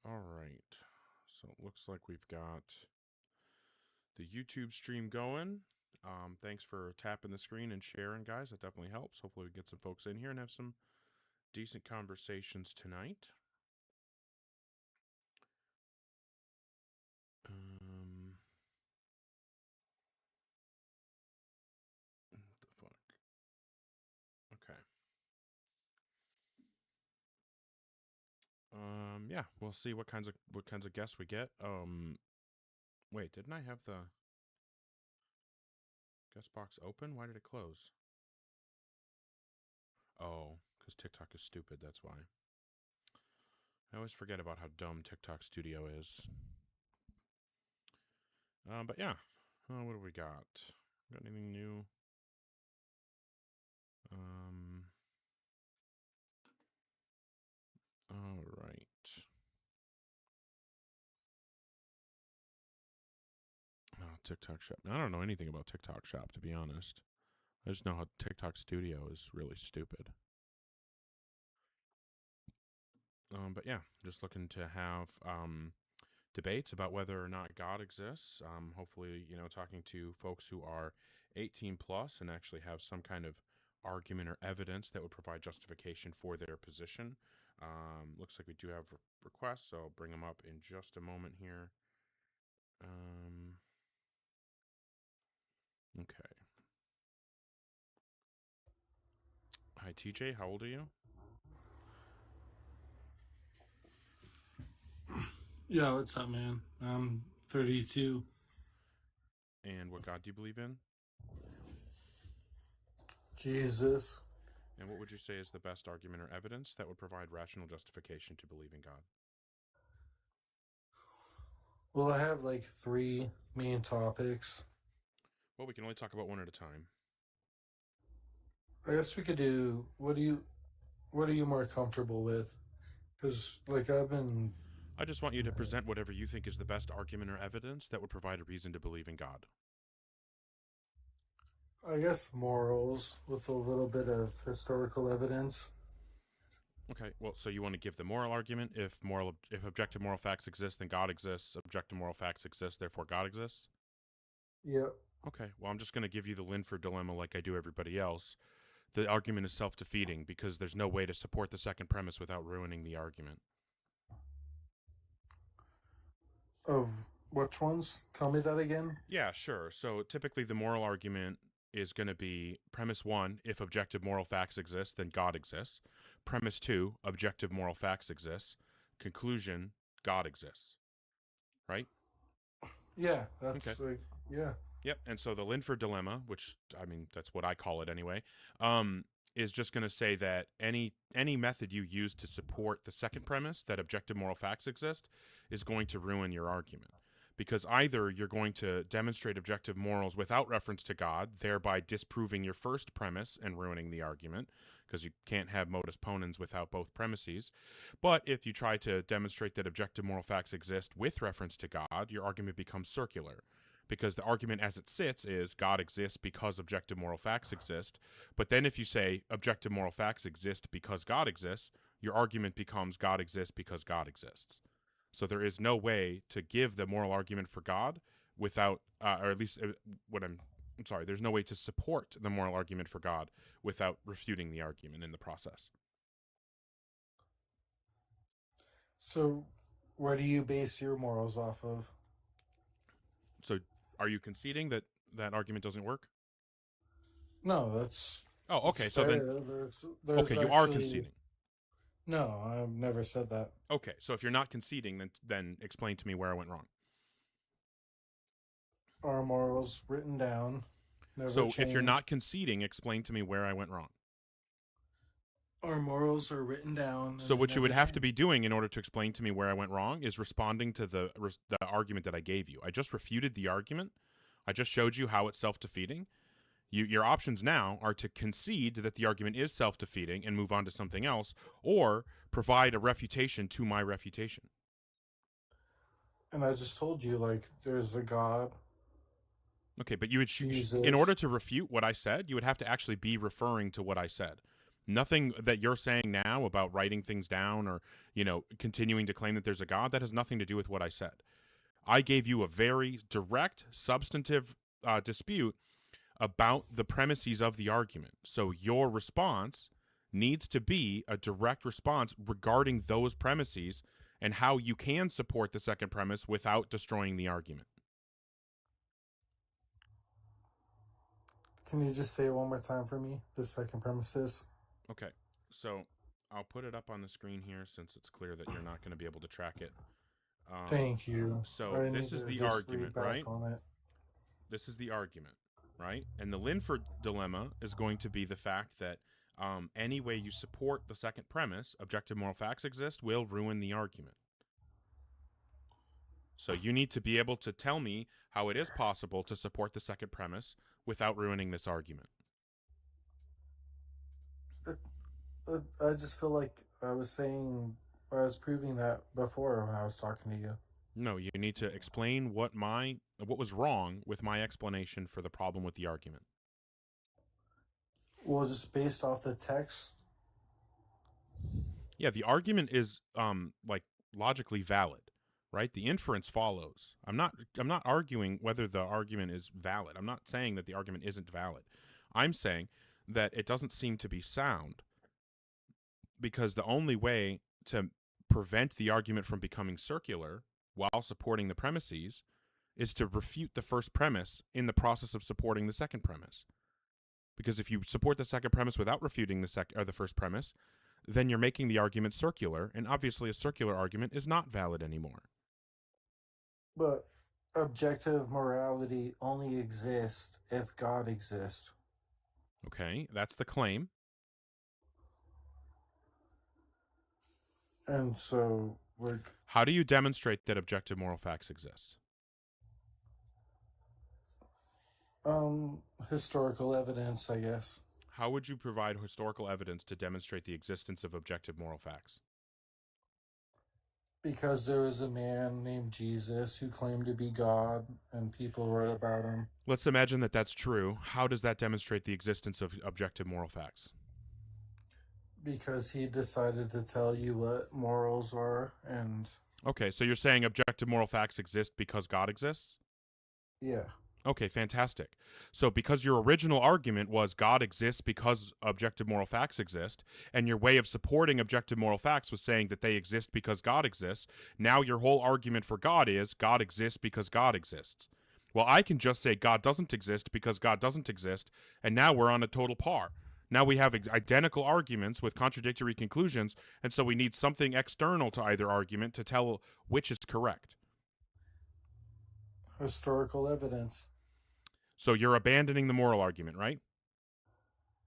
All right. So it looks like we've got the YouTube stream going. Thanks for tapping the screen and sharing, guys. That definitely helps. Hopefully, we get some folks in here and have some decent conversations tonight. What the fuck? Okay. Yeah, we'll see what kinds of guests we get. Wait, didn't I have the guest box open? Why did it close? Oh, because TikTok is stupid. That's why. I always forget about how dumb TikTok Studio is. But yeah, what do we got? Got anything new? All right. Oh, TikTok Shop. I don't know anything about TikTok Shop, to be honest. I just know how TikTok Studio is really stupid. But yeah, just looking to have debates about whether or not God exists. Hopefully, talking to folks who are 18 plus and actually have some kind of argument or evidence that would provide justification for their position. Looks like we do have requests, so I'll bring them up in just a moment here. Okay. Hi, TJ. How old are you? Yeah, what's up, man? I'm 32. And what God do you believe in? Jesus. And what would you say is the best argument or evidence that would provide rational justification to believe in God? Well, I have like 3 main topics. Well, we can only talk about one at a time. I guess we could do what are you more comfortable with? Because I just want you to present whatever you think is the best argument or evidence that would provide a reason to believe in God. I guess morals with a little bit of historical evidence. Okay, well, so you want to give the moral argument. If objective moral facts exist, then God exists. Objective moral facts exist, therefore God exists. Yep. Okay, well, I'm just going to give you the Linford dilemma like I do everybody else. The argument is self-defeating because there's no way to support the second premise without ruining the argument. Of which ones? Tell me that again. Yeah, sure. So typically the moral argument is going to be premise 1, if objective moral facts exist, then God exists. Premise 2, objective moral facts exist. Conclusion, God exists. Right? Yeah, that's okay. yeah. Yep. And so the Linford dilemma, which I mean that's what I call it anyway, is just going to say that any method you use to support the second premise that objective moral facts exist is going to ruin your argument. Because either you're going to demonstrate objective morals without reference to God, thereby disproving your first premise and ruining the argument, because you can't have modus ponens without both premises. But if you try to demonstrate that objective moral facts exist with reference to God, your argument becomes circular. Because the argument as it sits is God exists because objective moral facts exist. But then if you say objective moral facts exist because God exists, your argument becomes God exists because God exists. So there is no way to give the moral argument for God without, or at least I'm sorry, there's no way to support the moral argument for God without refuting the argument in the process. So, where do you base your morals off of? So are you conceding that that argument doesn't work? No, that's. Oh, okay. So fair. then, There's okay, you are actually, conceding. No, I've never said that. Okay, so if you're not conceding, then explain to me where I went wrong. Our morals written down, never So changed. if you're not conceding, explain to me where I went wrong. Our morals are written down. So what you would have to be doing in order to explain to me where I went wrong is responding to the argument that I gave you. I just refuted the argument. I just showed you how it's self-defeating. Your options now are to concede that the argument is self-defeating and move on to something else, or provide a refutation to my refutation. And I just told you, like, there's a God. Okay, but you would, in order to refute what I said, you would have to actually be referring to what I said. Nothing that you're saying now about writing things down or, continuing to claim that there's a God, that has nothing to do with what I said. I gave you a very direct, substantive dispute about the premises of the argument. So your response needs to be a direct response regarding those premises and how you can support the second premise without destroying the argument. Can you just say it one more time for me? The second premise is? Okay, so I'll put it up on the screen here since it's clear that you're not going to be able to track it. Thank you. So I this need is to the just argument, read back right? on it. This is the argument, right? And the Linford dilemma is going to be the fact that any way you support the second premise, objective moral facts exist, will ruin the argument. So you need to be able to tell me how it is possible to support the second premise without ruining this argument. I just feel like I was proving that before when I was talking to you. No, you need to explain what was wrong with my explanation for the problem with the argument. Well, just based off the text. Yeah, the argument is logically valid, right? The inference follows. I'm not arguing whether the argument is valid. I'm not saying that the argument isn't valid. I'm saying that it doesn't seem to be sound, because the only way to prevent the argument from becoming circular while supporting the premises is to refute the first premise in the process of supporting the second premise. Because if you support the second premise without refuting the first premise, then you're making the argument circular, and obviously a circular argument is not valid anymore. But objective morality only exists if God exists. Okay, that's the claim. And so how do you demonstrate that objective moral facts exist? Historical evidence, I guess. How would you provide historical evidence to demonstrate the existence of objective moral facts? Because there was a man named Jesus who claimed to be God, and people wrote about him. Let's imagine that that's true. How does that demonstrate the existence of objective moral facts? Because he decided to tell you what morals are, and... Okay, so you're saying objective moral facts exist because God exists? Yeah. Okay, fantastic. So because your original argument was God exists because objective moral facts exist, and your way of supporting objective moral facts was saying that they exist because God exists, now your whole argument for God is God exists because God exists. Well, I can just say God doesn't exist because God doesn't exist, and now we're on a total par. Now we have identical arguments with contradictory conclusions, and so we need something external to either argument to tell which is correct. Historical evidence. So you're abandoning the moral argument, right?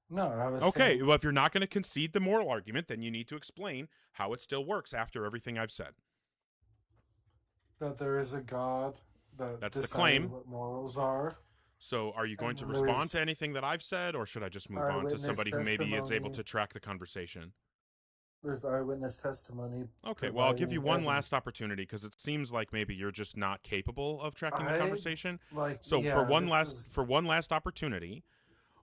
No, I was okay. saying... Well, if you're not going to concede the moral argument, then you need to explain how it still works after everything I've said. That there is a God that's the claim. What morals are. So are you going to respond to anything that I've said, or should I just move on to somebody who maybe is able to track the conversation? There's eyewitness testimony. Okay, well, I'll give you one last opportunity, because it seems like maybe you're just not capable of tracking the conversation. For one last opportunity,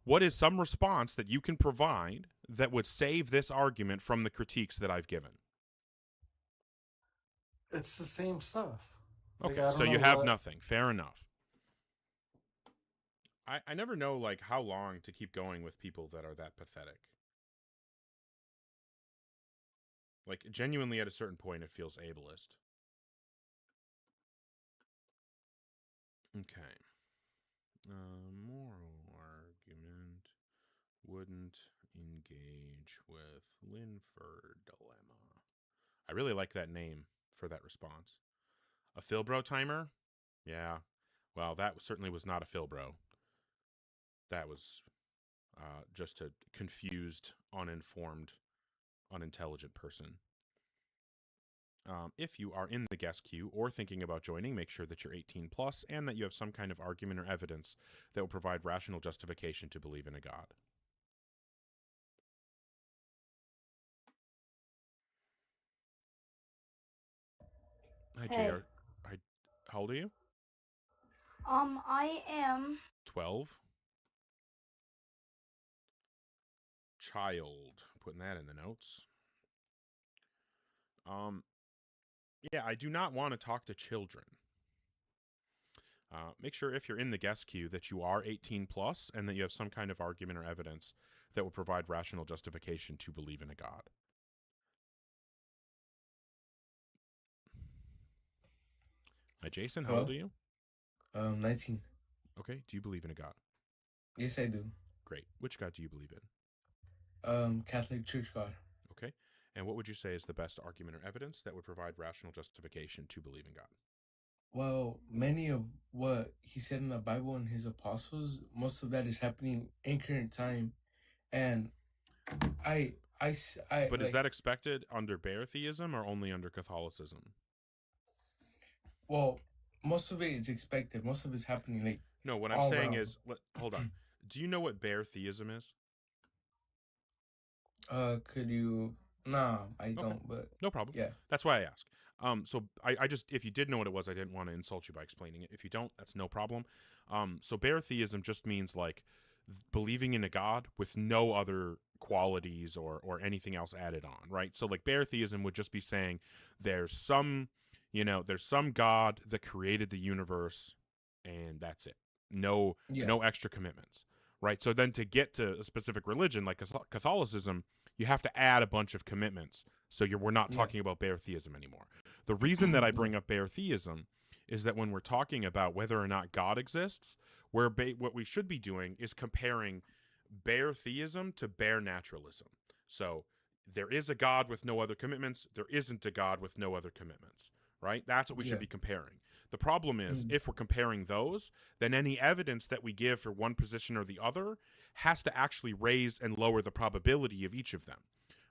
what is some response that you can provide that would save this argument from the critiques that I've given? It's the same stuff. Okay, so you have nothing. Fair enough. I never know how long to keep going with people that are that pathetic. Genuinely at a certain point it feels ableist. Okay. Moral argument wouldn't engage with Linford dilemma. I really like that name for that response. A Philbro timer? Yeah. Well, that certainly was not a Philbro. That was just a confused, uninformed, unintelligent person. If you are in the guest queue or thinking about joining, make sure that you're 18 plus and that you have some kind of argument or evidence that will provide rational justification to believe in a God. Hi, Hey. JR. How old are you? I am 12. Child. putting that in the notes. Yeah, I do not want to talk to children. Make sure if you're in the guest queue that you are 18 plus and that you have some kind of argument or evidence that will provide rational justification to believe in a God. Hi, Jason. How old are you? 19. Okay. Do you believe in a God? Yes, I do. Great. Which God do you believe in? Catholic Church God. Okay. And what would you say is the best argument or evidence that would provide rational justification to believe in God? Well, many of what he said in the Bible and his apostles, most of that is happening in current time, and I But is like, that expected under bare theism or only under Catholicism? well, most of it is expected. Most of it's happening like No, what I'm all saying around. is, hold on. Do you know what bare theism is? Could you? Nah, I Okay. don't. But No problem. yeah, That's why I ask. So I just, if you did know what it was, I didn't want to insult you by explaining it. If you don't, that's no problem. So bare theism just means like believing in a God with no other qualities or anything else added on, right? So like bare theism would just be saying there's some, there's some God that created the universe and that's it. No, yeah, no extra commitments, right? So then to get to a specific religion like Catholicism, you have to add a bunch of commitments. So we're not Yeah. talking about bare theism anymore. The reason that I bring up bare theism is that when we're talking about whether or not God exists, what we should be doing is comparing bare theism to bare naturalism. So there is a God with no other commitments. There isn't a God with no other commitments, right? That's what we Yeah. should be comparing. The problem is, Mm. if we're comparing those, then any evidence that we give for one position or the other has to actually raise and lower the probability of each of them,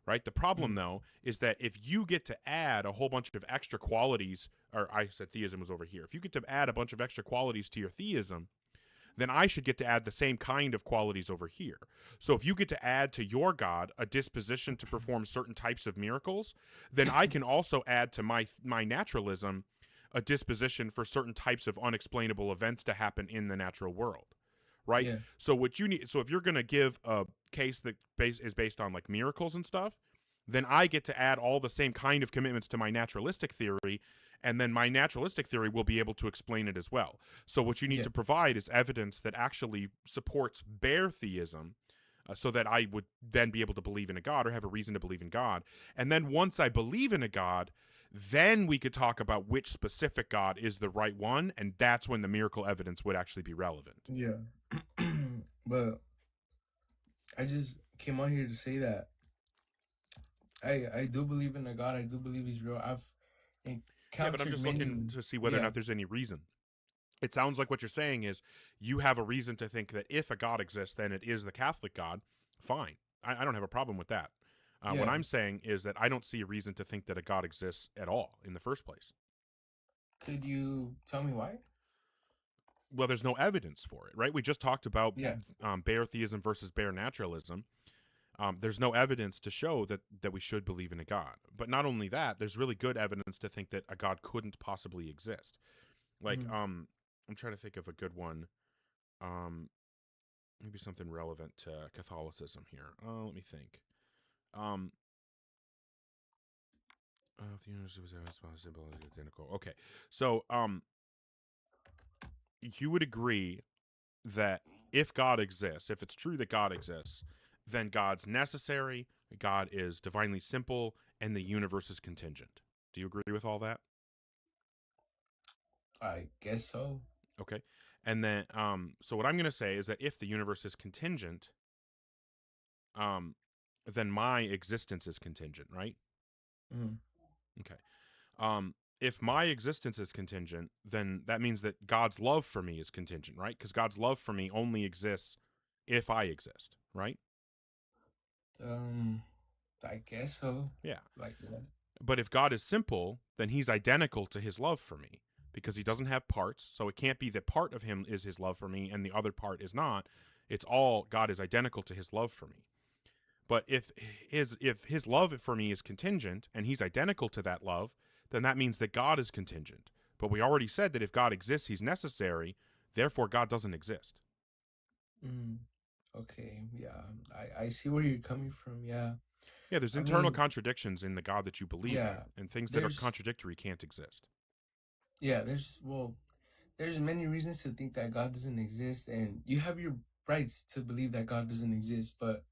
right? The problem, though, is that if you get to add a whole bunch of extra qualities, or I said theism was over here, if you get to add a bunch of extra qualities to your theism, then I should get to add the same kind of qualities over here. So if you get to add to your God a disposition to perform certain types of miracles, then I can also add to my naturalism a disposition for certain types of unexplainable events to happen in the natural world, right? Yeah. So what you need, so if you're going to give a case that is based on like miracles and stuff, then I get to add all the same kind of commitments to my naturalistic theory, and then my naturalistic theory will be able to explain it as well. So what you need Yeah. to provide is evidence that actually supports bare theism, so that I would then be able to believe in a God or have a reason to believe in God. And then once I believe in a God, then we could talk about which specific God is the right one, and that's when the miracle evidence would actually be relevant. Yeah. But I just came on here to say that I do believe in a God. I do believe he's real. I've encountered Yeah, but I'm just many. looking to see whether or Yeah. not there's any reason. It sounds like what you're saying is you have a reason to think that if a God exists, then it is the Catholic God. Fine. I don't have a problem with that. What Yeah. I'm saying is that I don't see a reason to think that a God exists at all in the first place. Could you tell me why? Well, there's no evidence for it, right? We just talked about Yeah. bare theism versus bare naturalism. There's no evidence to show that we should believe in a God. But not only that, there's really good evidence to think that a God couldn't possibly exist. Like, Mhm. I'm trying to think of a good one. Maybe something relevant to Catholicism here. Let me think. The universe was responsibility identical. Okay, so you would agree that if God exists, if it's true that God exists, then God's necessary, God is divinely simple, and the universe is contingent. Do you agree with all that? I guess so. Okay. And then so what I'm going to say is that if the universe is contingent, then my existence is contingent, right? Mhm. Okay. If my existence is contingent, then that means that God's love for me is contingent, right? Because God's love for me only exists if I exist, right? I guess so. Yeah. Like that. But if God is simple, then he's identical to his love for me because he doesn't have parts. So it can't be that part of him is his love for me and the other part is not. It's all God is identical to his love for me. But if his love for me is contingent and he's identical to that love, then that means that God is contingent. But we already said that if God exists, he's necessary. Therefore, God doesn't exist. Okay. Yeah. I see where you're coming from. Yeah. Yeah, there's I internal mean, contradictions in the God that you believe yeah, in, and things that are there's contradictory can't exist. there's many reasons to think that God doesn't exist, and you have your rights to believe that God doesn't exist. But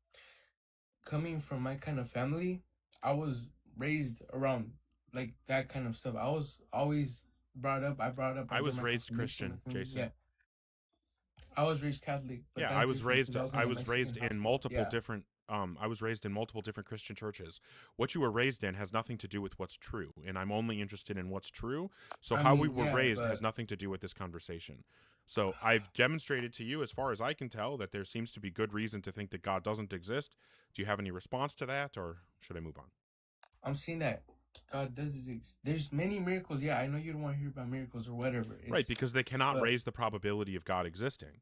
coming from my kind of family, I was raised around like that kind of stuff. I was always brought up. I I did was my raised confirmation. Christian, Jason. Yeah, I was raised Catholic, but Yeah, that's different because I was in I a was raised Mexican in household. multiple Yeah, different I was raised in multiple different Christian churches. What you were raised in has nothing to do with what's true, and I'm only interested in what's true. So I how we mean, were yeah, raised has but nothing to do with this conversation. So I've demonstrated to you, as far as I can tell, that there seems to be good reason to think that God doesn't exist. Do you have any response to that, or should I move on? I'm seeing that God does exist. There's many miracles. Yeah, I know you don't want to hear about miracles or whatever. Right, because they cannot But raise the probability of God existing.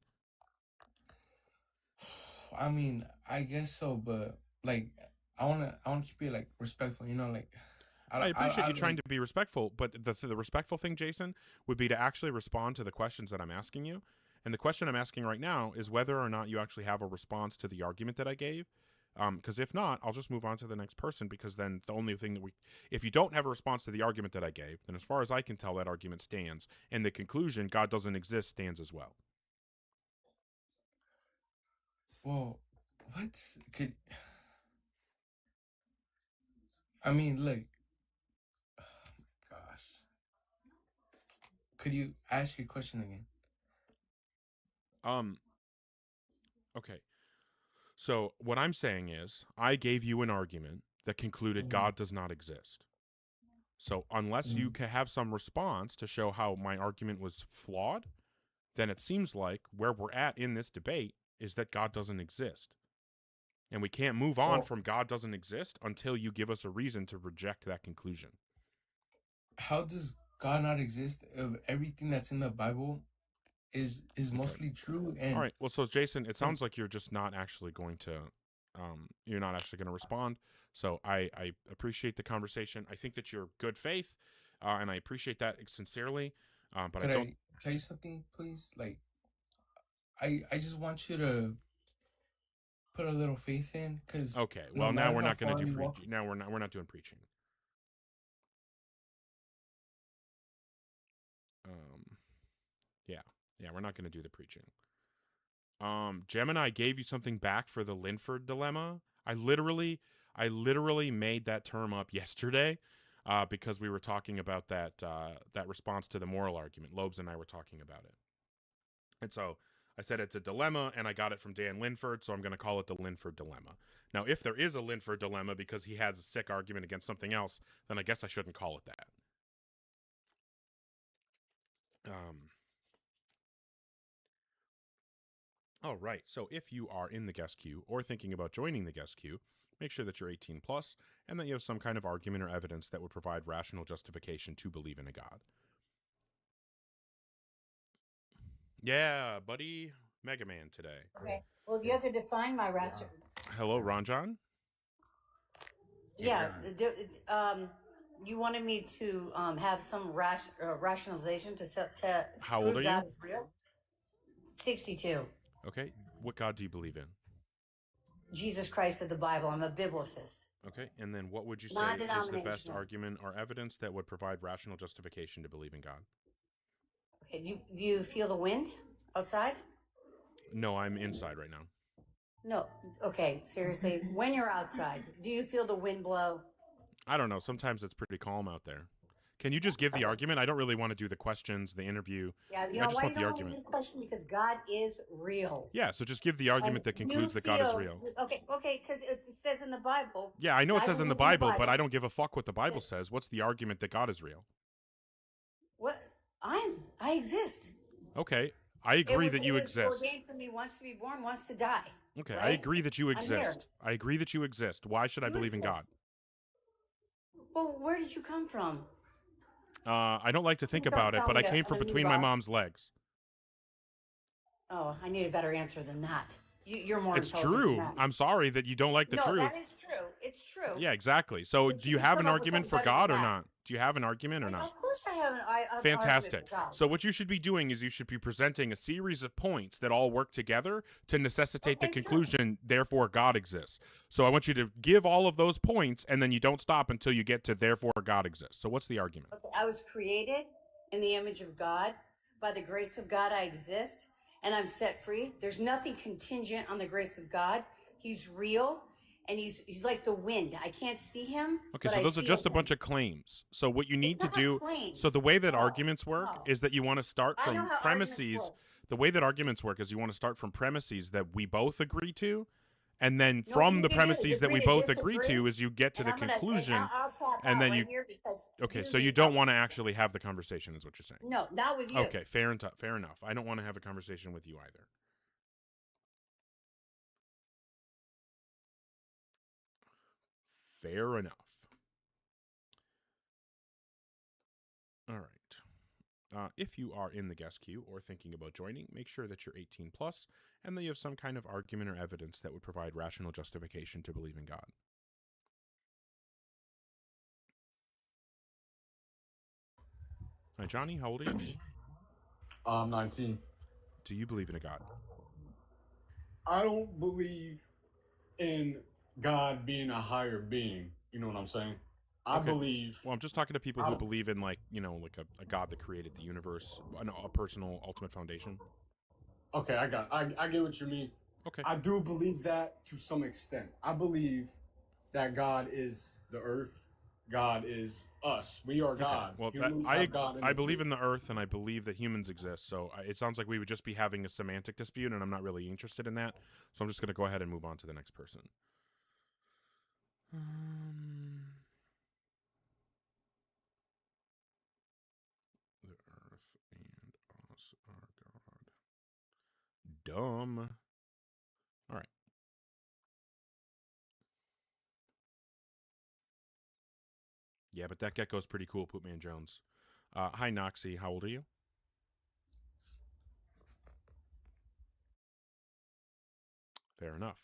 I mean, I guess so, but like, I wanna keep it like respectful. You know, like, I appreciate you trying like, to be respectful, but the respectful thing, Jason, would be to actually respond to the questions that I'm asking you. And the question I'm asking right now is whether or not you actually have a response to the argument that I gave. Because if not, I'll just move on to the next person, because then the only thing that if you don't have a response to the argument that I gave, then as far as I can tell, that argument stands. And the conclusion, God doesn't exist, stands as well. well, what could I mean? Look, gosh, could you ask your question again? Um, okay. So what I'm saying is, I gave you an argument that concluded Mhm. God does not exist. So unless you Mhm. can have some response to show how my argument was flawed, then it seems like where we're at in this debate is that God doesn't exist. And we can't move on Well, from God doesn't exist until you give us a reason to reject that conclusion. how does God not exist if everything that's in the Bible is Okay. mostly true? All And right. Well, so Jason, it sounds like you're just not actually going to, you're not actually going to respond. So I appreciate the conversation. I think that you're good faith, and I appreciate that sincerely. But could I don't. I tell you something, please? Like, I just want you to put a little faith in, because Okay. no Well, now matter we're how not going far to do you walk, preaching. Now we're not doing preaching. Um. Yeah, we're not going to do the preaching. Gemini gave you something back for the Linford dilemma. I literally made that term up yesterday, because we were talking about that response to the moral argument. Lobes and I were talking about it, and so I said it's a dilemma, and I got it from Dan Linford, so I'm going to call it the Linford dilemma. Now, if there is a Linford dilemma because he has a sick argument against something else, then I guess I shouldn't call it that. All right, so if you are in the guest queue or thinking about joining the guest queue, make sure that you're 18 plus and that you have some kind of argument or evidence that would provide rational justification to believe in a God. Yeah, buddy, Mega Man today. Okay. Well, you have to define my raster. Hello, Ranjan. Yeah. You wanted me to have some rationalization to How prove old are God you? is real. 62. Okay, what God do you believe in? Jesus Christ of the Bible. I'm a biblicist. Okay, and then what would you say is the best Non-denominational. argument or evidence that would provide rational justification to believe in God? Okay. Do you feel the wind outside? No, I'm inside right now. No. Okay. Seriously, when you're outside, do you feel the wind blow? I don't know. Sometimes it's pretty calm out there. Can you just give the argument? I don't really want to do the questions, the interview. Yeah. You I know just why want you the don't want argument. to do the question? Because God is real. Yeah, so just give the argument that And concludes you that God is feel- real. Okay, because it says in the Bible. Yeah, I know it I says in the believe Bible, but I don't give a fuck what the Bible says. What's the argument that God is real? What? I exist. Okay, I agree that you It was exist. ordained for me once to be born, once to die. Okay, right? I agree that you I'm here. exist. I agree that you exist. Why should I You believe in exist. God? Well, where did you come from? I don't like to think Don't about it, tell but me I to came from unmute between my Bob. mom's legs. Oh, I need a better answer than that. You're more It's intelligent true. than that. I'm sorry that you don't like the no, truth. that is true. It's true. Yeah, exactly. So But do you you can have come an up with argument for something better God or than that. not? Do you have an argument or not? Of course course I have an argument Fantastic. with God. So what you should be doing is you should be presenting a series of points that all work together to necessitate the Okay, sure. conclusion, therefore God exists. So I want you to give all of those points, and then you don't stop until you get to therefore God exists. So what's the argument? Okay, I was created in the image of God. By the grace of God, I exist, and I'm set free. There's nothing contingent on the grace of God. He's real, and he's like the wind. I can't see him. Okay, but so I those are feel just a him. bunch of claims. So what you need to not a do, claim. so the way that No, arguments work no. is that you want to start I know from how arguments premises. work. The way that arguments work is you want to start from premises that we both agree to, and then No, from we the need to premises that we agree to both agree disagree. to is you get to And the I'm gonna- and conclusion. I'll tap and out then right you- here because Okay, you so you need don't help. want to actually have the conversation is what you're saying. No, not with you. Okay, fair enough. I don't want to have a conversation with you either. Fair enough. All right. If you are in the guest queue or thinking about joining, make sure that you're 18 plus and that you have some kind of argument or evidence that would provide rational justification to believe in God. Hi, Johnny. How old are you? I'm 19. Do you believe in a God? I don't believe in God being a higher being. You know what I'm saying? I Okay. believe. Well, I'm just talking to people I who don't- believe in, like, you know, like a God that created the universe, a personal ultimate foundation. Okay, I get what you mean. Okay. I do believe that to some extent. I believe that God is the earth. God is us. We are God. Well, Humans I have God the believe truth. in the earth, and I believe that humans exist. So it sounds like we would just be having a semantic dispute, and I'm not really interested in that. So I'm just going to go ahead and move on to the next person. The earth and us are God. Dumb. All right. Yeah, but that gecko's pretty cool, Poopman Jones. Hi, Noxie. How old are you? Fair enough.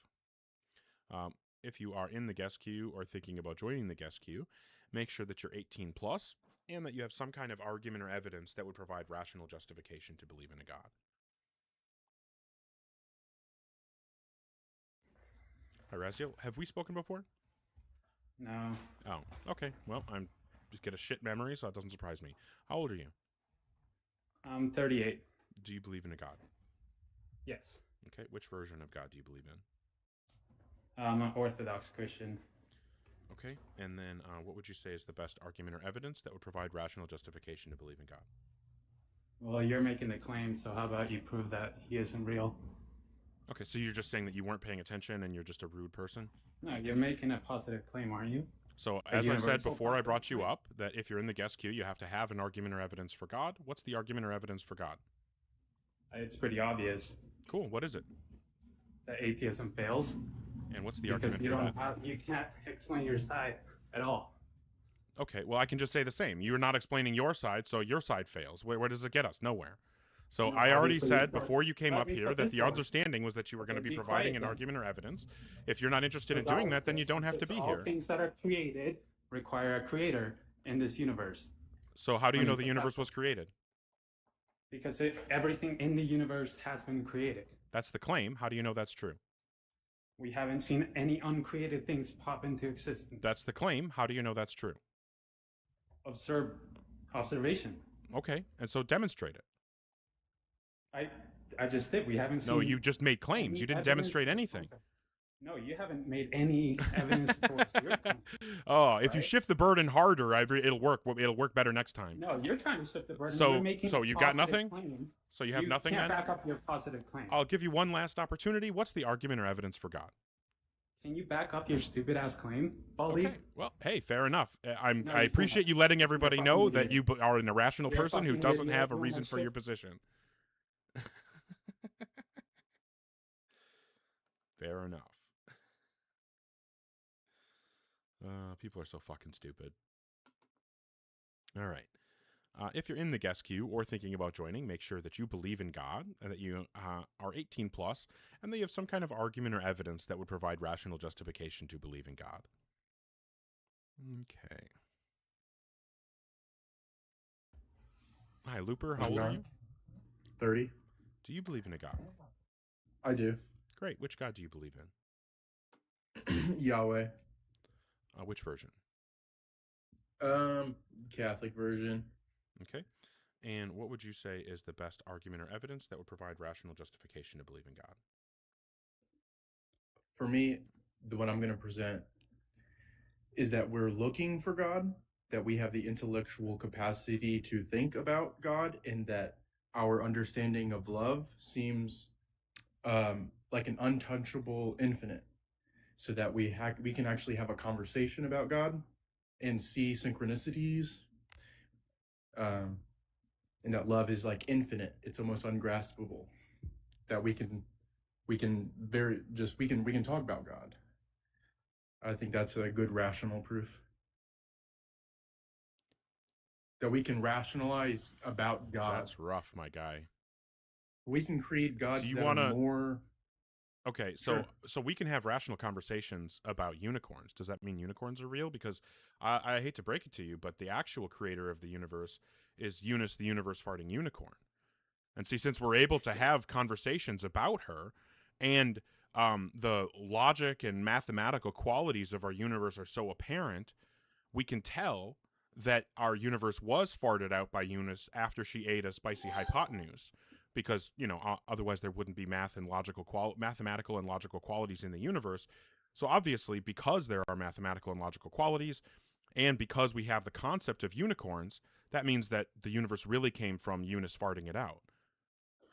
If you are in the guest queue or thinking about joining the guest queue, make sure that you're 18 plus and that you have some kind of argument or evidence that would provide rational justification to believe in a God. Hi, Raziel. Have we spoken before? No, Oh, okay. Well, I'm just get a shit memory, so that doesn't surprise me. How old are you? I'm 38. Do you believe in a God? Yes. Okay. Which version of God do you believe in? I'm an Orthodox Christian. Okay. And then what would you say is the best argument or evidence that would provide rational justification to believe in God? Well, you're making the claim, so how about you prove that he isn't real? Okay, so you're just saying that you weren't paying attention and you're just a rude person? No, you're making a positive claim, aren't you? So, A as I said universal before I positive brought you claim. up, that if you're in the guest queue, you have to have an argument or evidence for God. What's the argument or evidence for God? It's pretty obvious Cool, what is it? that atheism fails And what's the because argument you for don't that? have, you can't explain your side at all. Okay, well, I can just say the same. You're not explaining your side, so your side fails. Where does it get us? Nowhere. So No, I already obviously, said but before you came let up me here put that this the forward. understanding was that you were going to Okay, be be providing quiet an then. argument or evidence. If you're not interested in So doing that, then you don't have to because be all here. things that are created require a creator in this universe. So how do you Let me know the put universe that- was created? Because everything in the universe has been created. That's the claim. How do you know that's true? We haven't seen any uncreated things pop into existence. That's the claim. How do you know that's true? Observation. Okay, and so demonstrate it. I just did. We haven't seen. No, you just made claims. any You didn't evidence demonstrate to- anything. No, you haven't made any evidence towards your claim. Oh, if you Right? shift the burden harder, it'll work. It'll work better next time. No, you're trying to shift the burden. So- You're making so a you got positive nothing? claim. So you have nothing can't then? back up your positive claim. I'll give you one last opportunity. What's the argument or evidence for God? Can you back up your stupid ass claim, Baldy? Okay. Well, hey, fair enough. No, I you appreciate can't. you letting everybody You're a know fucking that you are an irrational You're a person who fucking doesn't idiot. have a You reason wanna for your shift- position. Fair enough. People are so fucking stupid. All right. If you're in the guest queue or thinking about joining, make sure that you believe in God and that you are 18 plus and that you have some kind of argument or evidence that would provide rational justification to believe in God. Okay. Hi, Looper. How old are you? 30. Do you believe in a God? I do. Great. Which God do you believe in? Yahweh. Which version? Catholic version. Okay. And what would you say is the best argument or evidence that would provide rational justification to believe in God? For me, the one I'm going to present is that we're looking for God, that we have the intellectual capacity to think about God, and that our understanding of love seems like an untouchable infinite, so that we can actually have a conversation about God and see synchronicities, and that love is like infinite. It's almost ungraspable, that we can talk about God. I think that's a good rational proof that we can rationalize about God. That's rough, my guy. We can create gods Do you that wanna- are more. Okay, so Sure. so we can have rational conversations about unicorns. Does that mean unicorns are real? Because I hate to break it to you, but the actual creator of the universe is Eunice, the universe farting unicorn. And see, since we're able to have conversations about her, and the logic and mathematical qualities of our universe are so apparent, we can tell that our universe was farted out by Eunice after she ate a spicy hypotenuse. Because, you know, otherwise there wouldn't be mathematical and logical qualities in the universe. So obviously, because there are mathematical and logical qualities, and because we have the concept of unicorns, that means that the universe really came from Eunice farting it out.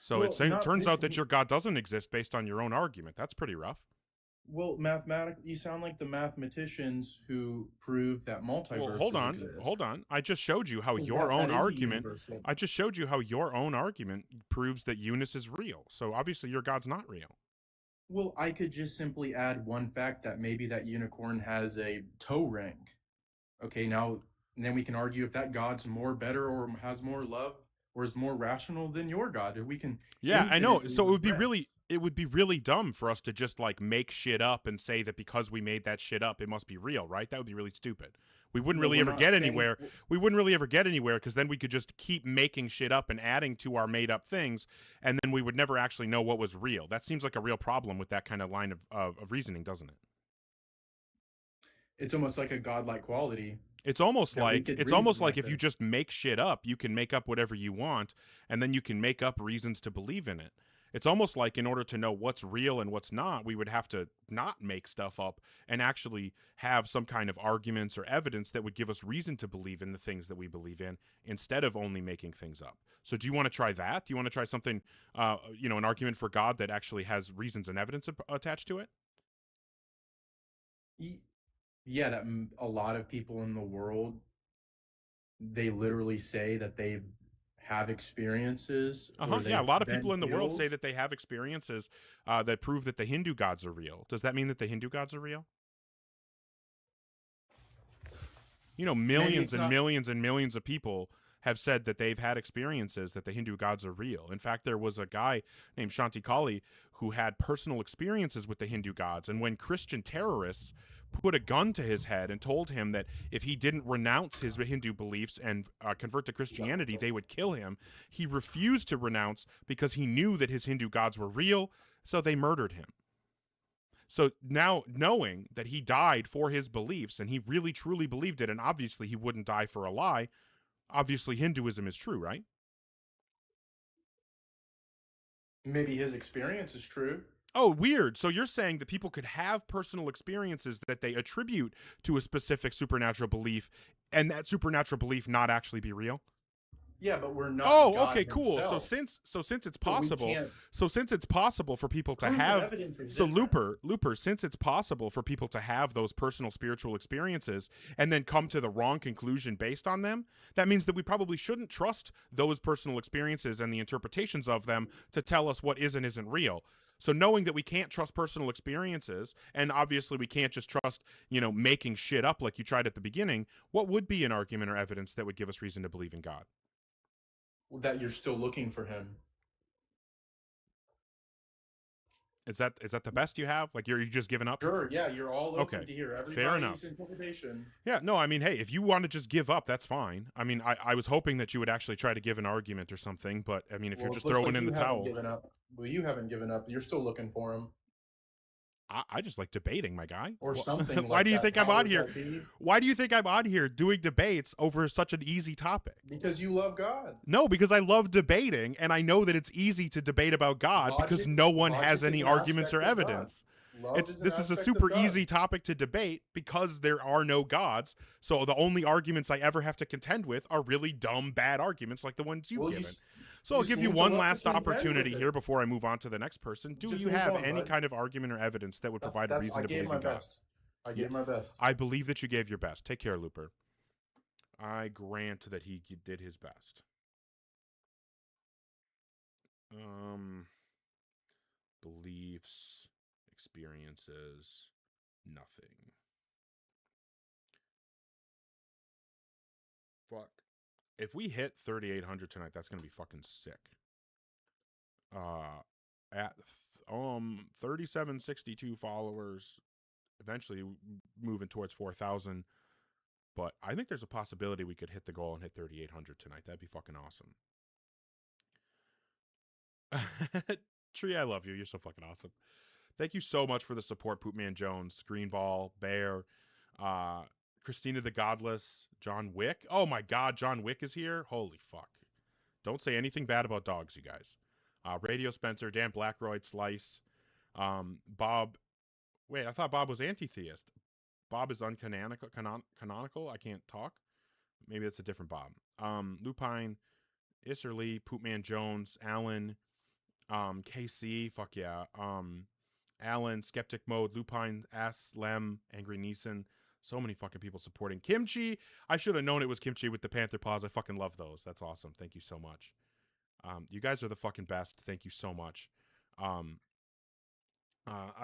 So Well, it turns out that your God doesn't exist based on your own argument. That's pretty rough. Well, you sound like the mathematicians who prove that multiverses Well, exist. hold on. I just showed you how Well, your that own is a argument. universal. I just showed you how your own argument proves that Eunice is real. So obviously your God's not real. Well, I could just simply add one fact, that maybe that unicorn has a toe ring. Okay, now and then we can argue if that God's more better or has more love or is more rational than your God. We can. Yeah, I know. So it would be infinitely really dumb for us to just like make shit up and say that because we made that shit up, it must be real, right? That would be really stupid. We wouldn't No, really we're ever not get saying- anywhere. We wouldn't really ever get anywhere because then we could just keep making shit up and adding to our made up things, and then we would never actually know what was real. That seems like a real problem with that kind of line of reasoning, doesn't it? It's almost like a godlike quality. It's almost Yeah, we like could it's almost reason like like if you that. just make shit up, you can make up whatever you want, and then you can make up reasons to believe in it. It's almost like in order to know what's real and what's not, we would have to not make stuff up and actually have some kind of arguments or evidence that would give us reason to believe in the things that we believe in instead of only making things up. So do you want to try that? Do you want to try something, an argument for God that actually has reasons and evidence attached to it? Yeah, that a lot of people in the world, they literally say that they have experiences. or Yeah, a they've lot of been people in the world say healed. that they have experiences that prove that the Hindu gods are real. Does that mean that the Hindu gods are real? You know, millions it's and not- millions and millions of people have said that they've had experiences that the Hindu gods are real. In fact, there was a guy named Shanti Kali who had personal experiences with the Hindu gods. And when Christian terrorists put a gun to his head and told him that if he didn't renounce his Hindu beliefs and convert to Christianity, they would kill him, he refused to renounce because he knew that his Hindu gods were real, so they murdered him. So now, knowing that he died for his beliefs and he really truly believed it, and obviously he wouldn't die for a lie, obviously Hinduism is true, right? Maybe his experience is true. Oh, weird. So you're saying that people could have personal experiences that they attribute to a specific supernatural belief, and that supernatural belief not actually be real? Yeah, but we're not. Oh, God okay, cool. himself. Since it's But we possible, can't since it's possible for people to prove that have evidence is so different. Looper, since it's possible for people to have those personal spiritual experiences and then come to the wrong conclusion based on them, that means that we probably shouldn't trust those personal experiences and the interpretations of them to tell us what is and isn't real. So knowing that we can't trust personal experiences, and obviously we can't just trust, making shit up like you tried at the beginning, what would be an argument or evidence that would give us reason to believe in God? That you're still looking for him. Is that the best you have? Like you just giving up? Sure, yeah, you're all open Okay, to hear fair enough. everybody's interpretation. Yeah, no, I mean, hey, if you want to just give up, that's fine. I mean, I was hoping that you would actually try to give an argument or something, but I mean, if Well, you're it just looks throwing like in you the haven't towel, given up. Well, you haven't given up. You're still looking for him. I just like debating, my guy. Or something Why like do you that. think I'm on Powers here? that be. Why do you think I'm on here doing debates over such an easy topic? Because you love God. No, because I love debating, and I know that it's easy to debate about God because Logic- no one logic has is any an arguments or aspect of God. evidence. Love This is a aspect of super God. easy topic to debate because there are no gods. So the only arguments I ever have to contend with are really dumb, bad arguments like the ones you've Well, given. So you I'll give you seem to one love to last contend with opportunity it. here before I move on to the next person. Do Just you move have on, any bud. kind of argument or evidence that would provide a reason I to gave believe my in God? best. I gave my best. I believe that you gave your best. Take care, Looper. I grant that he did his best. Beliefs, experiences, nothing. Fuck. If we hit 3,800 tonight, that's gonna be fucking sick. At 3762 followers, eventually moving towards 4,000. But I think there's a possibility we could hit the goal and hit 3,800 tonight. That'd be fucking awesome. Tree, I love you. You're so fucking awesome. Thank you so much for the support, Poopman Jones, Greenball, Bear, Christina the Godless, John Wick. Oh my God, John Wick is here. Holy fuck. Don't say anything bad about dogs, you guys. Radio Spencer, Dan Blackroyd, Slice, Bob. Wait, I thought Bob was anti-theist. Bob is uncanonical. Canonical. I can't talk. Maybe it's a different Bob. Lupine, Isserly, Poopman Jones, Alan, KC. Fuck yeah. Alan, Skeptic Mode, Lupine, Ass, Lem, Angry Neeson. So many fucking people supporting Kimchi. I should have known it was Kimchi with the Panther Paws. I fucking love those. That's awesome. Thank you so much. You guys are the fucking best. Thank you so much. I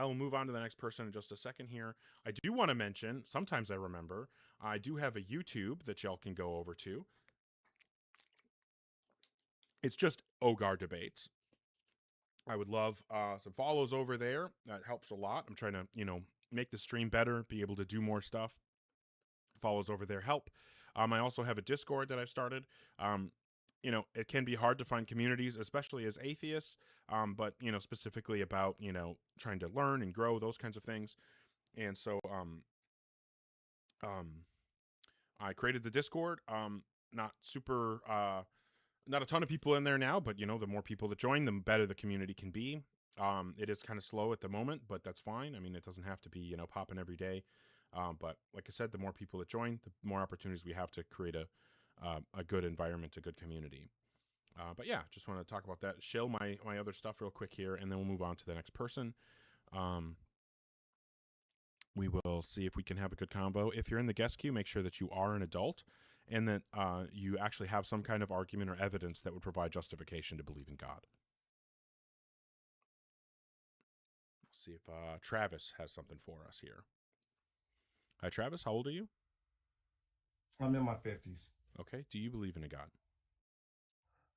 will move on to the next person in just a second here. I do want to mention, sometimes I remember, I do have a YouTube that y'all can go over to. It's just Ogar Debates. I would love some follows over there. That helps a lot. I'm trying to, make the stream better, be able to do more stuff. Follows over there help. I also have a Discord that I've started. It can be hard to find communities, especially as atheists, but, specifically about, trying to learn and grow, those kinds of things. And so I created the Discord. Not a ton of people in there now, but, the more people that join, the better the community can be. It is kind of slow at the moment, but that's fine. I mean, it doesn't have to be, popping every day. But like I said, the more people that join, the more opportunities we have to create a good environment, a good community. But yeah, just want to talk about that. Shill my other stuff real quick here, and then we'll move on to the next person. We will see if we can have a good combo. If you're in the guest queue, make sure that you are an adult and that you actually have some kind of argument or evidence that would provide justification to believe in God. Let's see if Travis has something for us here. Hi, Travis. How old are you? I'm in my 50s. Okay. Do you believe in a God?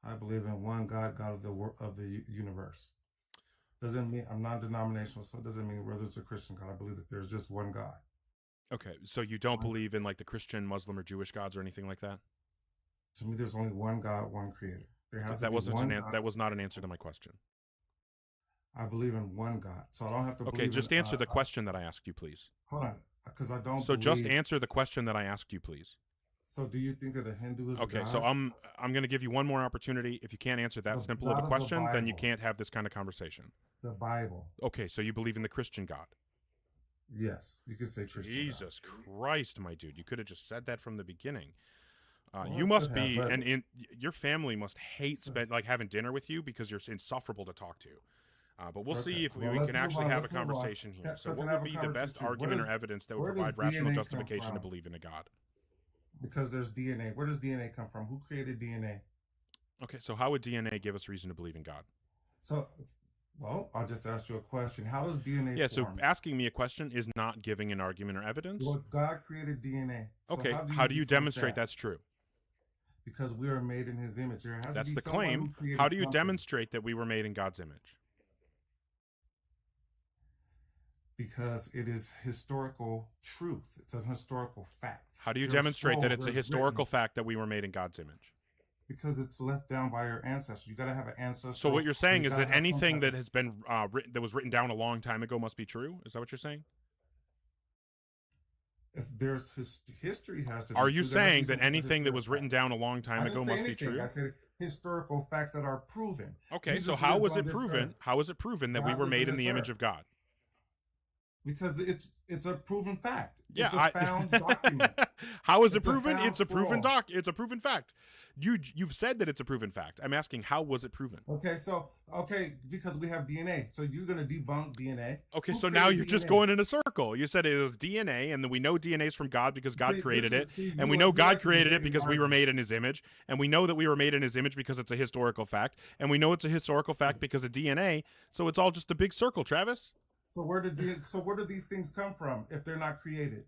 I believe in one God, God of the universe. Doesn't mean I'm non-denominational, so it doesn't mean whether it's a Christian God. I believe that there's just one God. Okay, so you don't believe in like the Christian, Muslim, or Jewish gods or anything like that? To me, there's only one God, one Creator. There has That to be wasn't one an God. that was not an answer to my question. I believe in one God, so I don't have to. Okay, believe just in, answer the question that I asked you, please. Hold on, because I don't. So just believe- answer the question that I asked you, please. So do you think that a Hindu is a Okay, God? so I'm going to give you one more opportunity. If you can't answer that The simple of God a of the question, then you Bible. can't have this kind of conversation. The Bible. Okay, so you believe in the Christian God. Yes, you could say Christian. Jesus Christ, my dude. You could have just said that from the beginning. Well, You I must could have, be, but- and your family must hate So- having dinner with you because you're insufferable to talk to. But we'll see Okay, if well, we let's can move actually on, have a let's move on. conversation here. Yeah, So so what can I would have a be the best conversation? What argument is- or evidence that would where provide does rational DNA come justification to from? believe in a God? Because there's DNA. Where does DNA come from? Who created DNA? Okay, so how would DNA give us reason to believe in God? So, well, I'll just ask you a question. How does DNA Yeah, so form? asking me a question is not giving an argument or evidence. Well, God created DNA. So Okay, how how do you prove demonstrate that's true? Because we are made in His image. There has That's to be the someone claim. who created How do you something. demonstrate that we were made in God's image? because it is historical truth. It's a historical fact. How do you There's demonstrate that it's a scrolls historical written fact that we were made in God's image? because it's left down by your ancestors. You got to have an ancestor. So what you're saying is that anything that has been written, that was written down a long time ago, must be true. Is that what you're saying? if there's history has to. Are be you true, there has to saying be that some anything that was historical written fact. down a long time I didn't ago say must be anything. true? I said historical facts that are proven. Okay, Jesus so how lived was on it this proven? earth. How is it proven that we God were lived made on in the this image earth. of God? Because it's a proven fact. Yeah, It's a found document. How is it It's a proven? found It's a proven scroll. It's a proven fact. You've said that it's a proven fact. I'm asking, how was it proven? Okay, because we have DNA. So you're gonna debunk DNA. Okay, Who so now created you're just DNA? going in a circle. You said it was DNA, and then we know DNA is from God because God See, created this it, is- see, and you we are- know you're God actually created it debating because we were arguments. made in His image, and we know that we were made in His image because it's a historical fact, and we know it's a historical fact because of DNA. So it's all just a big circle, Travis. So where do these things come from if they're not created?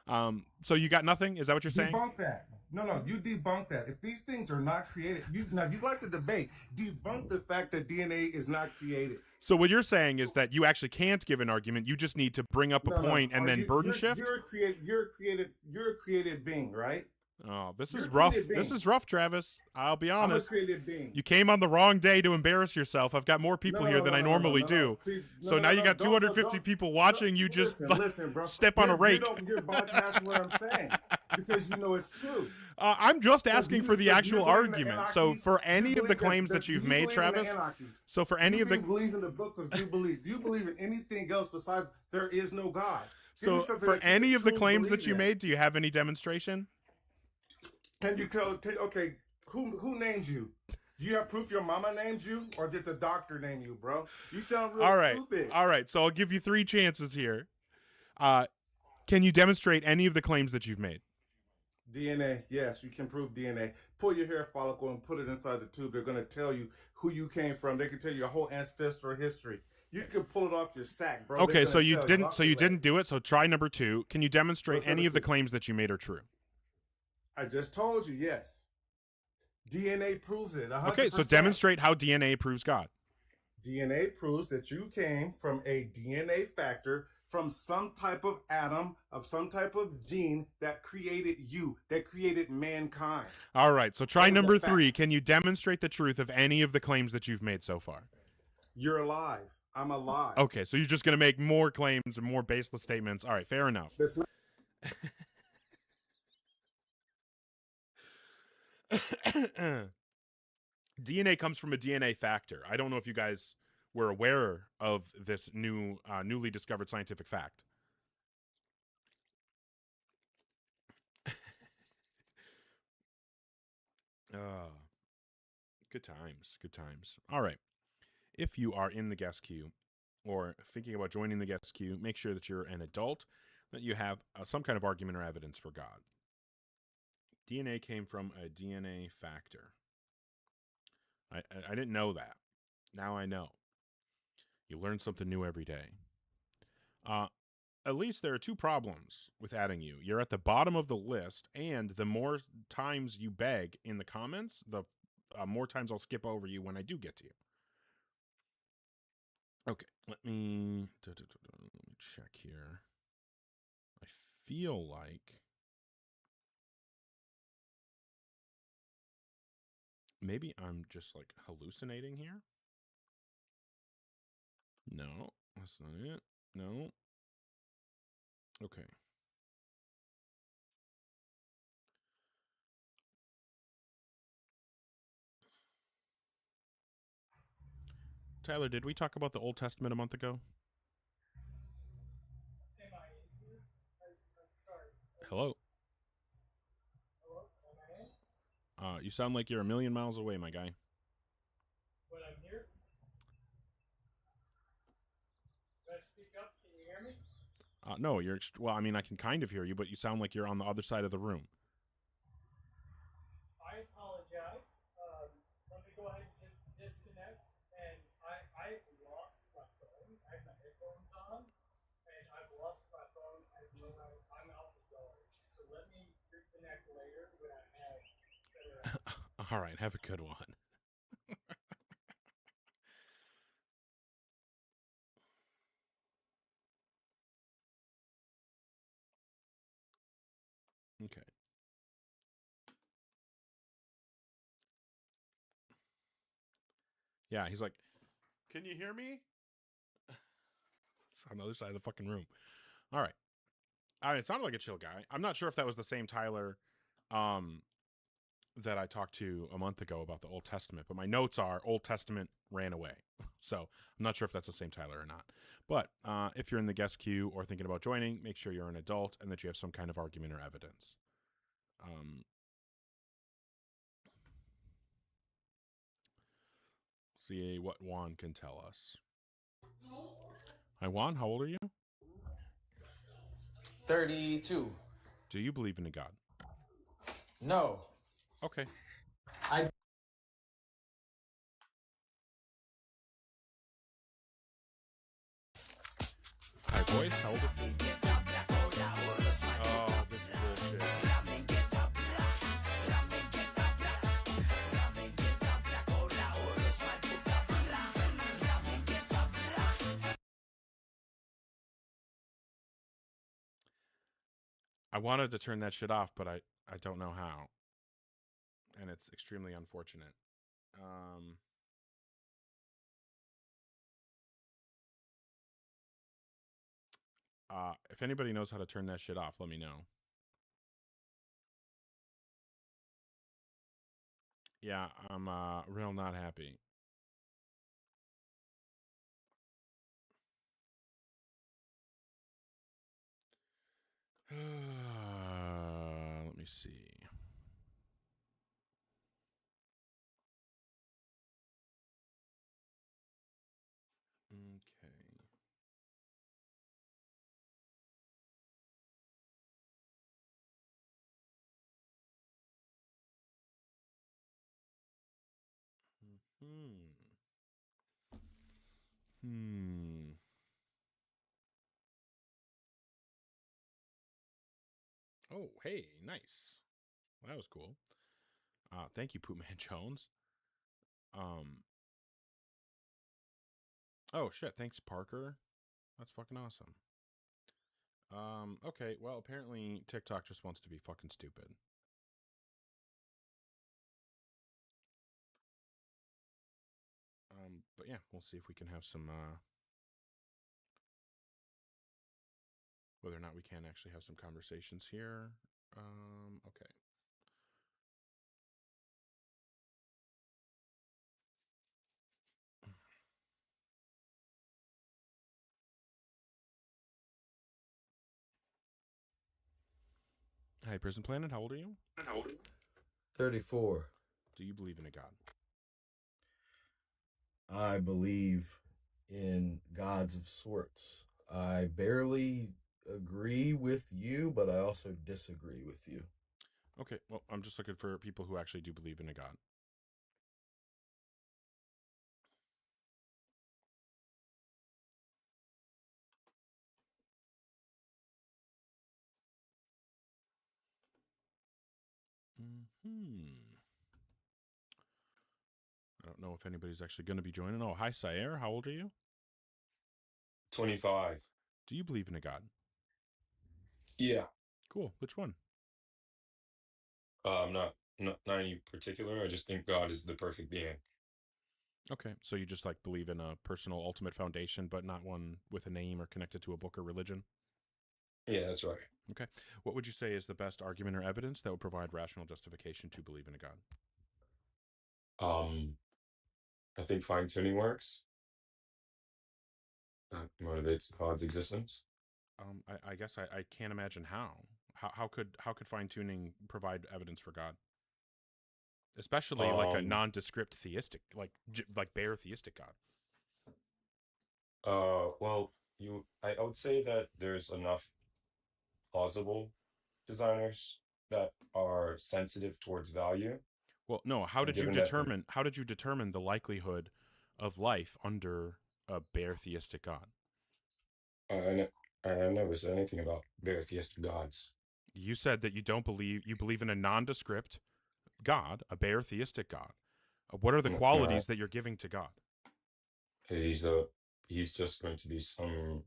So you got nothing? Is that what you're saying? Debunk that. No, you debunk that. If these things are not created, you like to debate. Debunk the fact that DNA is not created. So what you're saying is that you actually can't give an argument. You just need to bring up a point and then burden shift. You're a created being, right? Oh, this You're is a rough. created being. This is rough, Travis. I'll be I'm a honest. created being. You came on the wrong day to embarrass yourself. I've got more people here than I normally do. See, So now you got 250 people watching. You just listen, bro. step on a rake. You're bypassing what I'm saying because you know it's true. I'm just So asking do for you- the so do you actual believe in the argument. So anarchies? for Do you any of the believe claims that that you've do you made, believe in the Travis. anarchies? So for any of the believe in the book of Jubilee? Do you believe in anything else besides there is no God? Give so me something for that you any of the truly claims believe that you in. made, do you have any demonstration? Can you tell? Okay, who named you? Do you have proof your mama named you, or did the doctor name you, bro? You sound real All right. stupid. All right. So I'll give you 3 chances here. Can you demonstrate any of the claims that you've made? DNA, yes, you can prove DNA. Pull your hair follicle and put it inside the tube. They're going to tell you who you came from. They can tell you your whole ancestral history. You can pull it off your sack, bro. Okay, They're so gonna you tell didn't. So you Lucky didn't do it. So try number 2. Can you demonstrate What's any number of the 2? claims that you made are true? I just told you, yes. DNA proves it. 100%. Okay, so demonstrate how DNA proves God. DNA proves that you came from a DNA factor from some type of atom, of some type of gene that created you, that created mankind. All right, so try That was a number fact. 3. Can you demonstrate the truth of any of the claims that you've made so far? You're alive. I'm alive. Okay, so you're just going to make more claims and more baseless statements. All right, fair enough. That's not- DNA comes from a DNA factor. I don't know if you guys were aware of this newly discovered scientific fact. Good times, good times. All right. If you are in the guest queue or thinking about joining the guest queue, make sure that you're an adult, that you have some kind of argument or evidence for God. DNA came from a DNA factor. I didn't know that. Now I know. You learn something new every day. At least there are 2 problems with adding you. You're at the bottom of the list, and the more times you beg in the comments, the more times I'll skip over you when I do get to you. Okay, let me check here. I feel like maybe I'm just like hallucinating here. No, that's not it. No. Okay. Tyler, did we talk about the Old Testament a month ago? Hello? You sound like you're a million miles away, my guy. But I'm here. Can I speak up? Can you hear me? No, you're well. I mean, I can kind of hear you, but you sound like you're on the other side of the room. I apologize. Let me go ahead and just disconnect. And I lost my phone. I have my headphones on, and I've lost my phone. I'm out the door. So let me reconnect later when I have better. All right, have a good one. Yeah, he's like, "Can you hear me?" It's on the other side of the fucking room. All right. It sounded like a chill guy. I'm not sure if that was the same Tyler that I talked to a month ago about the Old Testament, but my notes are Old Testament ran away. So I'm not sure if that's the same Tyler or not. But if you're in the guest queue or thinking about joining, make sure you're an adult and that you have some kind of argument or evidence. See what Juan can tell us. Hi, Juan. How old are you? 32. Do you believe in a God? No. Okay. I Hi, boys. How old are you? Oh, this is bullshit. I wanted to turn that shit off, but I don't know how. And it's extremely unfortunate. If anybody knows how to turn that shit off, let me know. Yeah, I'm real not happy. Let me see. Okay. Oh, hey, nice. Well, that was cool. Thank you, Poopman Jones. Oh shit, thanks, Parker. That's fucking awesome. Okay, well, apparently TikTok just wants to be fucking stupid. But yeah, we'll see if we can have some whether or not we can actually have some conversations here. Okay. Hi, Prison Planet. How old are you? 34. Do you believe in a God? I believe in gods of sorts. I barely agree with you, but I also disagree with you. Okay, well, I'm just looking for people who actually do believe in a God. I don't know if anybody's actually going to be joining. Oh, hi, Sayer. How old are you? 25. Do you believe in a God? Yeah. Cool. Which one? Not any particular. I just think God is the perfect being. Okay, so you just like believe in a personal ultimate foundation, but not one with a name or connected to a book or religion? Yeah, that's right. Okay. What would you say is the best argument or evidence that would provide rational justification to believe in a God? I think fine-tuning works. Motivates God's existence. I guess I can't imagine how. How could fine tuning provide evidence for God? Especially like a nondescript theistic, like bare theistic God. Well, I would say that there's enough plausible designers that are sensitive towards value. Well, no. How And did you given that determine the likelihood of life under a bare theistic God? I never said anything about bare theistic gods. You said that you believe in a nondescript God, a bare theistic God. What are the qualities that you're giving to God? He's just going to be some.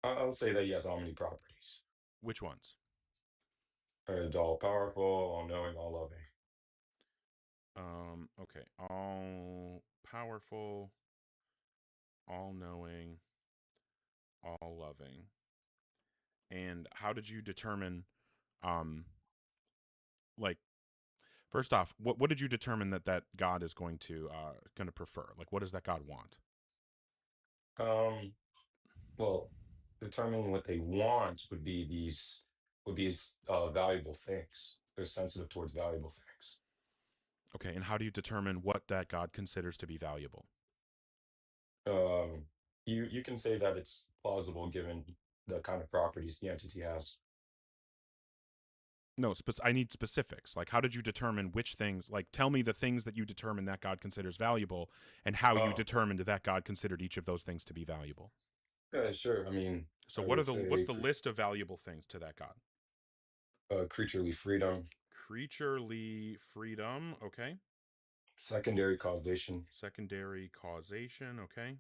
I'll say that he has omni properties. Which ones? All powerful, all knowing, all loving. Okay. All powerful, all knowing, all loving. And how did you determine, um, like, first off, what did you determine that God is going to prefer? Like, what does that God want? Well, determining what they want would be valuable things. They're sensitive towards valuable things. Okay, and how do you determine what that God considers to be valuable? You can say that it's plausible given the kind of properties the entity has. No, I need specifics. Like, how did you determine which things? Like, tell me the things that you determined that God considers valuable, and how you determined that God considered each of those things to be valuable. Yeah, sure. I mean, so I what's would the say list of valuable things to that God? Creaturely freedom, Creaturely freedom. Okay. secondary causation, Okay.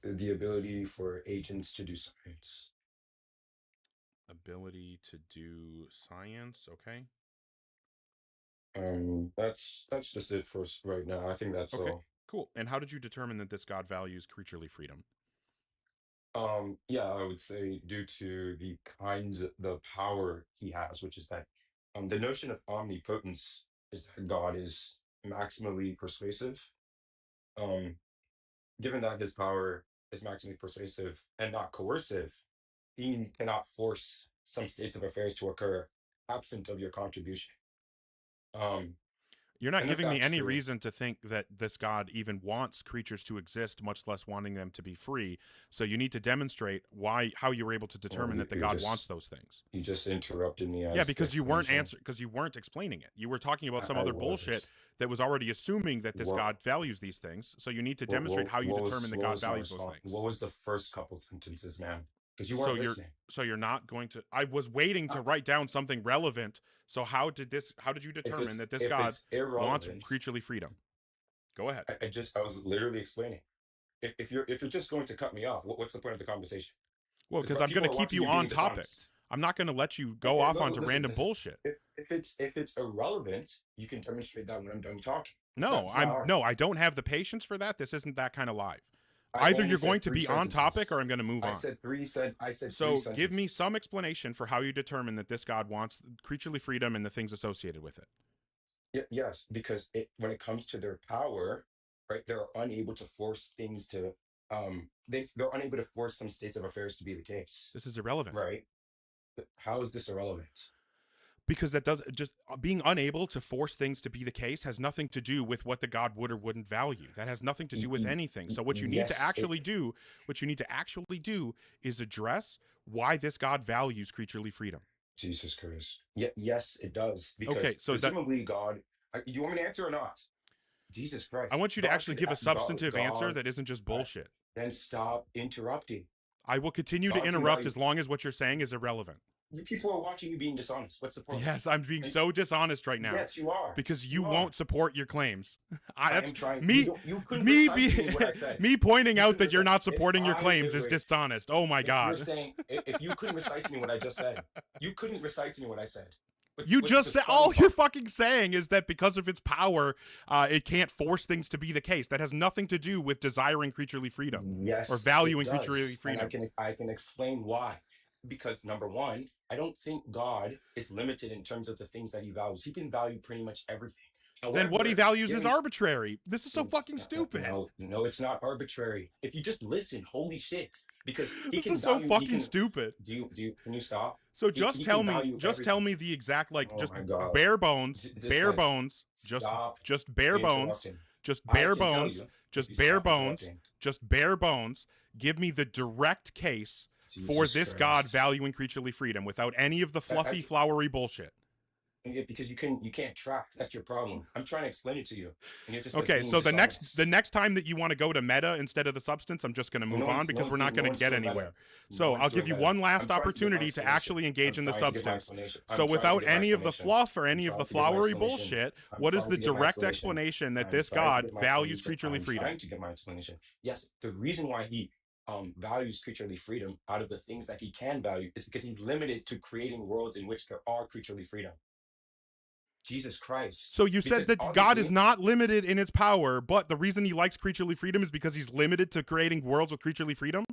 the ability for agents to do science. Ability to do science. Okay. That's just it for right now. I think that's Okay. all. Cool. And how did you determine that this God values creaturely freedom? Yeah, I would say due to the power he has, which is that the notion of omnipotence is that God is maximally persuasive. Given that his power is maximally persuasive and not coercive, he cannot force some states of affairs to occur absent of your contribution. You're not And if giving me that's any true, reason to think that this God even wants creatures to exist, much less wanting them to be free. So you need to demonstrate how you were able to determine that the God wants those things. You just interrupted me. Yeah, because you weren't explaining it. You were talking about some other bullshit that was already assuming that this God values these things. So you need to demonstrate how you determine that God values those things. What was the first couple sentences, man? Because you weren't listening. So you're not going to. I was waiting to write down something relevant. So how did you determine that this God wants creaturely freedom? Go ahead. I was literally explaining. If you're just going to cut me off, what's the point of the conversation? Well, because I'm going to keep you on topic. I'm not going to let you go off onto random bullshit. If it's irrelevant, you can demonstrate that when I'm done talking. No, I don't have the patience for that. This isn't that kind of live. Either you're going to be on topic or I'm going to move on. I said three So give me some explanation for how you determine that this God wants creaturely freedom and the things associated with it. Yes, because when it comes to their power, right, they're unable to force things to they're unable to force some states of affairs to be the case. This is irrelevant. Right. How is this irrelevant? Because that does just being unable to force things to be the case has nothing to do with what the God would or wouldn't value. That has nothing to do with anything. So what you need to actually do is address why this God values creaturely freedom. Jesus Christ. Yes, it does. Because okay, so presumably God. Do you want me to answer or not? Jesus Christ. I want you to actually give a substantive answer that isn't just bullshit. Then stop interrupting. I will continue to interrupt as long as what you're saying is irrelevant. People are watching you being dishonest. What's the point? Yes, I'm being so dishonest right now. Yes, you are. Because you won't support your claims. I am trying. Me pointing out that you're not supporting your claims is dishonest. Oh my God. You're saying if you couldn't recite to me what I just said, you couldn't recite to me what I said. You just said all you're fucking saying is that because of its power, it can't force things to be the case. That has nothing to do with desiring creaturely freedom. Yes, or valuing creaturely freedom. And I can explain why. Because number one, I don't think God is limited in terms of the things that he values. He can value pretty much everything. However, then what he values is arbitrary. This is so fucking stupid. No, it's not arbitrary. If you just listen, holy shit. Because this is so fucking stupid. Can you stop? So just tell me the exact bare bones, bare bones, just bare bones, just bare bones, just bare bones, just bare bones. Give me the direct case for this God valuing creaturely freedom without any of the fluffy, flowery bullshit. Because you can't track. That's your problem. I'm trying to explain it to you. And you're just okay, so the next time that you want to go to meta instead of the substance, I'm just going to move on because we're not going to get anywhere. So I'll give you one last opportunity to actually engage in the substance. So without any of the fluff or any of the flowery bullshit, what is the direct explanation that this God values creaturely freedom? I'm trying to get my explanation. Yes, the reason why he values creaturely freedom out of the things that he can value is because he's limited to creating worlds in which there are creaturely freedom. Jesus Christ. So you said Because that God is obviously, not limited in his power, but the reason he likes creaturely freedom is because he's limited to creating worlds with creaturely freedom?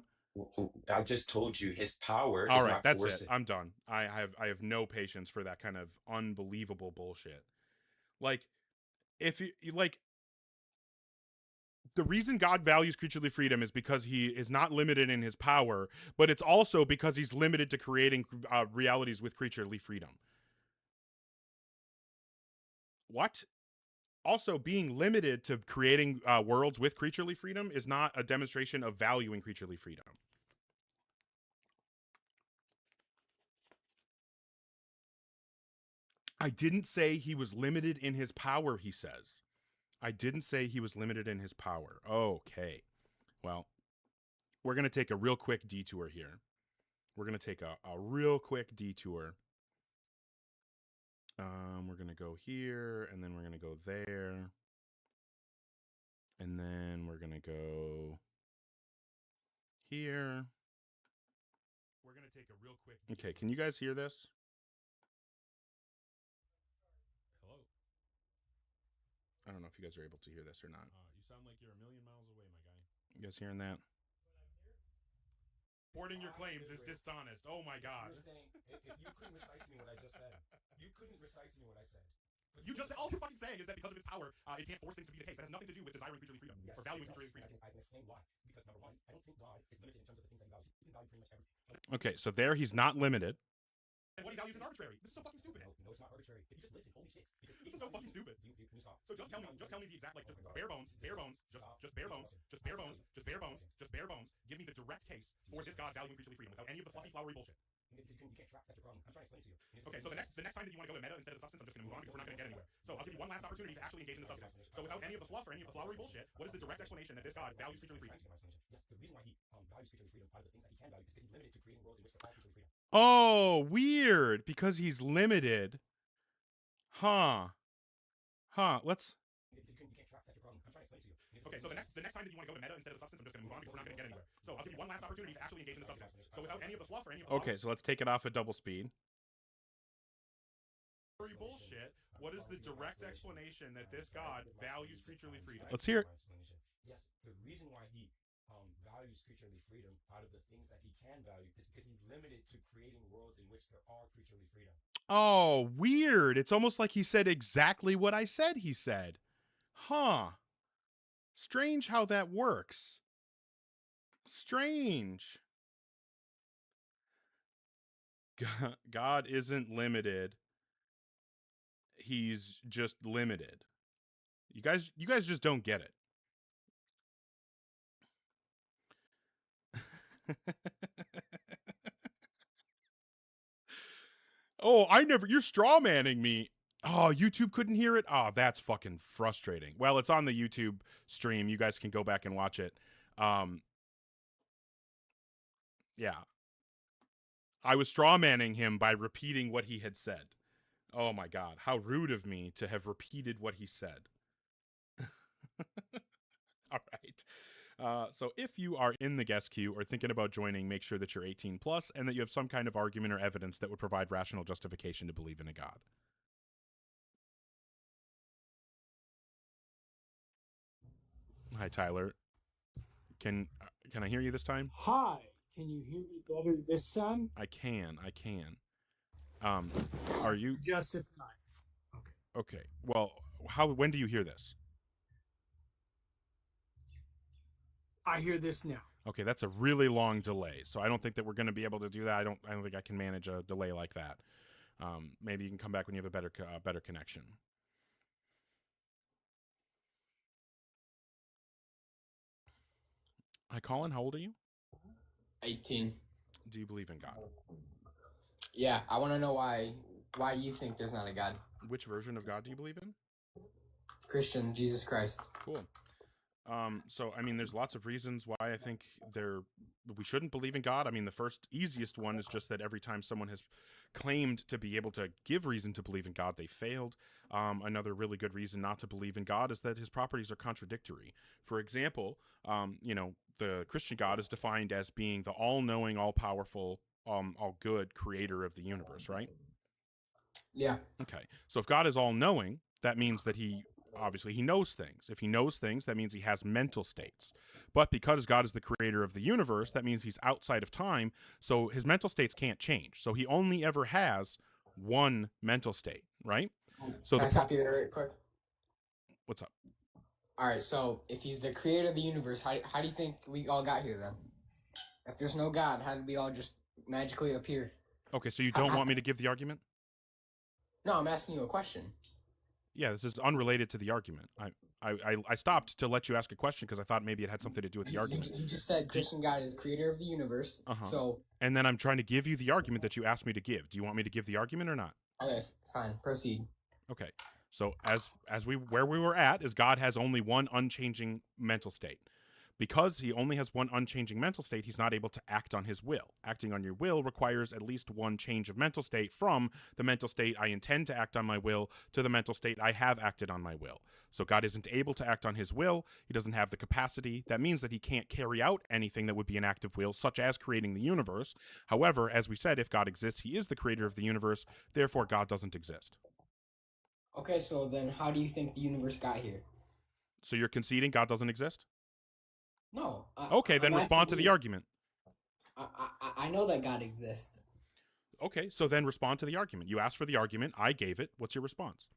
I just told you his power All is right, not that's it. coercive. I'm done. I have no patience for that kind of unbelievable bullshit. Like, if you like, the reason God values creaturely freedom is because he is not limited in his power, but it's also because he's limited to creating realities with creaturely freedom. What? Also, being limited to creating worlds with creaturely freedom is not a demonstration of valuing creaturely freedom. I didn't say he was limited in his power, he says. I didn't say he was limited in his power. Okay. Well, we're going to take a real quick detour here. We're going to take a real quick detour. We're going to go here, and then we're going to go there. And then we're going to go here. We're going to take a real quick... Okay, can you guys hear this? Hello? I don't know if you guys are able to hear this or not. You sound like you're a million miles away, my guy. You guys hearing that? Reporting your claims is dishonest. Oh my God. You're saying, if you couldn't recite to me what I just said, you couldn't recite to me what I said. You just said, all you're fucking saying is that because of its power, it can't force things to be the case. That has nothing to do with desiring creaturely freedom or valuing creaturely freedom. I can explain why. Because number one, I don't think God is limited in terms of the things that he values. He can value pretty much everything. Okay, so there he's not limited. And what he values is arbitrary. This is so fucking stupid. No, it's not arbitrary. If you just listen, holy shit. This is so fucking stupid. Can you stop? So just tell me the exact, like, just bare bones, just bare bones, just bare bones, just bare bones, just bare bones, just bare bones. Give me the direct case for this God valuing creaturely freedom without any of the fluffy, flowery bullshit. You can't track. That's your problem. I'm trying to explain to you. Okay, so the next time that you want to go to meta instead of substance, I'm just going to move on because we're not going to get anywhere. So I'll give you one last opportunity to actually engage in the substance. So without any of the fluff or any of the flowery bullshit, what is the direct explanation that this God values creaturely freedom? Yes, the reason why he values creaturely freedom, out of the things that he can value, is because he's limited to creating worlds in which there are creaturely freedom. Oh, weird. Because he's limited. Huh. Let's... You can't track. That's your problem. I'm trying to explain to you. Okay, so the next time that you want to go to meta instead of substance, I'm just going to move on because we're not going to get anywhere. So I'll give you one last opportunity to actually engage in the substance. So without any of the fluff or any of the... Okay, so let's take it off at double speed. Bullshit. What is the direct explanation that this God values creaturely freedom? Let's hear it. Yes, the reason why he values creaturely freedom out of the things that he can value is because he's limited to creating worlds in which there are creaturely freedom. Oh, weird. It's almost like he said exactly what I said he said. Huh. Strange how that works. Strange. God isn't limited. He's just limited. You guys just don't get it. Oh, you're straw manning me. Oh, YouTube couldn't hear it? Oh, that's fucking frustrating. Well, it's on the YouTube stream. You guys can go back and watch it. Yeah. I was straw manning him by repeating what he had said. Oh my God, how rude of me to have repeated what he said. All right. So if you are in the guest queue or thinking about joining, make sure that you're 18 plus and that you have some kind of argument or evidence that would provide rational justification to believe in a God. Hi, Tyler. Can I hear you this time? Hi, can you hear me better this time? I can. Are you Just if not. okay? Well, when do you hear this? I hear this now. Okay, that's a really long delay, so I don't think that we're going to be able to do that. I don't think I can manage a delay like that. Maybe you can come back when you have a better connection. Hi, Colin. How old are you? 18. Do you believe in God? Yeah, I want to know why you think there's not a God. Which version of God do you believe in? Christian, Jesus Christ. Cool. So, I mean, there's lots of reasons why I think we shouldn't believe in God. I mean, the first easiest one is just that every time someone has claimed to be able to give reason to believe in God, they failed. Another really good reason not to believe in God is that his properties are contradictory. For example, the Christian God is defined as being the all-knowing, all-powerful, all-good creator of the universe, right? Yeah. Okay. So if God is all knowing, that means that he obviously he knows things. If he knows things, that means he has mental states. But because God is the creator of the universe, that means he's outside of time. So his mental states can't change. So he only ever has one mental state, right? So Can I stop you there real quick? What's up? All right, so if he's the creator of the universe, how do you think we all got here then? If there's no God, how did we all just magically appear? Okay, so you don't want me to give the argument? No, I'm asking you a question. Yeah, this is unrelated to the argument. I stopped to let you ask a question because I thought maybe it had something to do with the argument. You just said Christian God is creator of the universe. So and then I'm trying to give you the argument that you asked me to give. Do you want me to give the argument or not? Okay, fine. Proceed. Okay. So where we were at is God has only one unchanging mental state. Because he only has one unchanging mental state, he's not able to act on his will. Acting on your will requires at least one change of mental state from the mental state I intend to act on my will to the mental state I have acted on my will. So God isn't able to act on his will. He doesn't have the capacity. That means that he can't carry out anything that would be an act of will, such as creating the universe. However, as we said, if God exists, he is the creator of the universe. Therefore, God doesn't exist. Okay, so then how do you think the universe got here? So you're conceding God doesn't exist? No. Okay, then respond to the argument. I know that God exists. Okay, so then respond to the argument. You asked for the argument. I gave it. What's your response?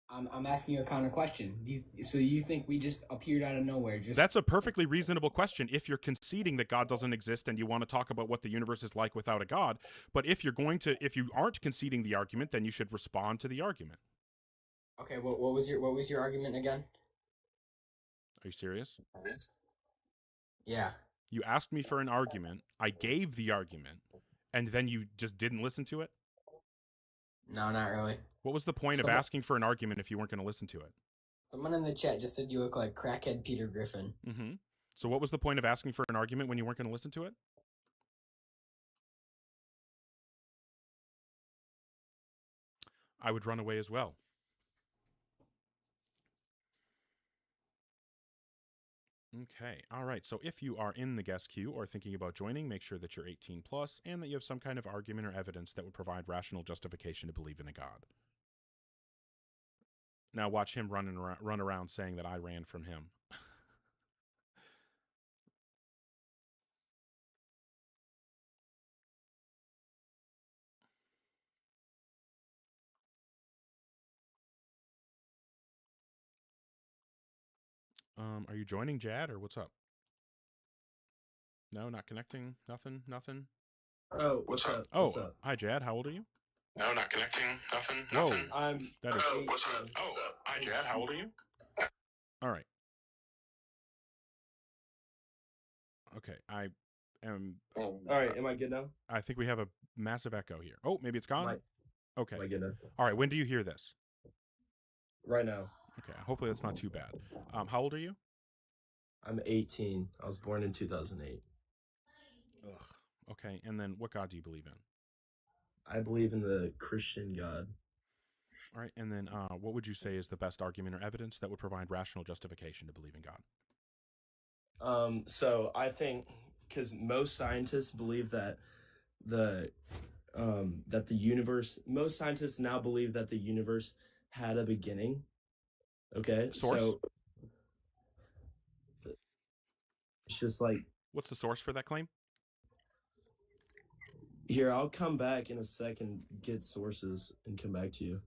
I'm asking you a counter question. So you think we just appeared out of nowhere? That's a perfectly reasonable question if you're conceding that God doesn't exist and you want to talk about what the universe is like without a God. But if you aren't conceding the argument, then you should respond to the argument. Okay, what was your argument again? Are you serious? Yeah. You asked me for an argument. I gave the argument, and then you just didn't listen to it? No, not really. What was the point of asking for an argument if you weren't going to listen to it? Someone in the chat just said you look like crackhead Peter Griffin. Mm-hmm. So what was the point of asking for an argument when you weren't going to listen to it? I would run away as well. Okay, all right. So if you are in the guest queue or thinking about joining, make sure that you're 18 plus and that you have some kind of argument or evidence that would provide rational justification to believe in a God. Now watch him run around saying that I ran from him. Are you joining, Jad, or what's up? No, not connecting. Nothing. Oh, what's up? Oh, What's up? Hi, Jad. How old are you? No, not connecting. Nothing. Whoa, I'm. that is. Oh, what's up? Oh, hi, Jad. How old are you? All right. Okay, I am. All right, am I good now? I think we have a massive echo here. Oh, maybe it's gone. Okay. Am I good now? All right. When do you hear this? Right now. Okay. Hopefully that's not too bad. How old are you? I'm 18. I was born in 2008. Ugh. Okay. And then what God do you believe in? I believe in the Christian God. All right. And then what would you say is the best argument or evidence that would provide rational justification to believe in God? So I think because most scientists believe that the universe. Most scientists now believe that the universe had a beginning. Okay. Source? So it's just like. What's the source for that claim? Here, I'll come back in a second, get sources, and come back to you.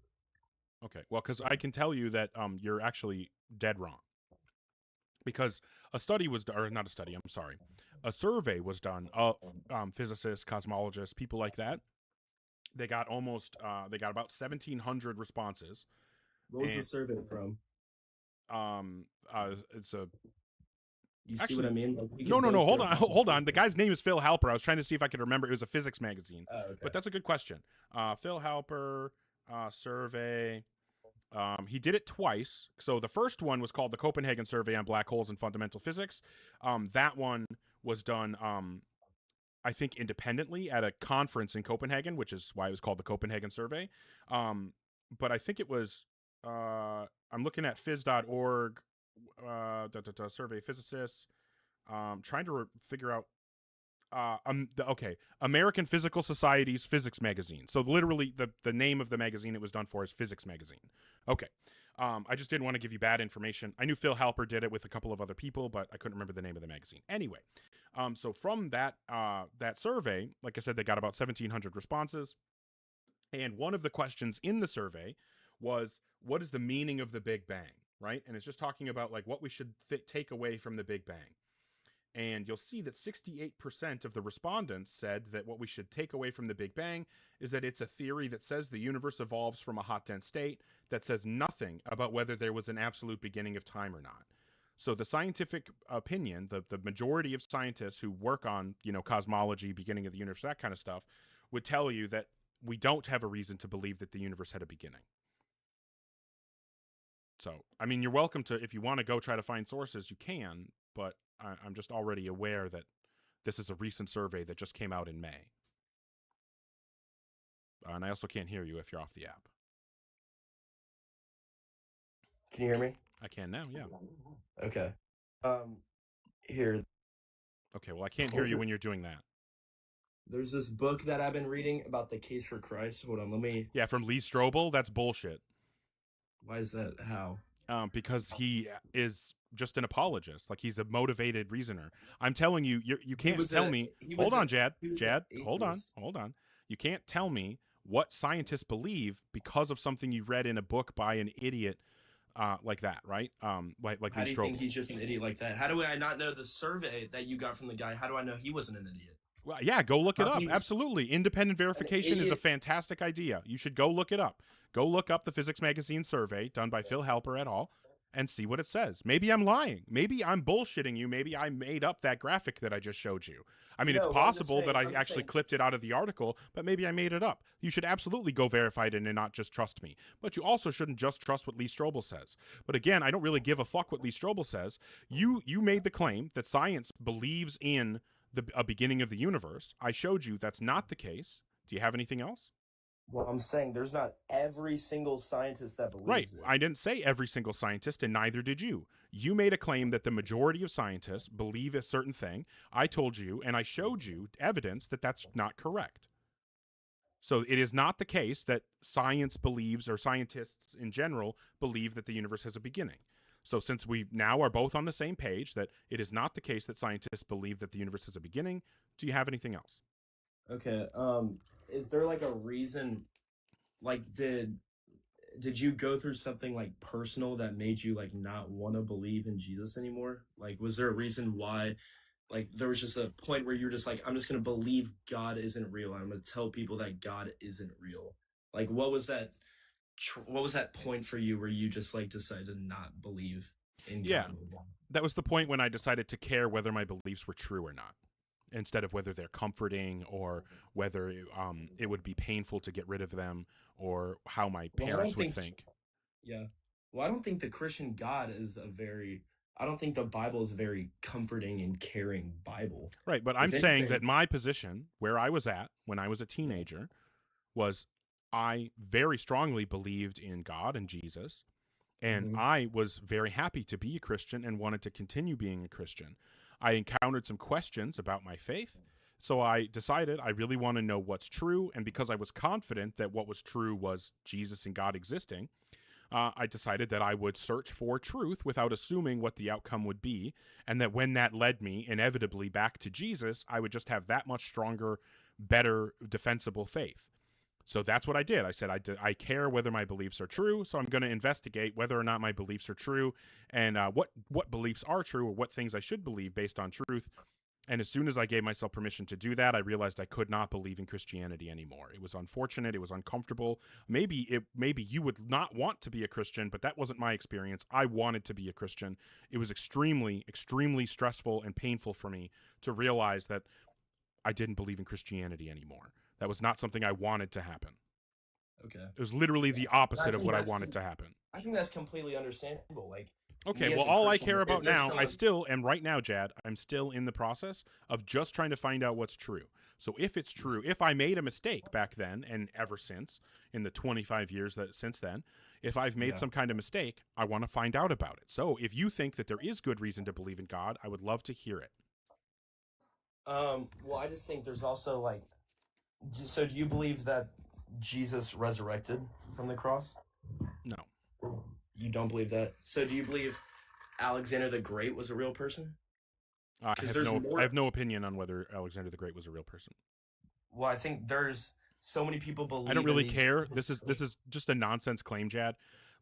Okay. Well, because I can tell you that you're actually dead wrong. Because a study was, or not a study, I'm sorry, a survey was done of physicists, cosmologists, people like that. They got about 1,700 responses. What was the survey from? It's a. You see what I mean? Like, No. Hold on. The guy's name is Phil Halper. I was trying to see if I could remember. It was a physics magazine. Oh, okay. But that's a good question. Phil Halper survey. He did it twice. So the first one was called the Copenhagen Survey on Black Holes and Fundamental Physics. That one was done, I think, independently at a conference in Copenhagen, which is why it was called the Copenhagen Survey. But I think it was, I'm looking at phys.org, survey physicists, trying to figure out. American Physical Society's physics magazine. So literally the name of the magazine it was done for is Physics Magazine. Okay. I just didn't want to give you bad information. I knew Phil Halper did it with a couple of other people, but I couldn't remember the name of the magazine. Anyway, so from that survey, like I said, they got about 1,700 responses. And one of the questions in the survey was, what is the meaning of the Big Bang, right? And it's just talking about like what we should take away from the Big Bang. And you'll see that 68% of the respondents said that what we should take away from the Big Bang is that it's a theory that says the universe evolves from a hot, dense state, that says nothing about whether there was an absolute beginning of time or not. So the scientific opinion, the majority of scientists who work on, cosmology, beginning of the universe, that kind of stuff, would tell you that we don't have a reason to believe that the universe had a beginning. So, I mean, you're welcome to, if you want to go try to find sources, you can, but I'm just already aware that this is a recent survey that just came out in May. And I also can't hear you if you're off the app. Can you hear me? I can now, yeah. Okay. Here. Okay, well, I can't hear you when you're doing that. There's this book that I've been reading about the case for Christ. Hold on, let me... Yeah, from Lee Strobel. That's bullshit. Why is that? How? Because he is just an apologist. Like, he's a motivated reasoner. I'm telling you, you can't tell me... Hold on, Jad. Jad, hold on. You can't tell me what scientists believe because of something you read in a book by an idiot like that, right? Like How Lee do you Strobel. think he's just an idiot like that? How do I not know the survey that you got from the guy? How do I know he wasn't an idiot? Well, yeah, go look it How up. can you- Absolutely. Independent verification is a idiot- fantastic idea. You should go look it up. Go look up the Physics Magazine survey done by Phil Halper et al. And see what it says. Maybe I'm lying. Maybe I'm bullshitting you. Maybe I made up that graphic that I just showed you. I mean, No, it's well, I'm just possible that I saying- I'm actually saying- clipped it out of the article, but maybe I made it up. You should absolutely go verify it and not just trust me. But you also shouldn't just trust what Lee Strobel says. But again, I don't really give a fuck what Lee Strobel says. You made the claim that science believes in a beginning of the universe. I showed you that's not the case. Do you have anything else? Well, I'm saying there's not every single scientist that believes Right. it. I didn't say every single scientist, and neither did you. You made a claim that the majority of scientists believe a certain thing. I told you, and I showed you evidence that that's not correct. So it is not the case that science believes, or scientists in general believe, that the universe has a beginning. So since we now are both on the same page that it is not the case that scientists believe that the universe has a beginning, do you have anything else? Okay. Is there like a reason? Like, did you go through something like personal that made you like not want to believe in Jesus anymore? Like, was there a reason why? Like, there was just a point where you're just like, I'm just gonna believe God isn't real. I'm gonna tell people that God isn't real. Like, what was that? What was that point for you where you just like decided to not believe in Yeah, God? that was the point when I decided to care whether my beliefs were true or not, instead of whether they're comforting or whether it would be painful to get rid of them, or how my Well, I parents don't would think. Yeah. Well, I don't think the Christian God is I don't think the Bible is a very comforting and caring Bible. Right, but If I'm saying anything- that my position, where I was at when I was a teenager, was I very strongly believed in God and Jesus, and I was very happy to be a Christian and wanted to continue being a Christian. I encountered some questions about my faith, so I decided I really want to know what's true, and because I was confident that what was true was Jesus and God existing, I decided that I would search for truth without assuming what the outcome would be, and that when that led me inevitably back to Jesus, I would just have that much stronger, better, defensible faith. So that's what I did. I said, I care whether my beliefs are true, so I'm going to investigate whether or not my beliefs are true, and what beliefs are true, or what things I should believe based on truth. And as soon as I gave myself permission to do that, I realized I could not believe in Christianity anymore. It was unfortunate. It was uncomfortable. Maybe you would not want to be a Christian, but that wasn't my experience. I wanted to be a Christian. It was extremely, extremely stressful and painful for me to realize that I didn't believe in Christianity anymore. That was not something I wanted to happen. Okay. It was literally the opposite of think what I that's wanted to happen. I think that's completely understandable. Like, Okay, me as well, a all I Christian, care if about there's now, I someone- still am right now, Jad, I'm still in the process of just trying to find out what's true. So if it's true, if I made a mistake back then and ever since, in the 25 years that since then, if I've made Yeah. some kind of mistake, I want to find out about it. So if you think that there is good reason to believe in God, I would love to hear it. Well, I just think there's also like, so do you believe that Jesus resurrected from the cross? No. You don't believe that? So do you believe Alexander the Great was a real person? I have no opinion on whether Alexander the Great was a real person. Well, I think there's so many people believe. I don't really in these care. This is just a nonsense claim, Jad.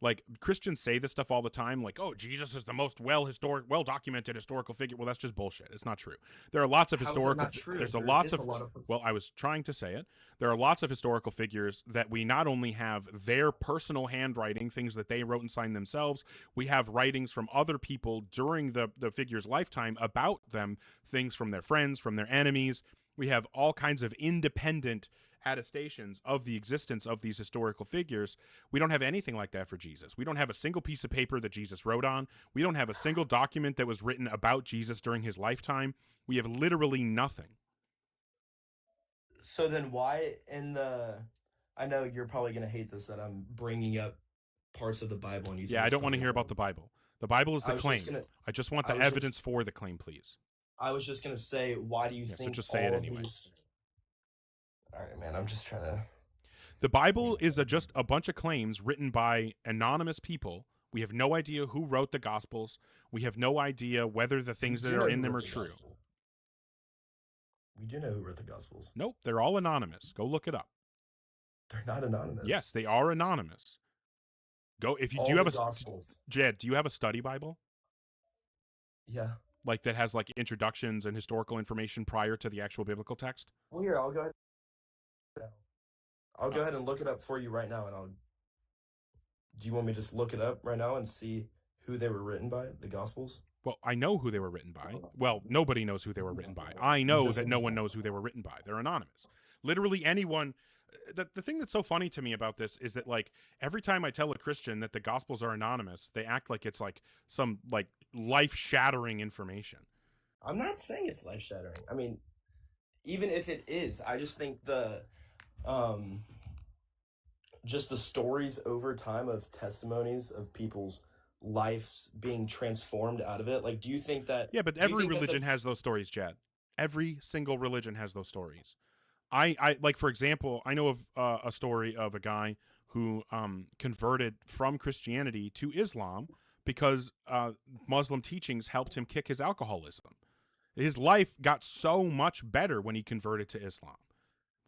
Like, Christians say this stuff all the time, like, oh, Jesus is the most well-documented historical figure. Well, that's just bullshit. It's not true. There are lots of historical. There's a lots of. Well, I was trying to say it. There are lots of historical figures that we not only have their personal handwriting, things that they wrote and signed themselves. We have writings from other people during the figure's lifetime about them, things from their friends, from their enemies. We have all kinds of independent attestations of the existence of these historical figures. We don't have anything like that for Jesus. We don't have a single piece of paper that Jesus wrote on. We don't have a single document that was written about Jesus during his lifetime. We have literally nothing. So then why I know you're probably going to hate this, that I'm bringing up parts of the Bible and you. Yeah, I don't want to hear about the Bible. The Bible is the claim. I just want the evidence for the claim, please. I was just going to say, why do you think so just say it anyway. All right, man, I'm just trying to. The Bible is just a bunch of claims written by anonymous people. We have no idea who wrote the Gospels. We have no idea whether the things that are in them are true. We do know who wrote the Gospels. Nope, they're all anonymous. Go look it up. They're not anonymous. Yes, they are anonymous. Go if you do you have a Gospels. Jed, do you have a study Bible? Yeah. Like that has like introductions and historical information prior to the actual biblical text? Well, here, I'll go ahead. I'll go ahead and look it up for you right now, and do you want me to just look it up right now and see who they were written by, the Gospels? Well, I know who they were written by. Well, nobody knows who they were written by. I know that no one knows who they were written by. They're anonymous. Literally anyone. The thing that's so funny to me about this is that, like, every time I tell a Christian that the Gospels are anonymous, they act like it's like some like life-shattering information. I'm not saying it's life-shattering. I mean, even if it is, I just think just the stories over time of testimonies of people's lives being transformed out of it. Like, do you think that? Yeah, but every religion has those stories, Chad. Every single religion has those stories. I like, for example, I know of a story of a guy who converted from Christianity to Islam because Muslim teachings helped him kick his alcoholism. His life got so much better when he converted to Islam.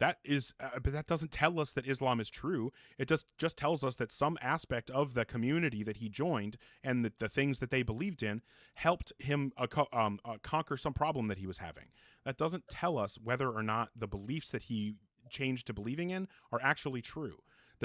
That is, but that doesn't tell us that Islam is true. It just tells us that some aspect of the community that he joined and the things that they believed in helped him conquer some problem that he was having. That doesn't tell us whether or not the beliefs that he changed to believing in are actually true.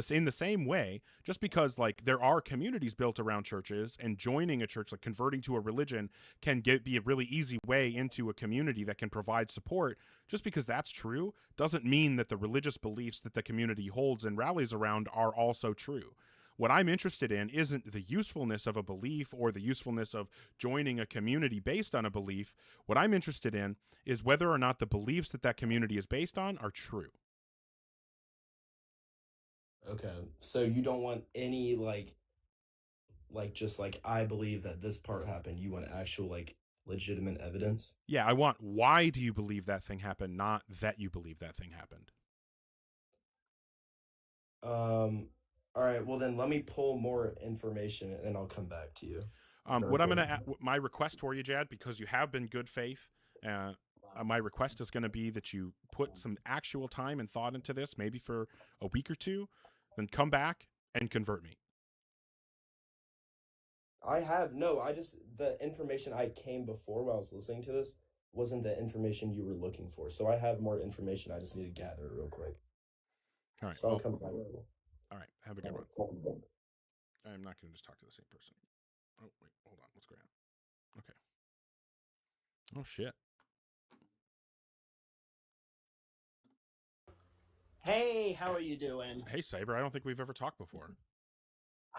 In the same way, just because like there are communities built around churches and joining a church, like converting to a religion, can be a really easy way into a community that can provide support. Just because that's true doesn't mean that the religious beliefs that the community holds and rallies around are also true. What I'm interested in isn't the usefulness of a belief or the usefulness of joining a community based on a belief. What I'm interested in is whether or not the beliefs that community is based on are true. Okay, so you don't want any like just like, I believe that this part happened. You want actual like legitimate evidence? Yeah, I want why do you believe that thing happened, not that you believe that thing happened. All right, well then let me pull more information and I'll come back to you. My request for you, Jad, because you have been good faith, my request is going to be that you put some actual time and thought into this, maybe for a week or two, then come back and convert me. The information I came before while I was listening to this wasn't the information you were looking for. So I have more information. I just need to gather it real quick. All right. So I'll come back. All right. Have a good one. I'm not going to just talk to the same person. Oh, wait. Hold on. What's going on? Okay. Oh, shit. Hey, how are you doing? Hey, Saber. I don't think we've ever talked before.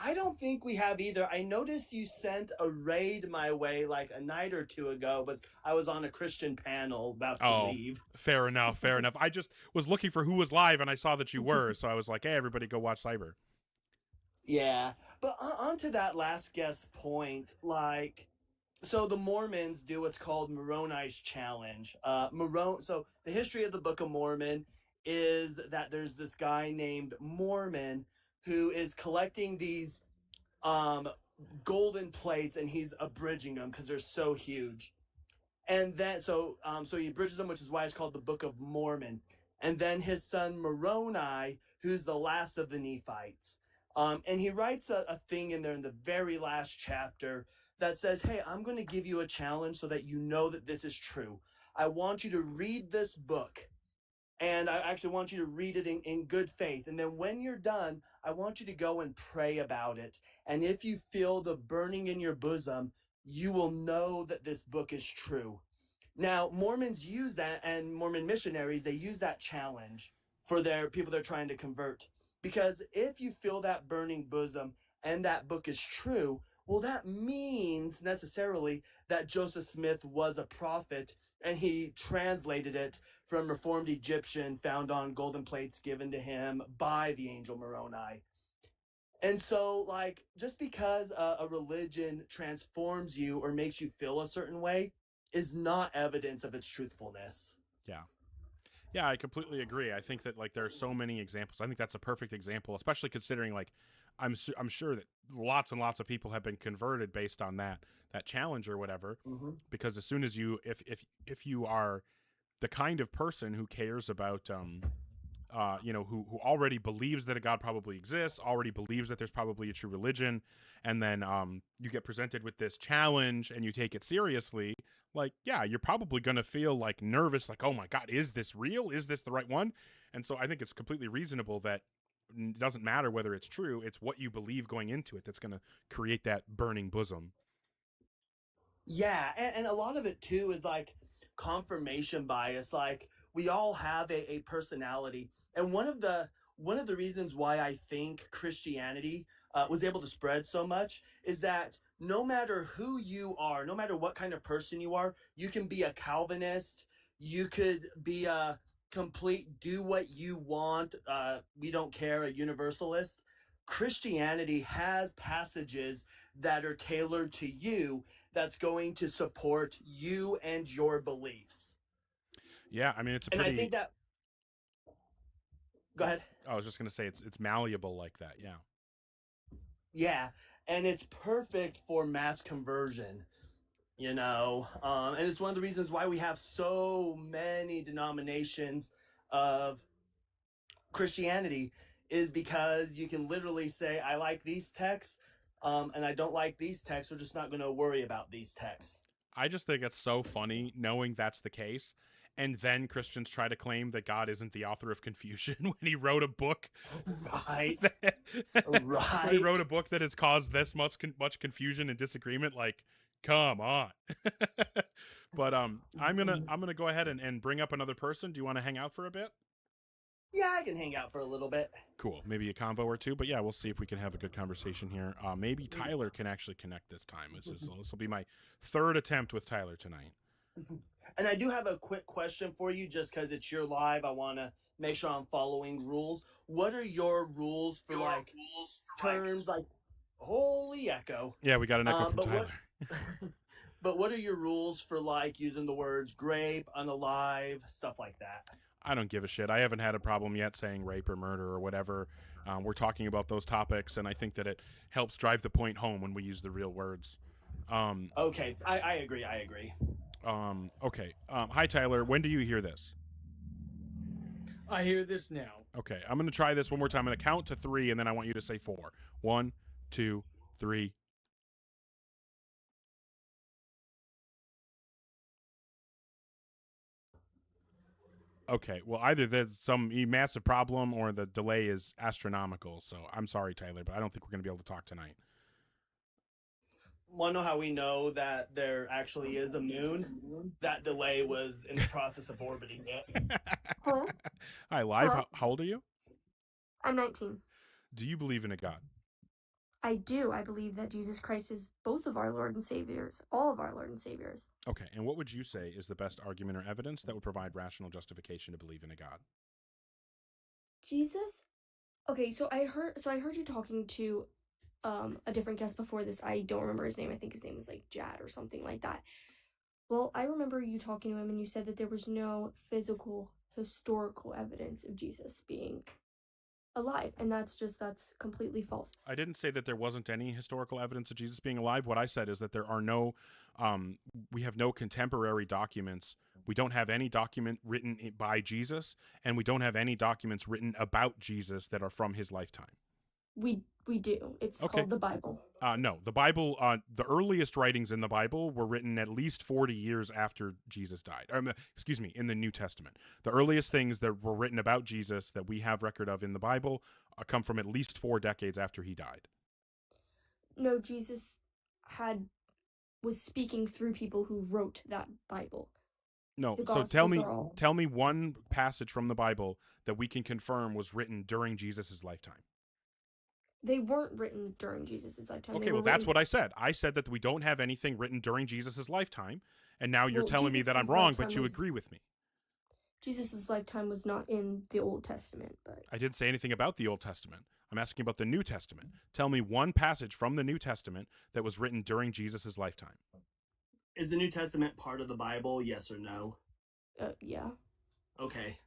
I don't think we have either. I noticed you sent a raid my way like a night or two ago, but I was on a Christian panel about to leave. Fair enough. Fair enough. I just was looking for who was live, and I saw that you were, so I was like, hey, everybody go watch Cyber. Yeah, but on to that last guest point, like, So the Mormons do what's called Moroni's Challenge. So the history of the Book of Mormon is that there's this guy named Mormon who is collecting these golden plates, and he's abridging them because they're so huge. And then so he bridges them, which is why it's called the Book of Mormon. And then his son Moroni, who's the last of the Nephites, and he writes a thing in there in the very last chapter that says, hey, I'm going to give you a challenge so that you know that this is true. I want you to read this book, and I actually want you to read it in good faith. And then when you're done, I want you to go and pray about it. And if you feel the burning in your bosom, you will know that this book is true. Now, Mormons use that, and Mormon missionaries, they use that challenge for their people they're trying to convert. Because if you feel that burning bosom and that book is true, well, that means necessarily that Joseph Smith was a prophet, and he translated it from Reformed Egyptian found on golden plates given to him by the angel Moroni. And so, like, just because a religion transforms you or makes you feel a certain way is not evidence of its truthfulness. Yeah. Yeah, I completely agree. I think that, like, there are so many examples. I think that's a perfect example, especially considering, like, I'm sure that lots and lots of people have been converted based on that challenge or whatever. Mm-hmm. Because as soon as you, if you are the kind of person who cares about, who already believes that a God probably exists, already believes that there's probably a true religion, and then you get presented with this challenge and you take it seriously, like, yeah, you're probably going to feel like nervous, like, oh my God, is this real? Is this the right one? And so I think it's completely reasonable that it doesn't matter whether it's true, it's what you believe going into it that's going to create that burning bosom. Yeah, and a lot of it too is like confirmation bias. Like, we all have a personality, and one of the reasons why I think Christianity was able to spread so much is that no matter who you are, no matter what kind of person you are, you can be a Calvinist, you could be a complete do what you want, we don't care, a universalist. Christianity has passages that are tailored to you that's going to support you and your beliefs. Yeah, I mean, it's a And pretty... I think that... Go ahead. I was just going to say it's malleable like that, yeah. Yeah, and it's perfect for mass conversion, and it's one of the reasons why we have so many denominations of Christianity, is because you can literally say, I like these texts, and I don't like these texts, we're just not going to worry about these texts. I just think it's so funny knowing that's the case. And then Christians try to claim that God isn't the author of confusion when he wrote a book. Right. Right. When he wrote a book that has caused this much confusion and disagreement. Like, come on. But I'm gonna go ahead and bring up another person. Do you want to hang out for a bit? Yeah, I can hang out for a little bit. Cool. Maybe a convo or two. But yeah, we'll see if we can have a good conversation here. Maybe Tyler can actually connect this time. This will be my third attempt with Tyler tonight. And I do have a quick question for you, just because it's your live. I want to make sure I'm following rules. What are your rules for terms like holy echo? Yeah, we got an echo from Tyler. But what are your rules for like using the words grape, unalive, stuff like that? I don't give a shit. I haven't had a problem yet saying rape or murder or whatever. We're talking about those topics, and I think that it helps drive the point home when we use the real words. Okay, I agree. Okay. Hi, Tyler. When do you hear this? I hear this now. Okay. I'm going to try this one more time. I'm going to count to 3, and then I want you to say 4. 1, 2, 3. Okay. Well, either there's some massive problem or the delay is astronomical. So I'm sorry, Tyler, but I don't think we're going to be able to talk tonight. Want to know how we know that there actually is a moon? That delay was in the process of orbiting it. Hello? Hi, live. Hello? How old are you? I'm 19. Do you believe in a God? I do. I believe that Jesus Christ is both of our Lord and Saviors, all of our Lord and Saviors. Okay, and what would you say is the best argument or evidence that would provide rational justification to believe in a God? Jesus? Okay, so I heard you talking to a different guest before this. I don't remember his name. I think his name was like Jad or something like that. Well, I remember you talking to him and you said that there was no physical, historical evidence of Jesus being alive, and that's completely false. I didn't say that there wasn't any historical evidence of Jesus being alive. What I said is that there are no, we have no contemporary documents. We don't have any document written by Jesus, and we don't have any documents written about Jesus that are from his lifetime. We do. It's called the Bible. No, the Bible, the earliest writings in the Bible were written at least 40 years after Jesus died. Excuse me, in the New Testament. The earliest things that were written about Jesus that we have record of in the Bible come from at least 4 decades after he died. No, Jesus was speaking through people who wrote that Bible. No, so tell me one passage from the Bible that we can confirm was written during Jesus's lifetime. They weren't written during Jesus' lifetime. Okay, well, that's what I said. I said that we don't have anything written during Jesus' lifetime, and now you're telling me that I'm wrong, but you agree with me. Jesus' lifetime was not in the Old Testament, but... I didn't say anything about the Old Testament. I'm asking about the New Testament. Tell me one passage from the New Testament that was written during Jesus' lifetime. Is the New Testament part of the Bible, yes or no? Yeah. Okay.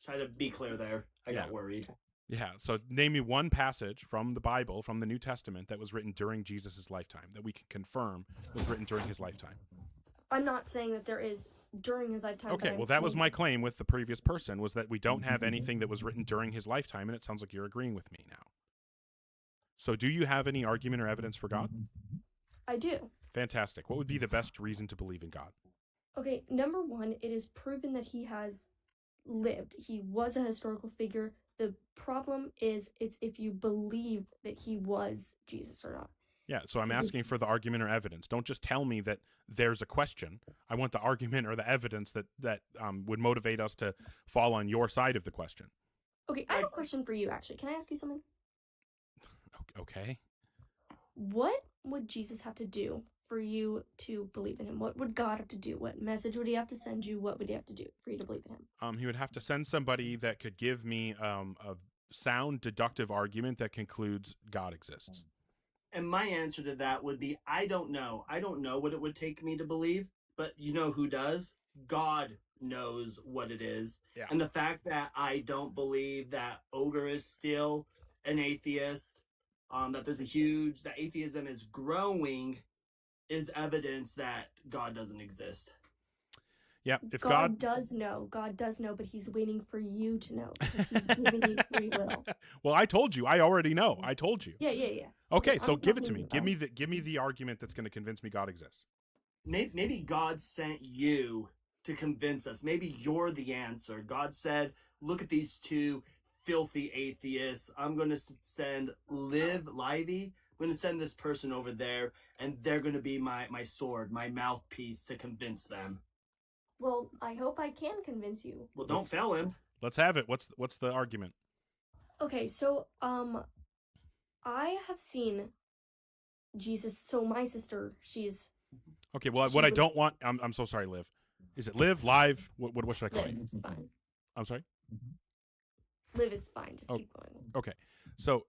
Try to be clear there. I got worried. Yeah, so name me one passage from the Bible, from the New Testament, that was written during Jesus' lifetime, that we can confirm was written during his lifetime. I'm not saying that there is during his lifetime. Okay, well, that was my claim with the previous person, was that we don't have anything that was written during his lifetime, and it sounds like you're agreeing with me now. So do you have any argument or evidence for God? I do. Fantastic. What would be the best reason to believe in God? Okay, number one, it is proven that he has lived. He was a historical figure. The problem is it's if you believe that he was Jesus or not. Yeah, so I'm asking for the argument or evidence. Don't just tell me that there's a question. I want the argument or the evidence that would motivate us to fall on your side of the question. Okay, I have a question for you, actually. Can I ask you something? Okay. What would Jesus have to do for you to believe in him? What would God have to do? What message would he have to send you? What would he have to do for you to believe in him? He would have to send somebody that could give me a sound deductive argument that concludes God exists. And my answer to that would be, I don't know. I don't know what it would take me to believe, but you know who does? God knows what it is. Yeah. And the fact that I don't believe that Ogre is still an atheist, that atheism is growing, is evidence that God doesn't exist. Yeah, if God does know, but he's waiting for you to know. Because he's giving you free will. Well, I told you. I already know. I told you. Yeah. Okay, so give it to me. Give me the argument that's going to convince me God exists. Maybe God sent you to convince us. Maybe you're the answer. God said, look at these two filthy atheists. I'm going to send Livy. I'm going to send this person over there, and they're going to be my sword, my mouthpiece to convince them. Well, I hope I can convince you. Well, don't fail him. Let's have it. What's the argument? Okay, so I have seen Jesus. So my sister, she's okay. Well, what I don't want. I'm so sorry, Liv. Is it Liv? Live? What should I call Liv, you? it's fine. I'm sorry. Liv is fine. Just keep going. Okay, so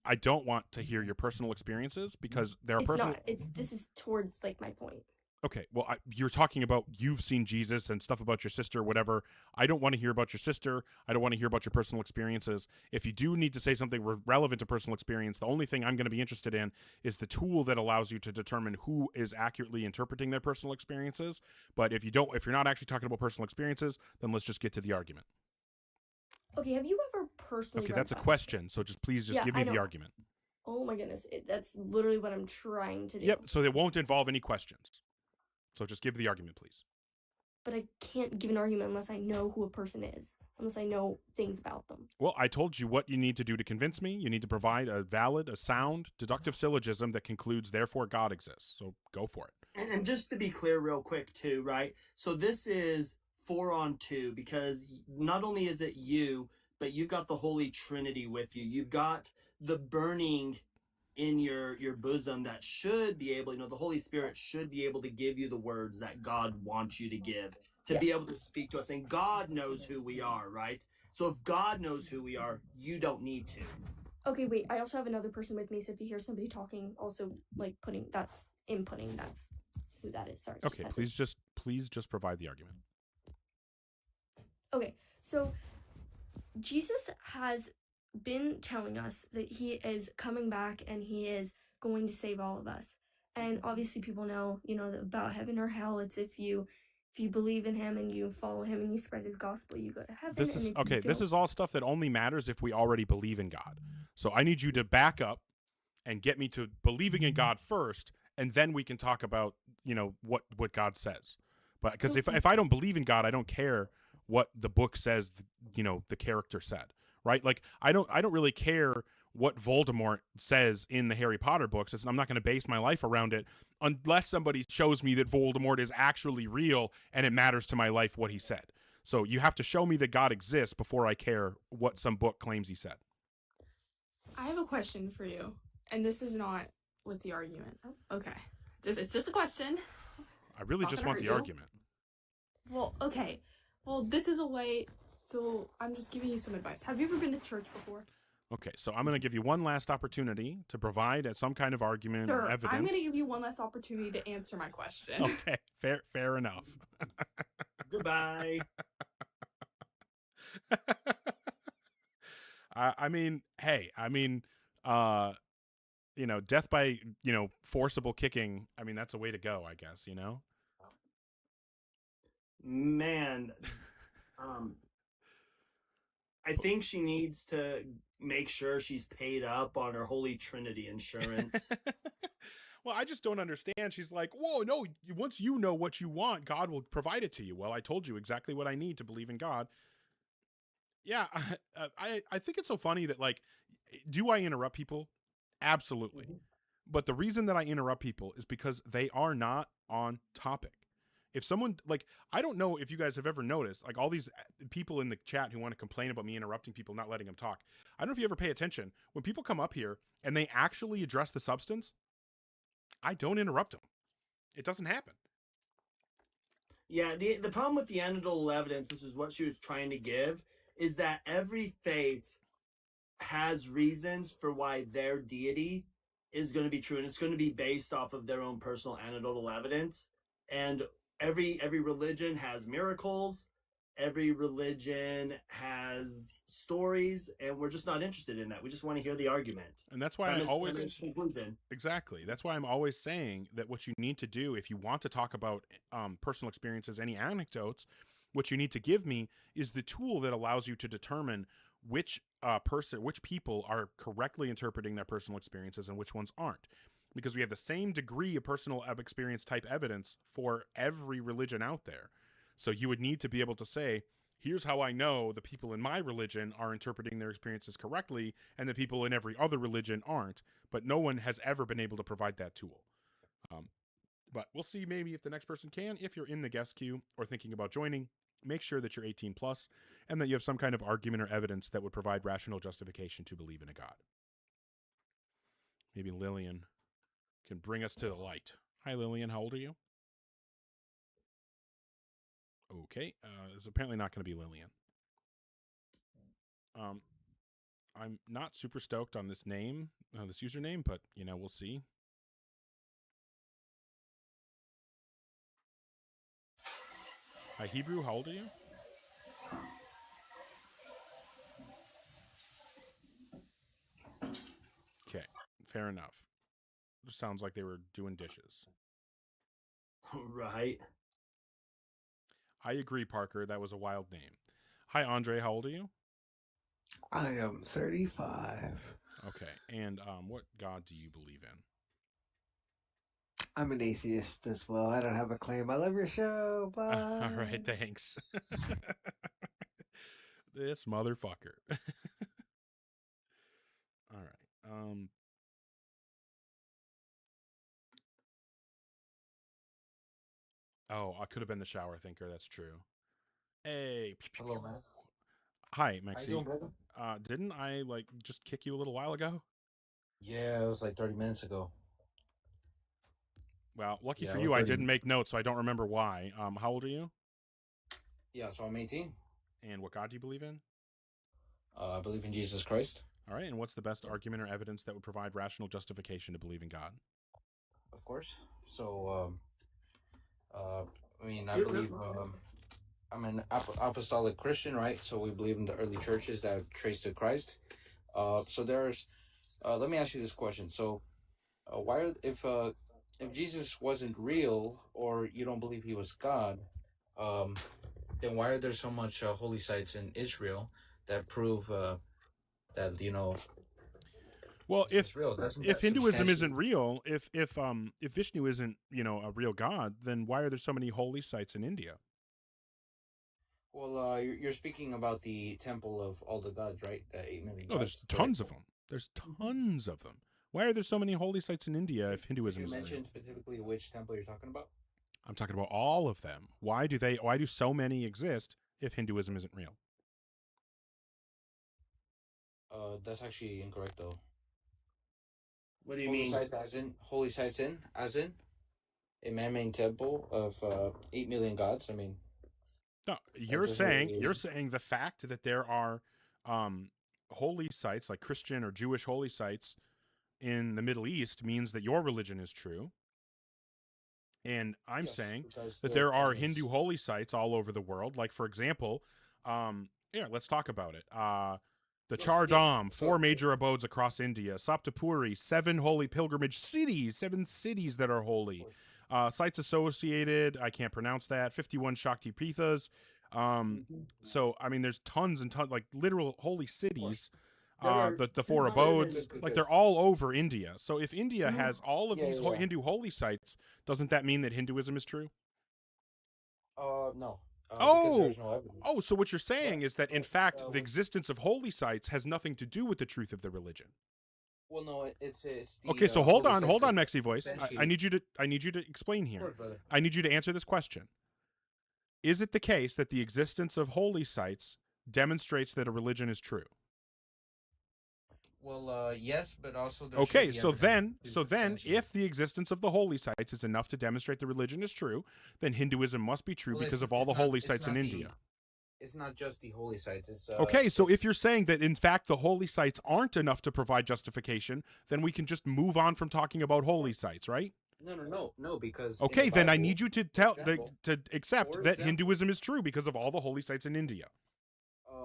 I don't want to hear your personal experiences because there are personal. This is towards like my point. Okay, well, you're talking about you've seen Jesus and stuff about your sister, whatever. I don't want to hear about your sister. I don't want to hear about your personal experiences. If you do need to say something relevant to personal experience, the only thing I'm going to be interested in is the tool that allows you to determine who is accurately interpreting their personal experiences. But if you're not actually talking about personal experiences, then let's just get to the argument. Okay, have you ever personally? Okay, that's a question. So please give me the argument. Oh my goodness, that's literally what I'm trying to do. Yep. So it won't involve any questions. So just give the argument, please. But I can't give an argument unless I know who a person is, unless I know things about them. Well, I told you what you need to do to convince me. You need to provide a sound, deductive syllogism that concludes, therefore, God exists. So go for it. And just to be clear real quick, too, right? So this is 4-on-2 because not only is it you, but you've got the Holy Trinity with you. You've got the burning in your bosom that should be able, the Holy Spirit should be able to give you the words that God wants you to give, to be able to speak to us. And God knows who we are, right? So if God knows who we are, you don't need to. Okay, wait. I also have another person with me, so if you hear somebody talking, also like inputting, that's who that is. Sorry. Okay, please just provide the argument. Okay, so Jesus has been telling us that he is coming back and he is going to save all of us. And obviously people know, about heaven or hell. It's if you believe in him and you follow him and you spread his gospel, you go to heaven. This is all stuff that only matters if we already believe in God. So I need you to back up and get me to believing in God first, and then we can talk about, what God says. But because if I don't believe in God, I don't care what the book says, the character said, right? Like I don't really care what Voldemort says in the Harry Potter books. I'm not going to base my life around it unless somebody shows me that Voldemort is actually real and it matters to my life what he said. So you have to show me that God exists before I care what some book claims he said. I have a question for you, and this is not with the argument. Okay. It's just a question. I really just want the argument. Well, okay. Well, this is a way, so I'm just giving you some advice. Have you ever been to church before? Okay, so I'm going to give you one last opportunity to provide some kind of argument or evidence. I'm going to give you one last opportunity to answer my question. Okay, fair enough. Goodbye. Death by, forcible kicking. I mean, that's a way to go, I guess, Man, I think she needs to make sure she's paid up on her Holy Trinity insurance. Well, I just don't understand. She's like, whoa, no, once you know what you want, God will provide it to you. Well, I told you exactly what I need to believe in God. Yeah, I think it's so funny that, like, do I interrupt people? Absolutely. Mm-hmm. But the reason that I interrupt people is because they are not on topic. If someone, like, I don't know if you guys have ever noticed, like, all these people in the chat who want to complain about me interrupting people, not letting them talk. I don't know if you ever pay attention. When people come up here and they actually address the substance, I don't interrupt them. It doesn't happen. Yeah, the problem with the anecdotal evidence, which is what she was trying to give, is that every faith has reasons for why their deity is going to be true, and it's going to be based off of their own personal anecdotal evidence. And every religion has miracles, every religion has stories, and we're just not interested in that. We just want to hear the argument. And that's why exactly. That's why I'm always saying that what you need to do if you want to talk about personal experiences, any anecdotes, what you need to give me is the tool that allows you to determine which people are correctly interpreting their personal experiences and which ones aren't. Because we have the same degree of personal experience type evidence for every religion out there. So you would need to be able to say, here's how I know the people in my religion are interpreting their experiences correctly and the people in every other religion aren't. But no one has ever been able to provide that tool. But we'll see maybe if the next person can. If you're in the guest queue or thinking about joining, make sure that you're 18 plus and that you have some kind of argument or evidence that would provide rational justification to believe in a God. Maybe Lillian can bring us to the light. Hi, Lillian. How old are you? Okay. It's apparently not going to be Lillian. I'm not super stoked on this name, this username, but, we'll see. Hi, Hebrew. How old are you? Okay. Fair enough. Just sounds like they were doing dishes. Right. I agree, Parker. That was a wild name. Hi, Andre. How old are you? I am 35. Okay. And what God do you believe in? I'm an atheist as well. I don't have a claim. I love your show. Bye. All right. Thanks. This motherfucker. All right. Oh, I could have been the shower thinker. That's true. Hey. Hello, man. Hi, Maxie. How you doing, brother? Didn't I just kick you a little while ago? Yeah, it was like 30 minutes ago. Well, lucky for you, I didn't make notes, so I don't remember why. How old are you? Yeah, so I'm 18. And what God do you believe in? I believe in Jesus Christ. All right, and what's the best argument or evidence that would provide rational justification to believe in God? Of course. So, I mean, I believe I'm an apostolic Christian, right? So we believe in the early churches that trace to Christ. So there's, let me ask you this question. So, why, if Jesus wasn't real, or you don't believe he was God, then why are there so much holy sites in Israel that prove that Well, it's real? if Hinduism isn't real, if Vishnu isn't a real god, then why are there so many holy sites in India? Well, you're speaking about the temple of all the gods, right? The 8 million. No, there's gods, tons of them. There's tons of them. Why are there so many holy sites in India if Hinduism You isn't real? mentioned specifically which temple you're talking about. I'm talking about all of them. Why do so many exist if Hinduism isn't real? That's actually incorrect, though. What do you Holy mean? Sites as in a man-made temple of 8 million gods. I mean, No, you're saying the fact that there are holy sites like Christian or Jewish holy sites in the Middle East means that your religion is true. And I'm Yes, saying because that there there are is- Hindu holy sites all over the world. Like, for example, let's talk about it. The Char Dham, 4 major abodes across India. Saptapuri, 7 holy pilgrimage cities, 7 cities that are holy. Sites associated, I can't pronounce that, 51 Shakti Pithas. So, I mean, there's tons and tons, like literal holy cities. The 4 abodes, like they're all over India. So if India has all of these Hindu holy sites, doesn't that mean that Hinduism is true? No. Because there's no evidence. So what you're saying is that in fact the existence of holy sites has nothing to do with the truth of the religion. Well, no, it's the, Okay, so hold holy on, sites Mexi Voice. I need you to explain here. Sure, brother. I need you to answer this question. Is it the case that the existence of holy sites demonstrates that a religion is true? Well, yes, but also there Okay, should be so evidence then if the existence of the holy sites is enough to demonstrate the religion is true, then Hinduism must be true Well, because it's- of all it's the not- holy it's sites in not the- India. It's not just the holy sites. It's Okay, so if you're saying that in fact the holy sites aren't enough to provide justification, then we can just move on from talking about holy sites, right? no, because in Okay, the then I Bible, need you to to accept for that example- Hinduism is true because of all the holy sites in India.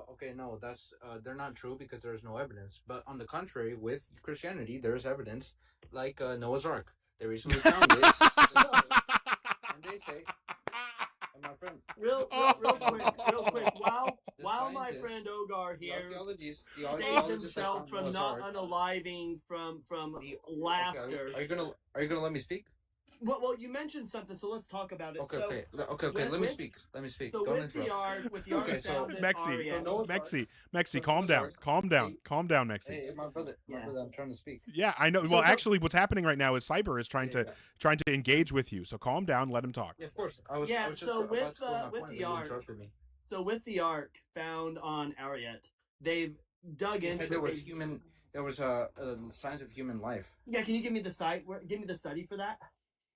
Okay, no, that's they're not true because there's no evidence. But on the contrary, with Christianity, there's evidence, like Noah's Ark. They recently found it, and they say, and my friend, Real quick. The While my scientists, friend Ogar the here archaeologists saves that himself found from Noah's not Ark- unaliving from Okay, laughter. are you gonna let me speak? Well, you mentioned something, so let's talk about it. Okay, So, okay. Let me speak. So Don't with the interrupt. ark, with the ark Okay, so found at Mexi, calm down, calm down, Mexi. Hey, my brother, I'm trying to speak. Yeah, I know. So Well, the- actually, what's happening right now is Cyber is trying to engage with you. So calm down, let him talk. Yeah, of course. I was just so about with to go to my with point, but the you ark, interrupted me. so with the ark found on Ariat, they've dug You into. said there was signs of human life. Yeah, can you give me the site? Give me the study for that.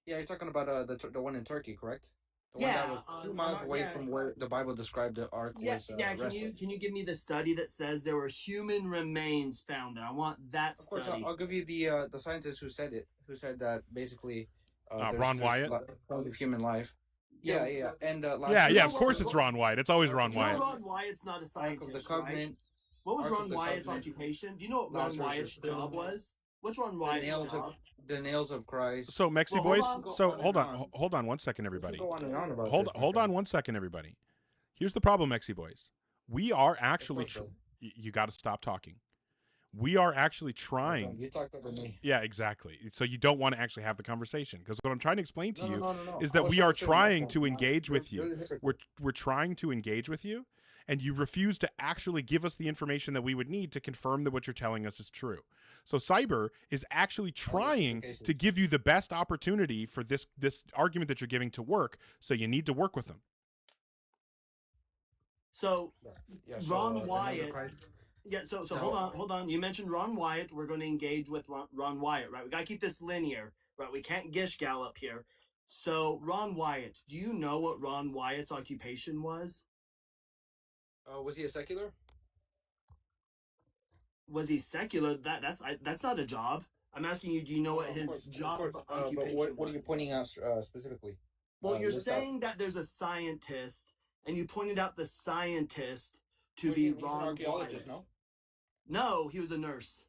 Yeah, you're talking about the one in Turkey, correct? The one Yeah, that was 2 on miles Ar- away yeah. from where the Bible described the ark was rested. Can you give me the study that says there were human remains found there? I want that Of course, study. I'll give you the scientist who said it. Who said that basically? Ron Wyatt? Of human life. Yeah. And Of course it's Ron Wyatt. It's always Ron You know Wyatt. Ron Wyatt's not a scientist, the Covenant. right? What was Ark of Ron the Wyatt's Covenant, occupation? Do you know what Ron Lazarus Wyatt's is still- job was? What's Ron Wyatt's job? The nails of Christ. So Mexi Well, Voice. hold on, So go hold on on, and hold on 1 second, everybody. go on and on about Hold this, my hold on friend. 1 second, everybody. Here's the problem, Mexi Voice. We are actually. course, You got to stop talking. We are actually trying. You talked over me. Yeah, exactly. So you don't want to actually have the conversation because what I'm trying to explain to you No. is I that was we trying are to say my trying point. to engage with You're you. the hypocrite. We're trying to engage with you, and you refuse to actually give us the information that we would need to confirm that what you're telling us is true. So Cyber is actually trying to give you the best opportunity for this argument that you're giving to work. So you need to work with them. So Yeah, so, Ron the nails of Wyatt. Christ. Yeah, so No. hold on. You mentioned Ron Wyatt. We're going to engage with Ron Wyatt, right? We got to keep this linear, right? We can't gish gallop here. So Ron Wyatt, do you know what Ron Wyatt's occupation was? Was he a secular? was he secular? That's not a job. I'm asking you, do you know what his job occupation but what are was? you pointing out specifically? Well, you're list out- saying that there's a scientist, and you pointed out the scientist to Where's be he- he's an Ron archaeologist, Wyatt. No, he was a nurse.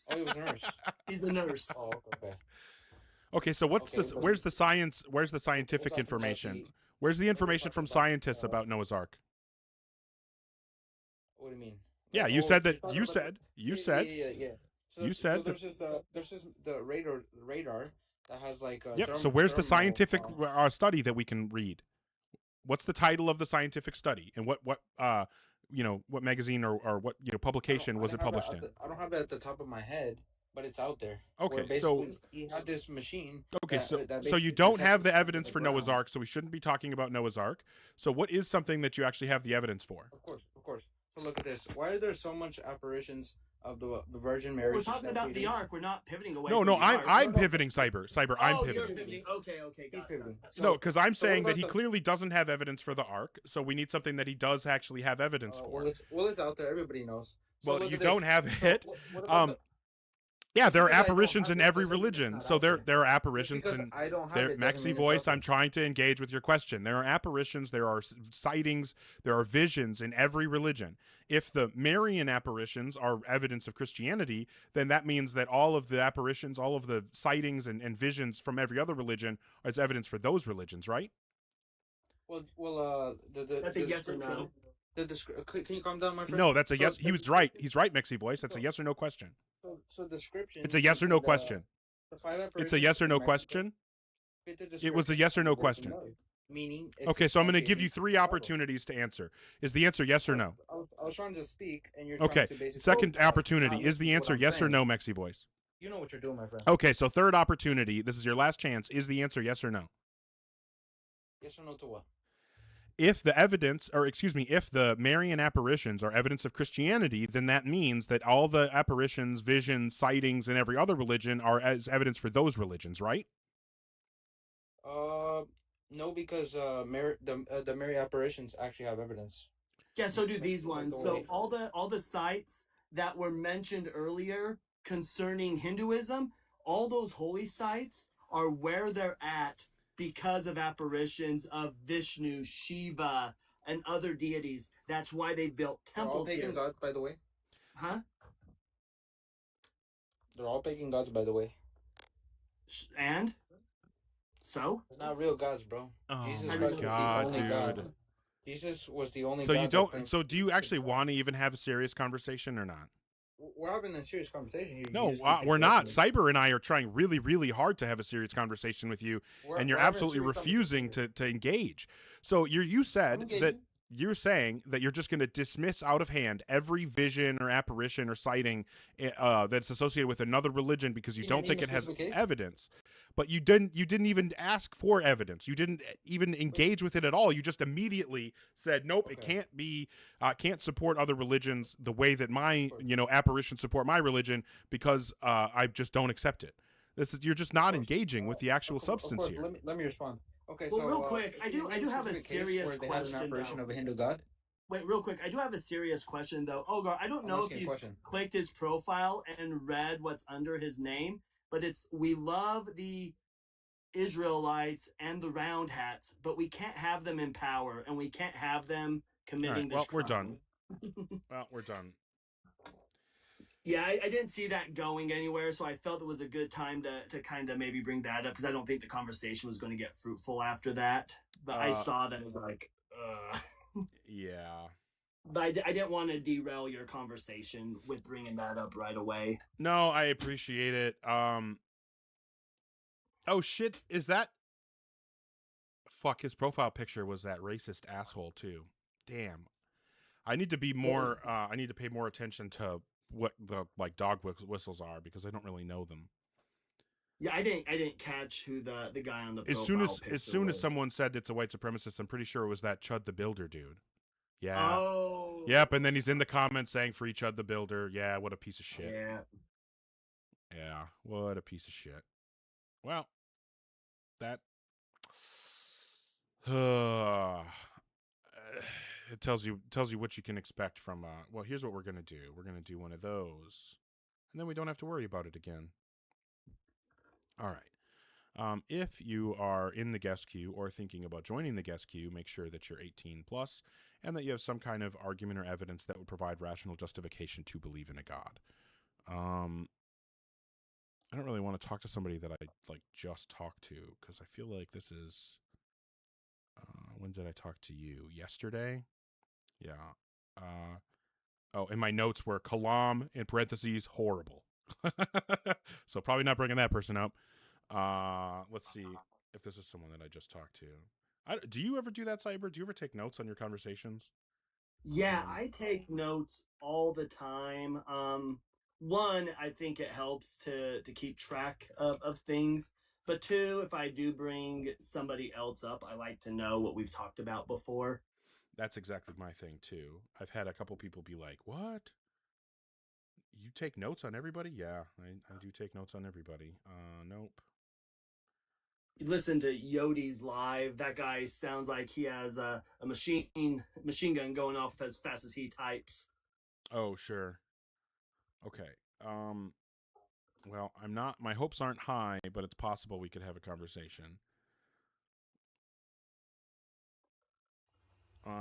Oh, he was a nurse. He's a nurse. Oh, okay. Okay, so what's Okay, this? but- Where's the science? Where's the scientific information? Where's the information from scientists about Noah's Ark? What do you mean? Yeah, you Oh, said that. you're talking You about said. the- You said. Yeah. You said so that. there's this the radar that has like a Yep. So where's the scientific study that we can read? What's the title of the scientific study, and what what magazine or what publication was it published in? I don't have it at the top of my head, but it's out there. Okay, Where so- basically he had this machine. Okay, that so basically you don't detected have the things evidence on for the Noah's ground. Ark, so we shouldn't be talking about Noah's Ark. So what is something that you actually have the evidence for? Of course. So look at this. Why are there so much apparitions of the Virgin Mary? We're talking about the ark. We're not pivoting away. No, from no, the I'm ark. I'm pivoting, Cyber. I'm Oh, you're pivoting. pivoting. Okay, got it. No, because I'm so what saying that about he the- clearly doesn't have evidence for the Ark, so we need something that he does actually have evidence for. Well, it's out there. Everybody knows. So Well, look you at this. don't have So it. what about Yeah, there are because I don't apparitions have in it every doesn't mean it's religion. not So out there are apparitions because in I don't have there. it doesn't Maxi mean it's voice, out I'm trying to engage with your question. There are apparitions, there are sightings, there are visions in every religion. If the Marian apparitions are evidence of Christianity, then that means that all of the apparitions, all of the sightings and visions from every other religion is evidence for those religions, right? Well, That's a yes or no. Can you calm down, my friend? No, that's a So yes. He was right. He's right, Maxi voice. That's a yes or no question. So description. It's a yes or no question. The five It's a yes or no question. It was a yes or no question. Meaning. it's Okay, so I'm going to give you substantiating- 3 opportunities to answer. Is the answer yes or no? I was trying to speak, and you're Okay. trying to basically. Second opportunity. Is the what answer I'm yes or saying. no, Maxi voice? You know what you're doing, my friend. Okay, so third opportunity. This is your last chance. Is the answer yes or no? Yes or no to what? If the evidence, or excuse me, if the Marian apparitions are evidence of Christianity, then that means that all the apparitions, visions, sightings in every other religion are as evidence for those religions, right? No, because the Mary apparitions actually have evidence. Yeah, so do these ones. So all the sites that were mentioned earlier concerning Hinduism, all those holy sites are where they're at because of apparitions of Vishnu, Shiva, and other deities. That's why they built They're all temples pagan here. gods, by the way. Huh? They're all pagan gods, by the way. And? So? They're not real gods, bro. Oh Jesus my Christ was the God, only dude. God. Jesus was the only So God. you that don't. claimed- So do you actually want to even have a serious conversation or not? We're having a serious conversation here. You No, just keep we're not. interrupting me. Cyber and I are trying really, really hard to have a serious conversation with you, and you're we're having a absolutely serious refusing to engage. So you said engaging. that you're saying that you're just going to dismiss out of hand every vision or apparition or sighting that's associated with another religion because you Can you don't name think a it has specific case? evidence. But you didn't even ask for evidence. You didn't even engage with it at all. You just immediately said, "Nope, it can't be, can't support other religions the way that my apparitions support my religion because I just don't accept it." You're just not engaging with the actual substance Of course, here. let me respond. Okay, Well, so real quick, I can you do name a have a specific case serious where they had an question, apparition though. of a Hindu god. Wait, real quick. I do have a serious question, though. Olgar, I don't I'm know if asking a you question. clicked his profile and read what's under his name, but it's "We love the Israelites and the round hats, but we can't have them in power, and we can't have them All committing right, well, this we're crime." done. Well, we're done. Yeah, I didn't see that going anywhere, so I felt it was a good time to kind of maybe bring that up because I don't think the conversation was going to get fruitful after that. But I saw that and was like, Yeah. But I didn't want to derail your conversation with bringing that up right away. No, I appreciate it. Oh shit, is that? Fuck, his profile picture was that racist asshole too. Damn. I need to be more. I need to pay more attention to what the dog whistles are because I don't really know them. Yeah, I didn't catch who the guy on the As profile soon as picture was. someone said it's a white supremacist, I'm pretty sure it was that Chud the Builder dude. Yeah. Oh. Yep, and then he's in the comments saying free Chud the Builder. Yeah, what a piece of shit. Yeah. Yeah, what a piece of shit. Well, that it tells you what you can expect from. Well, here's what we're gonna do. We're gonna do one of those, and then we don't have to worry about it again. All right. If you are in the guest queue or thinking about joining the guest queue, make sure that you're 18 plus and that you have some kind of argument or evidence that would provide rational justification to believe in a God. I don't really want to talk to somebody that I like just talked to because I feel like this is. When did I talk to you? Yesterday? Yeah. Oh, and my notes were Kalam in parentheses horrible. So probably not bringing that person up. Let's see if this is someone that I just talked to. Do you ever do that, Cyber? Do you ever take notes on your conversations? Yeah, I take notes all the time. One, I think it helps to keep track of things. But two, if I do bring somebody else up, I like to know what we've talked about before. That's exactly my thing too. I've had a couple people be like, "What? You take notes on everybody?" Yeah, I do take notes on everybody. Nope. You listen to Yodi's live. That guy sounds like he has a machine gun going off as fast as he types. Oh, sure. Okay. Well, my hopes aren't high, but it's possible we could have a conversation.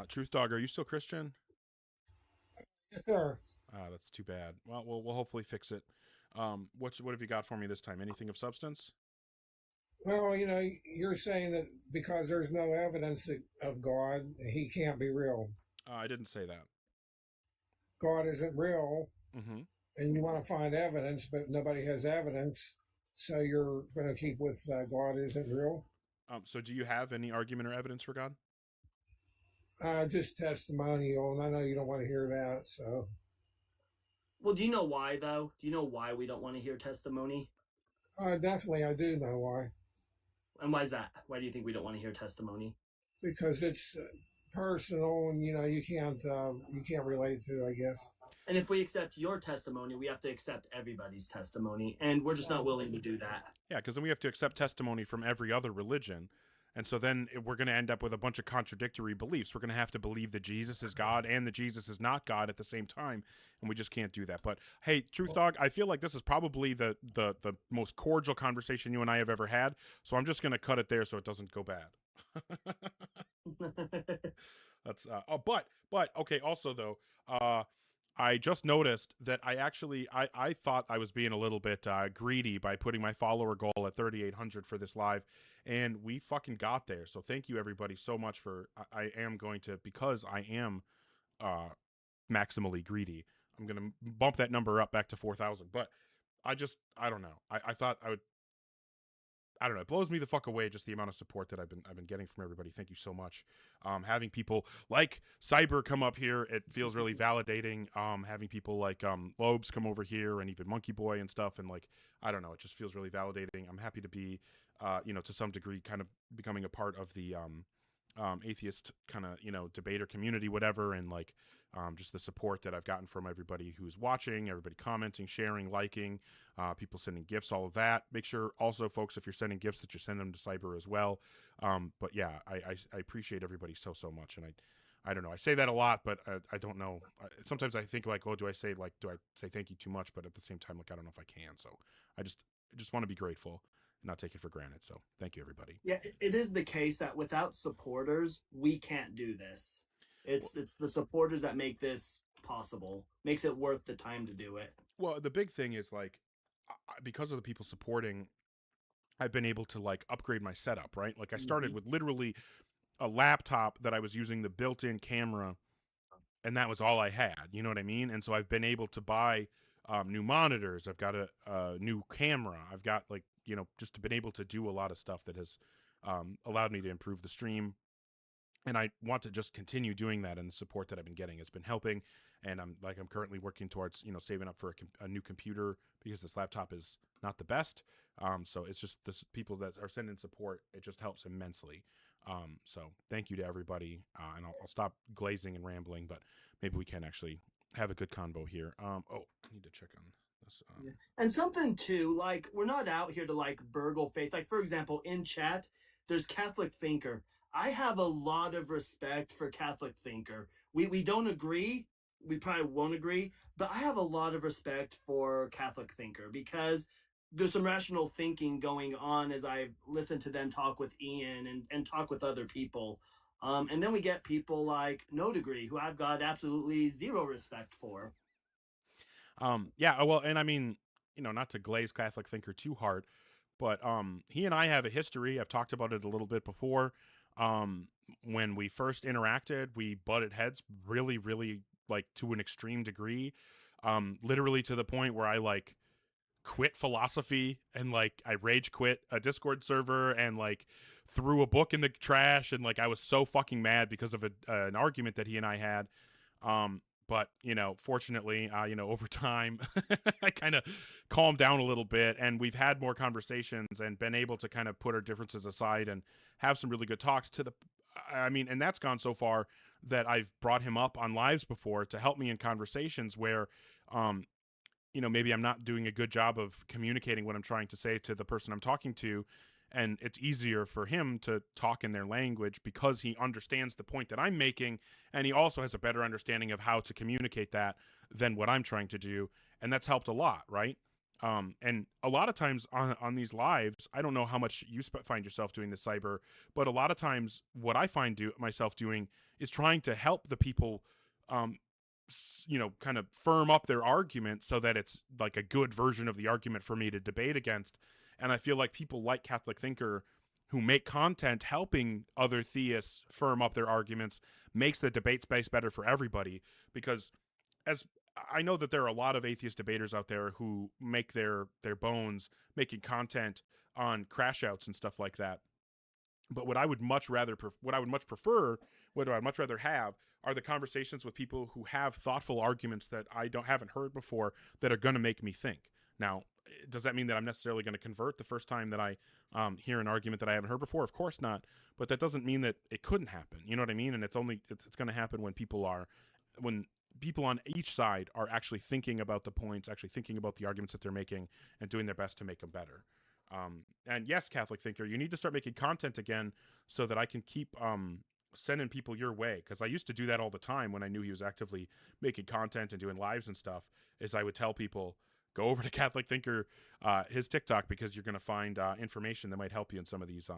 Truth Dog, are you still Christian? Yes, sir. That's too bad. Well, we'll hopefully fix it. What have you got for me this time? Anything of substance? Well, you're saying that because there's no evidence of God, he can't be real. I didn't say that. God isn't real, Mm-hmm. and you want to find evidence, but nobody has evidence, so you're going to keep with God isn't real? So do you have any argument or evidence for God? Just testimonial, and I know you don't want to hear that, so... Well, do you know why, though? Do you know why we don't want to hear testimony? Definitely, I do know why. And why is that? Why do you think we don't want to hear testimony? Because it's personal, and you can't relate to, I guess. And if we accept your testimony, we have to accept everybody's testimony, and we're just not willing to do that. Yeah, because then we have to accept testimony from every other religion. And so then we're going to end up with a bunch of contradictory beliefs. We're going to have to believe that Jesus is God and that Jesus is not God at the same time, and we just can't do that. But hey, Truth Dog, I feel like this is probably the most cordial conversation you and I have ever had, so I'm just going to cut it there so it doesn't go bad. That's but okay, also though, I just noticed that I thought I was being a little bit greedy by putting my follower goal at 3,800 for this live, and we fucking got there. So thank you everybody so much for. I am going to, because I am maximally greedy, I'm gonna bump that number up back to 4,000. But I don't know. I thought I would. I don't know. It blows me the fuck away, just the amount of support that I've been getting from everybody. Thank you so much. Having people like Cyber come up here, it feels really validating. Having people like Lobes come over here, and even Monkey Boy and stuff, and like, I don't know, it just feels really validating. I'm happy to be, to some degree, kind of becoming a part of the atheist kind of debater community, whatever, and like just the support that I've gotten from everybody who's watching, everybody commenting, sharing, liking, people sending gifts, all of that. Make sure also, folks, if you're sending gifts, that you send them to Cyber as well. But yeah, I appreciate everybody so much, and I don't know, I say that a lot, but I don't know. Sometimes I think like, oh, do I say thank you too much? But at the same time, like, I don't know if I can. So I just want to be grateful, not take it for granted. So thank you, everybody. Yeah, it is the case that without supporters, we can't do this. It's the supporters that make this possible, makes it worth the time to do it. Well, the big thing is like, because of the people supporting, I've been able to like upgrade my setup, right? Like I started with literally a laptop that I was using the built-in camera, and that was all I had, you know what I mean? And so I've been able to buy new monitors. I've got a new camera. I've got like, just been able to do a lot of stuff that has allowed me to improve the stream. And I want to just continue doing that, and the support that I've been getting has been helping. And I'm currently working towards, saving up for a new computer, because this laptop is not the best. So it's just the people that are sending support, it just helps immensely. So thank you to everybody. And I'll stop glazing and rambling, but maybe we can actually have a good convo here. I need to check on this. And something too, like, we're not out here to like burgle faith. Like, for example, in chat, there's Catholic Thinker. I have a lot of respect for Catholic thinker. We don't agree. We probably won't agree, but I have a lot of respect for Catholic thinker because there's some rational thinking going on as I listen to them talk with Ian and talk with other people. And then we get people like No Degree, who I've got absolutely zero respect for. Yeah, well, and I mean, not to glaze Catholic thinker too hard, but he and I have a history. I've talked about it a little bit before. When we first interacted, we butted heads really, really like to an extreme degree. Literally to the point where I like quit philosophy and like I rage quit a Discord server and like threw a book in the trash, and like I was so fucking mad because of an argument that he and I had. But fortunately, over time, I kind of calmed down a little bit, and we've had more conversations and been able to kind of put our differences aside and have some really good talks and that's gone so far that I've brought him up on lives before to help me in conversations where, maybe I'm not doing a good job of communicating what I'm trying to say to the person I'm talking to. And it's easier for him to talk in their language because he understands the point that I'm making. And he also has a better understanding of how to communicate that than what I'm trying to do. And that's helped a lot, right? And a lot of times on these lives, I don't know how much you find yourself doing this, Cyber, but a lot of times what I find myself doing is trying to help the people, kind of firm up their argument so that it's like a good version of the argument for me to debate against. And I feel like people like Catholic thinker who make content helping other theists firm up their arguments makes the debate space better for everybody. Because as I know that there are a lot of atheist debaters out there who make their bones making content on crash outs and stuff like that. But what I would much rather have are the conversations with people who have thoughtful arguments that I haven't heard before that are going to make me think. Now, does that mean that I'm necessarily going to convert the first time that I hear an argument that I haven't heard before? Of course not. But that doesn't mean that it couldn't happen. You know what I mean? And it's going to happen when people on each side are actually thinking about the points, actually thinking about the arguments that they're making and doing their best to make them better. And yes, Catholic thinker, you need to start making content again so that I can keep sending people your way. Because I used to do that all the time when I knew he was actively making content and doing lives and stuff, is I would tell people, go over to Catholic Thinker, his TikTok, because you're going to find information that might help you in some of these.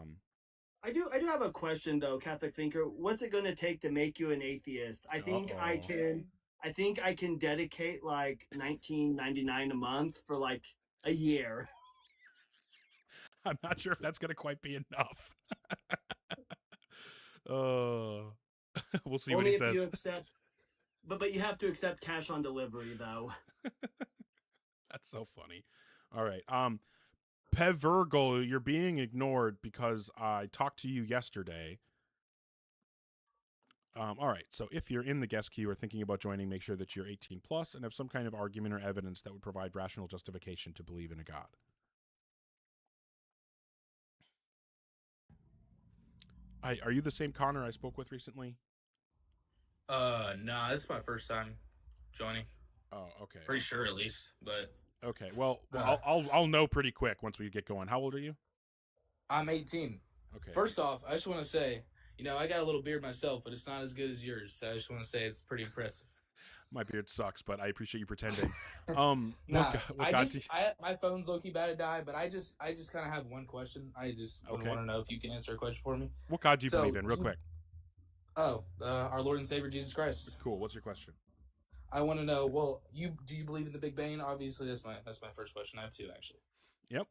I do have a question though, Catholic thinker. What's it going to take to make you an atheist? I think I can dedicate like $19.99 a month for like a year. I'm not sure if that's going to quite be enough. We'll see what he says. You accept, but you have to accept cash on delivery though. That's so funny. All right. Pevergol, you're being ignored because I talked to you yesterday. All right. So if you're in the guest queue or thinking about joining, make sure that you're 18 plus and have some kind of argument or evidence that would provide rational justification to believe in a God. Are you the same Connor I spoke with recently? Nah, this is my first time joining. Oh, okay. Pretty sure at least, but okay. Well, I'll know pretty quick once we get going. How old are you? I'm 18. Okay. First off, I just want to say, I got a little beard myself, but it's not as good as yours. So I just want to say it's pretty impressive. My beard sucks, but I appreciate you pretending. My phone's low-key about to die, but I just kind of have one question. I just want to know if you can answer a question for me. What God do you believe in, real quick? Our Lord and Savior Jesus Christ. Cool. What's your question? I want to know. Well, do you believe in the Big Bang? Obviously, that's my first question. I have two actually. Yep.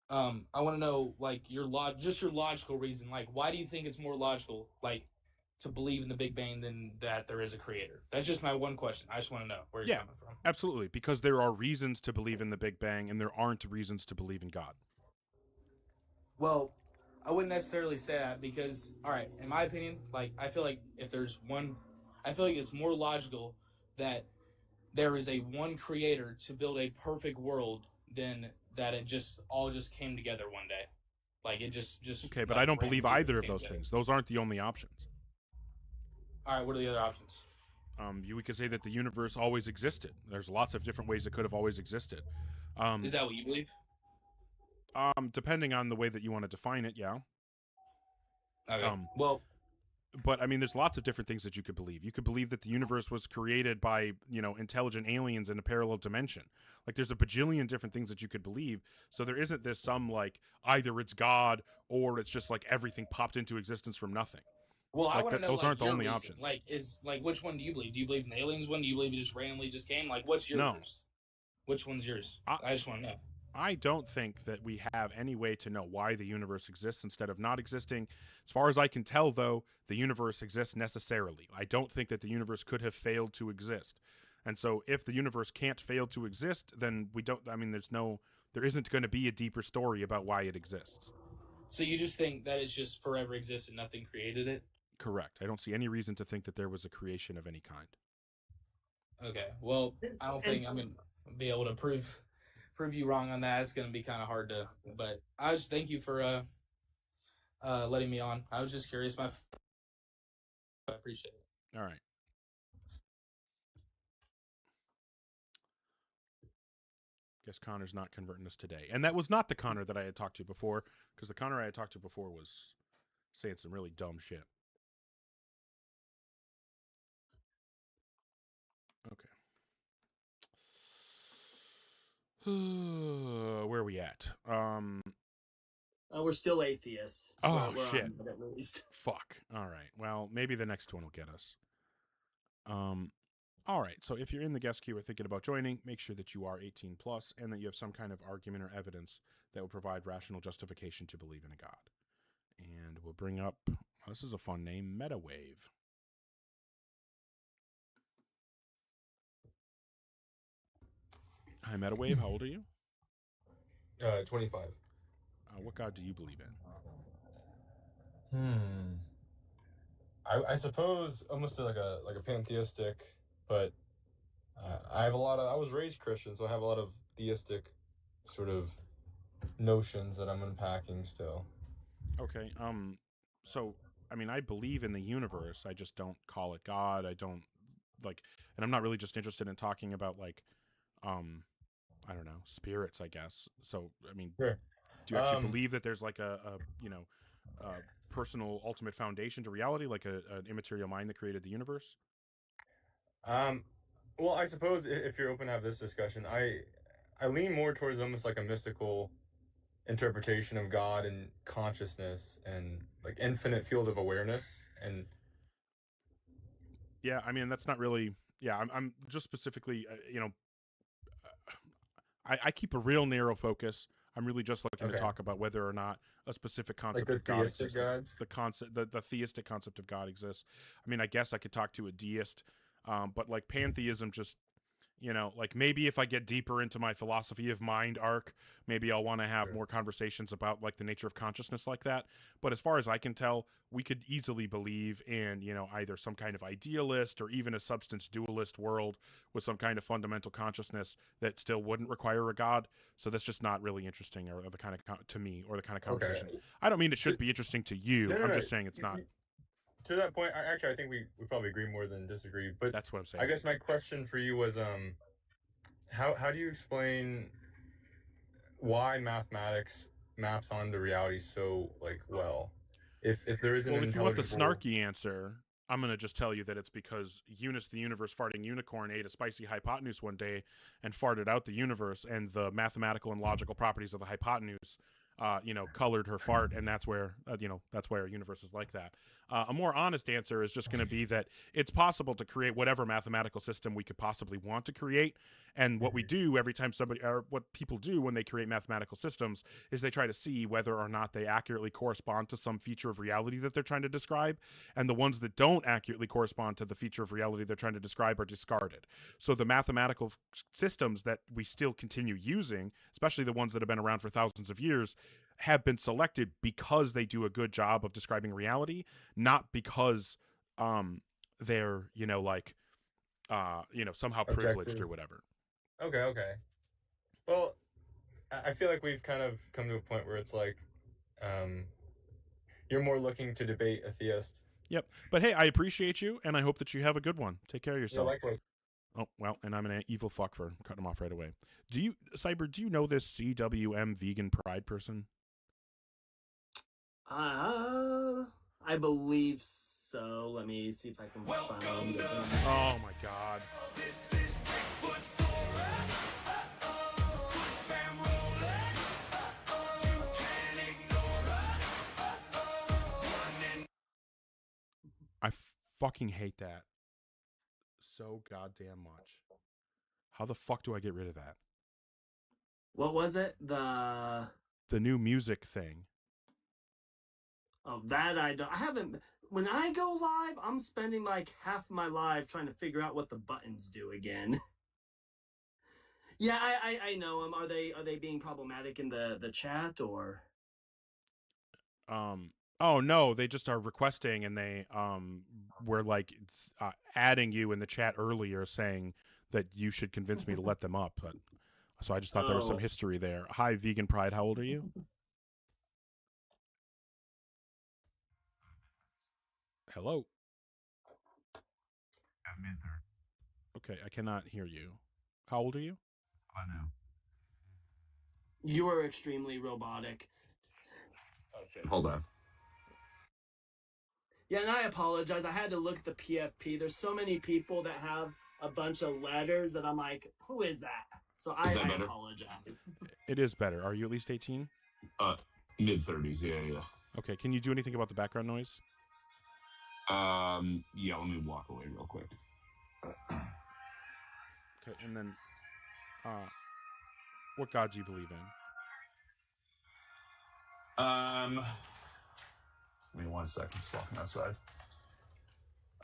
I want to know your logical reason. Like, why do you think it's more logical, to believe in the Big Bang than that there is a creator? That's just my one question. I just want to know where you're coming from. Absolutely, because there are reasons to believe in the Big Bang, and there aren't reasons to believe in God. Well, I wouldn't necessarily say that because, all right, in my opinion, I feel like it's more logical that there is a one creator to build a perfect world than that it just came together one day. It just okay, but I don't believe either of those things. Those aren't the only options. All right, what are the other options? We could say that the universe always existed. There's lots of different ways it could have always existed. Is that what you believe? Depending on the way that you want to define it, yeah. Okay. Um, Well, but I mean, there's lots of different things that you could believe. You could believe that the universe was created by, you know, intelligent aliens in a parallel dimension. Like, there's a bajillion different things that you could believe. So there isn't this some like either it's God or it's just like everything popped into existence from nothing. well, I Like want to know. those Like, aren't the your only reason. options. Like, which one do you believe? Do you believe in the aliens one? Do you believe it just randomly just came? Like, what's yours? No. Which one's yours? I just want to know. I don't think that we have any way to know why the universe exists instead of not existing. As far as I can tell, though, the universe exists necessarily. I don't think that the universe could have failed to exist. And so if the universe can't fail to exist, then we don't, I mean, there isn't going to be a deeper story about why it exists. So you just think that it's just forever exists and nothing created it? Correct. I don't see any reason to think that there was a creation of any kind. Okay. Well, I don't think I'm gonna be able to prove you wrong on that. It's gonna be kind of hard to. But I just thank you for letting me on. I was just curious. I appreciate it. All right. Guess Connor's not converting us today. And that was not the Connor that I had talked to before, because the Connor I had talked to before was saying some really dumb shit. Okay. Where are we at? We're still atheists. Oh, We're shit. on, at least. Fuck. All right. Well, maybe the next one will get us. All right. So if you're in the guest queue or thinking about joining, make sure that you are 18 plus and that you have some kind of argument or evidence that will provide rational justification to believe in a god. And we'll bring up, this is a fun name, Metawave. Hi, Metawave. How old are you? 25. What god do you believe in? I suppose almost like a pantheistic, but I was raised Christian, so I have a lot of theistic sort of notions that I'm unpacking still. Okay. So I mean, I believe in the universe. I just don't call it God. I don't like, and I'm not really just interested in talking about like, I don't know, spirits, I guess. So I mean, Sure. do you actually believe that there's like a personal ultimate foundation to reality, like an immaterial mind that created the universe? Well, I suppose if you're open to have this discussion, I lean more towards almost like a mystical interpretation of God and consciousness and like infinite field of awareness. And yeah, I mean, that's not really, yeah, I'm just specifically, I keep a real narrow focus. I'm really just looking to talk about whether or not a specific concept the of God theistic exists. gods? The concept, the theistic concept of God exists. I mean, I guess I could talk to a deist, but like pantheism just, like maybe if I get deeper into my philosophy of mind arc, maybe I'll want to have more conversations about like the nature of consciousness like that. But as far as I can tell, we could easily believe in, either some kind of idealist or even a substance dualist world with some kind of fundamental consciousness that still wouldn't require a god. So that's just not really interesting or the kind of to me or the kind of conversation. I don't mean it should be interesting to you. No, I'm just saying it's not. To that point, I think we probably agree more than disagree. But that's what I'm saying. I guess my question for you was, how do you explain why mathematics maps onto reality so like well? If there isn't well, an if you want the intelligible... snarky answer, I'm gonna just tell you that it's because Eunice the universe farting unicorn ate a spicy hypotenuse one day and farted out the universe, and the mathematical and logical properties of the hypotenuse colored her fart, and that's where that's why our universe is like that. A more honest answer is just going to be that it's possible to create whatever mathematical system we could possibly want to create, and what we do every time what people do when they create mathematical systems is they try to see whether or not they accurately correspond to some feature of reality that they're trying to describe, and the ones that don't accurately correspond to the feature of reality they're trying to describe are discarded. So the mathematical systems that we still continue using, especially the ones that have been around for thousands of years, have been selected because they do a good job of describing reality, not because they're somehow privileged Objective. or whatever. Okay. Well, I feel like we've kind of come to a point where it's like you're more looking to debate a theist. Yep. But hey, I appreciate you, and I hope that you have a good one. Take care of yourself. Yeah, likewise. Oh, well, and I'm an evil fuck for cutting him off right away. Cyber, do you know this CWM vegan pride person? I I believe so. Let me see if I can find it. Oh my god. I fucking hate that so goddamn much. How the fuck do I get rid of that? What was it? The new music thing. Oh, that I don't. I haven't. When I go live, I'm spending like half my life trying to figure out what the buttons do again. Yeah, I know them. Are they being problematic in the chat or? Oh no, they just are requesting, and they were like adding you in the chat earlier, saying that you should convince me to let them up. But so I just thought there was some history there. Hi, Vegan Pride. How old are you? Hello. I'm in there. Okay, I cannot hear you. How old are you? I know. You are extremely robotic. Okay, hold on. Yeah, and I apologize. I had to look at the PFP. There's so many people that have a bunch of letters that I'm like, who is that? So I apologize. It is better. Are you at least 18? Mid-30s, yeah. Okay, can you do anything about the background noise? Yeah, let me walk away real quick. Okay, and then, what God do you believe in? Give me 1 second, just walking outside.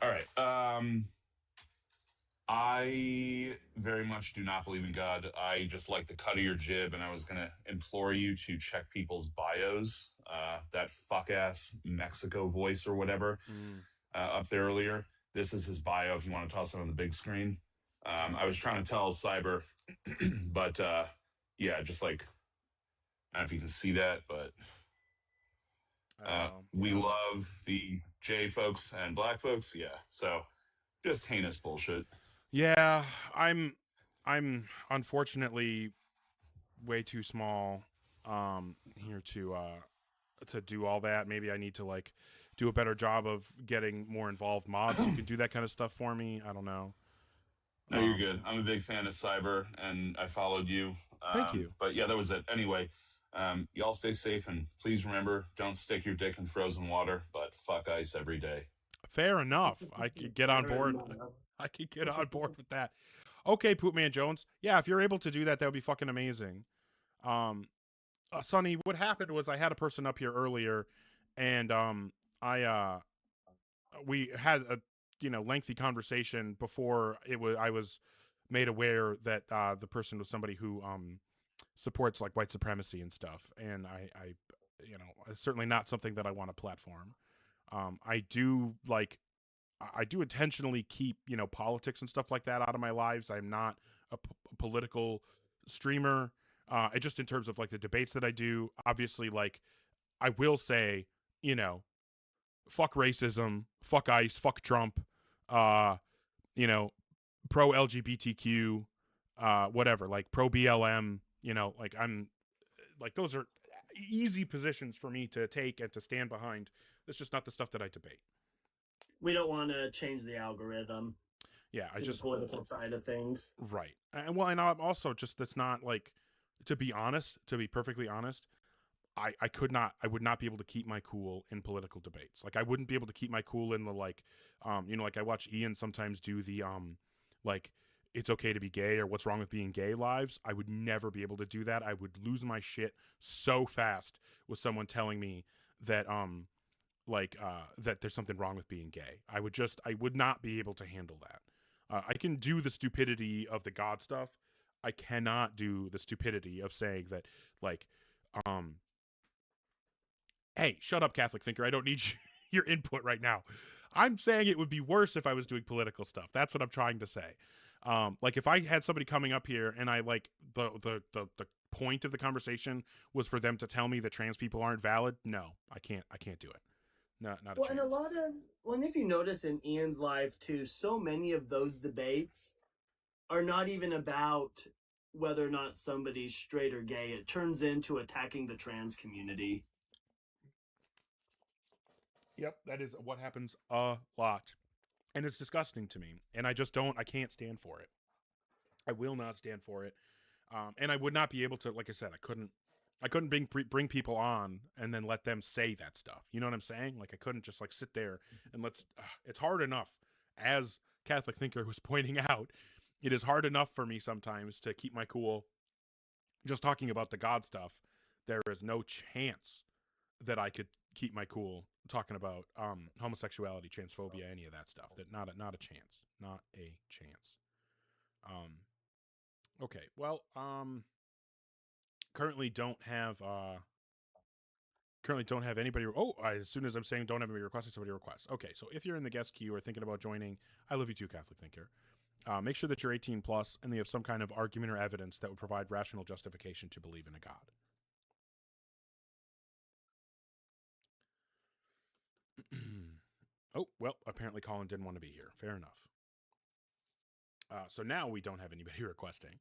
All right, I very much do not believe in God. I just like the cut of your jib, and I was gonna implore you to check people's bios. That fuck-ass Mexico voice or whatever up there earlier. This is his bio if you want to toss it on the big screen. I was trying to tell Cyber, but yeah, just like, I don't know if you can see that, but we love the J folks and black folks. Yeah, so just heinous bullshit. Yeah, I'm unfortunately way too small here to do all that. Maybe I need to like do a better job of getting more involved mods who can do that kind of stuff for me. I don't know. No, you're good. I'm a big fan of Cyber, and I followed you. Thank you. But yeah, that was it. Anyway, y'all stay safe, and please remember, don't stick your dick in frozen water, but fuck ice every day. Fair enough. I could get on board. I could get on board with that. Okay, Poopman Jones. Yeah, if you're able to do that, that would be fucking amazing. Sonny, what happened was I had a person up here earlier, and we had a lengthy conversation before I was made aware that the person was somebody who supports like white supremacy and stuff, and I it's certainly not something that I want to platform. I do intentionally keep politics and stuff like that out of my lives. I'm not a political streamer. Just in terms of like the debates that I do, obviously, like I will say, fuck racism, fuck ICE, fuck Trump, pro LGBTQ, whatever, like pro BLM, like I'm like, those are easy positions for me to take and to stand behind. It's just not the stuff that I debate. We don't want to change the algorithm. Yeah, I just the political side of things. Right. And well, and I'm also just, that's not like, to be perfectly honest, I would not be able to keep my cool in political debates. Like I wouldn't be able to keep my cool in the like, like I watch Ian sometimes do the like it's okay to be gay or what's wrong with being gay lives. I would never be able to do that. I would lose my shit so fast with someone telling me that that there's something wrong with being gay. I would not be able to handle that. I can do the stupidity of the God stuff. I cannot do the stupidity of saying that, like, hey, shut up, Catholic thinker. I don't need your input right now. I'm saying it would be worse if I was doing political stuff. That's what I'm trying to say. Like, if I had somebody coming up here and I like the point of the conversation was for them to tell me that trans people aren't valid, no, I can't do it. Not a Well, chance. and if you notice in Ian's life too, so many of those debates are not even about whether or not somebody's straight or gay. It turns into attacking the trans community. Yep, that is what happens a lot. And it's disgusting to me. And I can't stand for it. I will not stand for it. And I would not be able to, like I said, I couldn't bring people on and then let them say that stuff. You know what I'm saying? Like I couldn't just like sit there and it's hard enough, as Catholic Thinker was pointing out, it is hard enough for me sometimes to keep my cool just talking about the God stuff. There is no chance that I could keep my cool talking about homosexuality, transphobia, any of that stuff. That not a chance. Not a chance. Okay. Well, currently don't have anybody. As soon as I'm saying don't have anybody requesting, somebody requests. Okay, so if you're in the guest queue or thinking about joining, I love you too, Catholic Thinker. Make sure that you're 18 plus and you have some kind of argument or evidence that would provide rational justification to believe in a God. Oh, well, apparently Colin didn't want to be here. Fair enough. So now we don't have anybody requesting.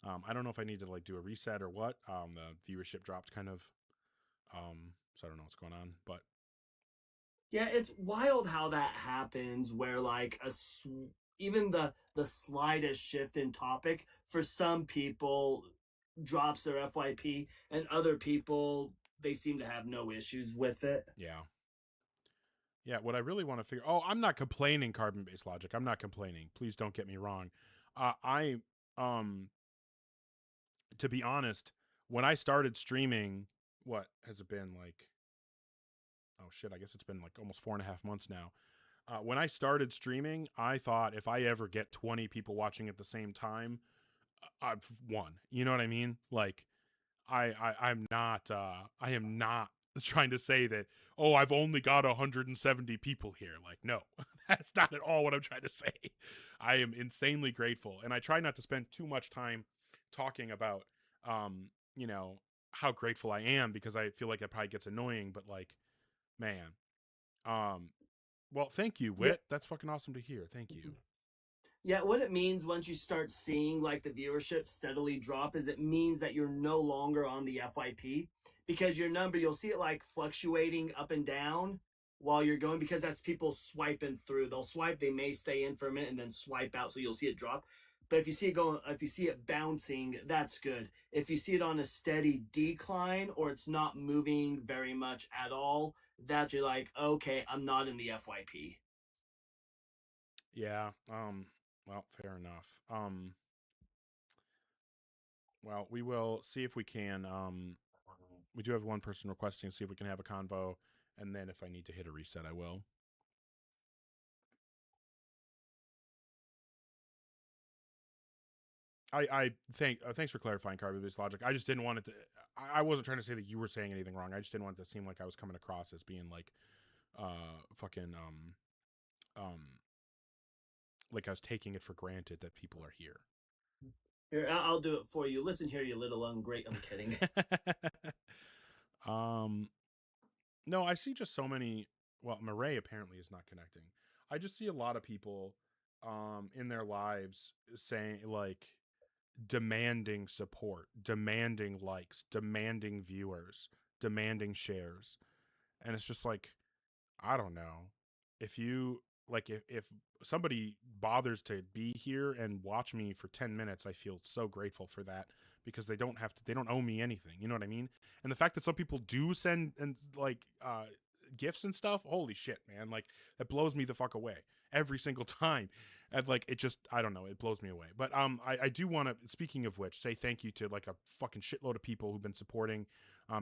I don't know if I need to like do a reset or what. The viewership dropped kind of. So I don't know what's going on, but Yeah, it's wild how that happens where like even the slightest shift in topic for some people drops their FYP and other people they seem to have no issues with it. yeah. Yeah, what I really want to figure... Oh, I'm not complaining, Carbon-Based Logic. I'm not complaining. Please don't get me wrong. To be honest, when I started streaming, what has it been like? Oh, shit, I guess it's been like almost 4.5 months now. When I started streaming, I thought if I ever get 20 people watching at the same time, I've won. You know what I mean? Like, I am not trying to say that, oh, I've only got 170 people here. Like, no, that's not at all what I'm trying to say. I am insanely grateful. And I try not to spend too much time talking about, you know, how grateful I am, because I feel like it probably gets annoying, but like, man, well, thank you, Wit. Yeah. That's fucking awesome to hear. Thank you. Yeah, what it means once you start seeing like the viewership steadily drop is it means that you're no longer on the FYP, because your number, you'll see it like fluctuating up and down while you're going, because that's people swiping through. They'll swipe, they may stay in for a minute and then swipe out, so you'll see it drop. But if you see it going, if you see it bouncing, that's good. If you see it on a steady decline or it's not moving very much at all, that you're like, okay, I'm not in the FYP. Yeah. Well, fair enough. Well, we will see if we can. We do have one person requesting, see if we can have a convo, and then if I need to hit a reset, I will. Thanks for clarifying, Carbon-Based Logic. I just didn't want it to. I wasn't trying to say that you were saying anything wrong. I just didn't want it to seem like I was coming across as being like, fucking like I was taking it for granted that people are here. Here, I'll do it for you. Listen here, you little ungreat. I'm kidding. No, I see just so many. Well, Murray apparently is not connecting. I just see a lot of people, in their lives saying like, demanding support, demanding likes, demanding viewers, demanding shares, and it's just like, I don't know, if you like, if somebody bothers to be here and watch me for 10 minutes, I feel so grateful for that, because they don't owe me anything. You know what I mean? And the fact that some people do send and like gifts and stuff, holy shit, man, like that blows me the fuck away every single time. And like, it just, I don't know, it blows me away. But I do want to, speaking of which, say thank you to like a fucking shitload of people who've been supporting,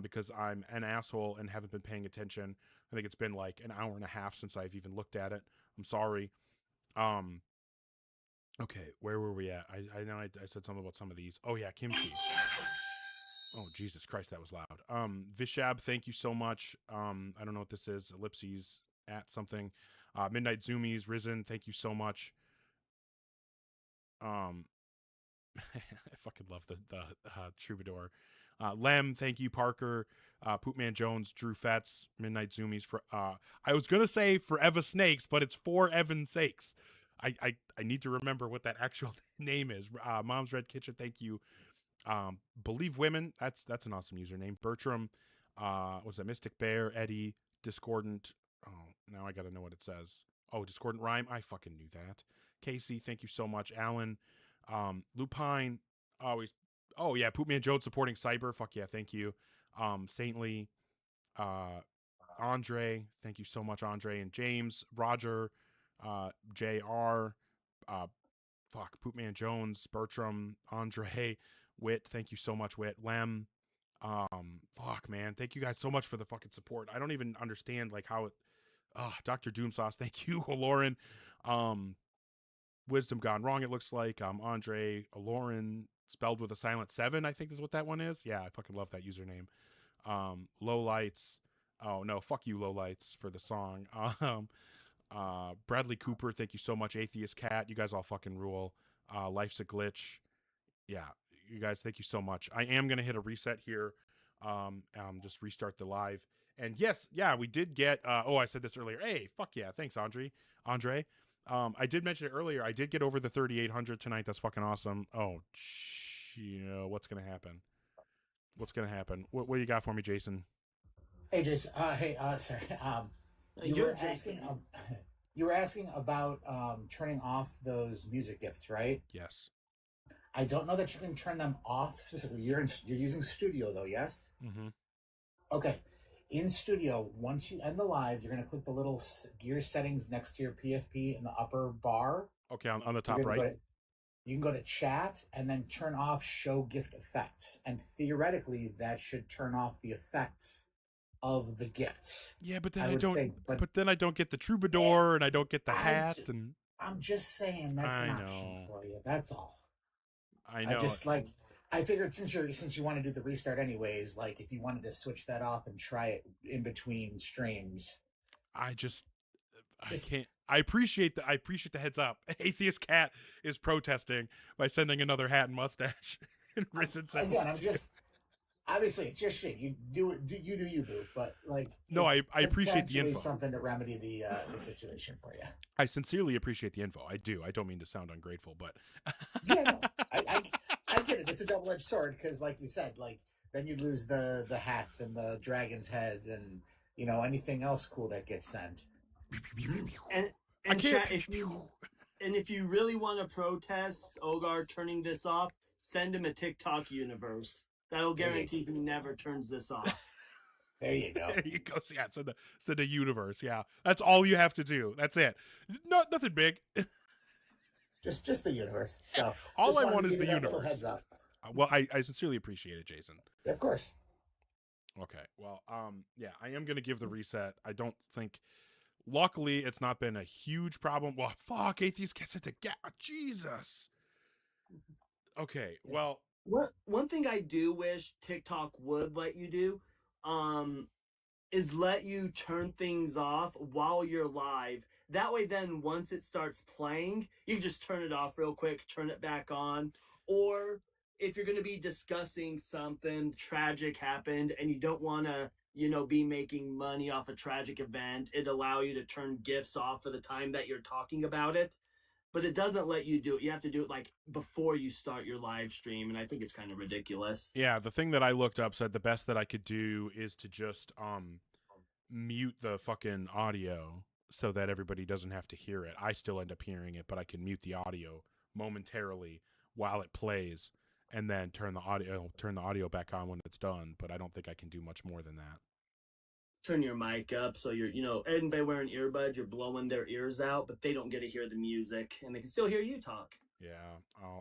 because I'm an asshole and haven't been paying attention. I think it's been like an hour and a half since I've even looked at it. I'm sorry. Okay, where were we at? I know I said something about some of these. Oh yeah, kimchi. Oh, Jesus Christ, that was loud. Vishab, thank you so much. I don't know what this is. Ellipses at something. Midnight Zoomies, Risen, thank you so much. I fucking love the Troubadour. Lem, thank you. Parker, Poopman Jones, Drew Fetz, Midnight Zoomies. For I was gonna say for Eva Snakes, but it's for Evan's sakes. I need to remember what that actual name is. Mom's Red Kitchen, thank you. Believe Women, that's an awesome username. Bertram, what's that? Mystic Bear, Eddie, Discordant. Oh, Now I gotta know what it says. Oh, discordant rhyme. I fucking knew that. Casey, thank you so much. Alan, Lupine, always. Oh yeah, Poopman Joe supporting Cyber. Fuck yeah, thank you. Saintly, Andre, thank you so much, Andre and James, Roger, Jr. Fuck, Poopman Jones, Bertram, Andre, Wit, thank you so much, Wit, Lem. Fuck, man, thank you guys so much for the fucking support. I don't even understand like how it. Dr. Doomsauce, thank you, Lauren. Wisdom Gone Wrong, it looks like. Andre, Lauren, spelled with a silent 7, I think is what that one is. Yeah, I fucking love that username. Low Lights. Oh, no, fuck you, Low Lights, for the song. Bradley Cooper, thank you so much. Atheist Cat, you guys all fucking rule. Life's a Glitch. Yeah, you guys, thank you so much. I am going to hit a reset here. Just restart the live. And yes, yeah, we did get, I said this earlier. Hey, fuck yeah. Thanks, Andre. I did mention it earlier. I did get over the 3,800 tonight. That's fucking awesome. Oh, what's going to happen? What do you got for me, Jason? Hey, Jason. Sorry. You were asking about turning off those music gifts, right? Yes. I don't know that you can turn them off specifically. You're using Studio though, yes? Mm-hmm. Okay. In Studio, once you end the live, you're going to click the little gear settings next to your PFP in the upper bar. Okay, on the top right. You can go to chat and then turn off show gift effects. And theoretically, that should turn off the effects of the gifts. Yeah, but then I don't. But then I don't get the troubadour, and I don't get the hat. And I'm just saying that's an option for you. That's all. I know. I figured since you want to do the restart anyways, like if you wanted to switch that off and try it in between streams. I can't. I appreciate the heads up. Atheist Cat is protesting by sending another hat and mustache and risen. Again, I'm just obviously it's just shit. You do you, boo. But like, no, I appreciate the info. Something to remedy the situation for you. I sincerely appreciate the info. I do. I don't mean to sound ungrateful, but yeah, no, I get it. It's a double-edged sword because, like you said, like then you lose the hats and the dragons' heads and anything else cool that gets sent. And chat, if you really want to protest Ogar turning this off, send him a TikTok universe. That'll guarantee he never turns this off. There you go. There you go. So, yeah, send a universe. Yeah, that's all you have to do. That's it. Nothing big. Just the universe. So all I want is the universe. Heads up. Well, I sincerely appreciate it, Jason. Of course. Okay. Well, yeah, I am gonna give the reset. I don't think. Luckily, it's not been a huge problem. Well, fuck, Atheist gets it together. Jesus. Okay. Well, one thing I do wish TikTok would let you do, is let you turn things off while you're live. That way, then once it starts playing, you can just turn it off real quick, turn it back on. Or if you're going to be discussing something tragic happened and you don't want to, be making money off a tragic event, it allow you to turn gifts off for the time that you're talking about it. But it doesn't let you do it. You have to do it like before you start your live stream, and I think it's kind of ridiculous. Yeah, the thing that I looked up said the best that I could do is to just mute the fucking audio so that everybody doesn't have to hear it. I still end up hearing it, but I can mute the audio momentarily while it plays and then turn the audio back on when it's done, but I don't think I can do much more than that. Turn your mic up so you're, anybody wearing earbuds, you're blowing their ears out, but they don't get to hear the music and they can still hear you talk. Yeah,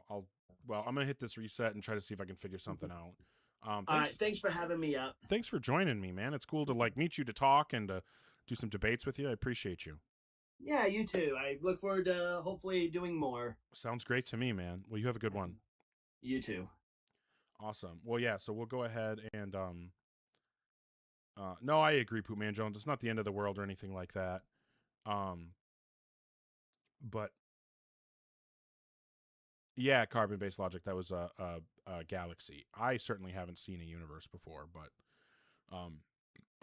I'm gonna hit this reset and try to see if I can figure something out. All right, thanks for having me up. Thanks for joining me, man. It's cool to meet you, to talk, and to do some debates with you. I appreciate you. Yeah, you too. I look forward to hopefully doing more. Sounds great to me, man. Well, you have a good one. You too. Awesome. Well, yeah, so we'll go ahead and no, I agree, Poopman Jones. It's not the end of the world or anything like that. But yeah, carbon-based logic, that was a galaxy. I certainly haven't seen a universe before, but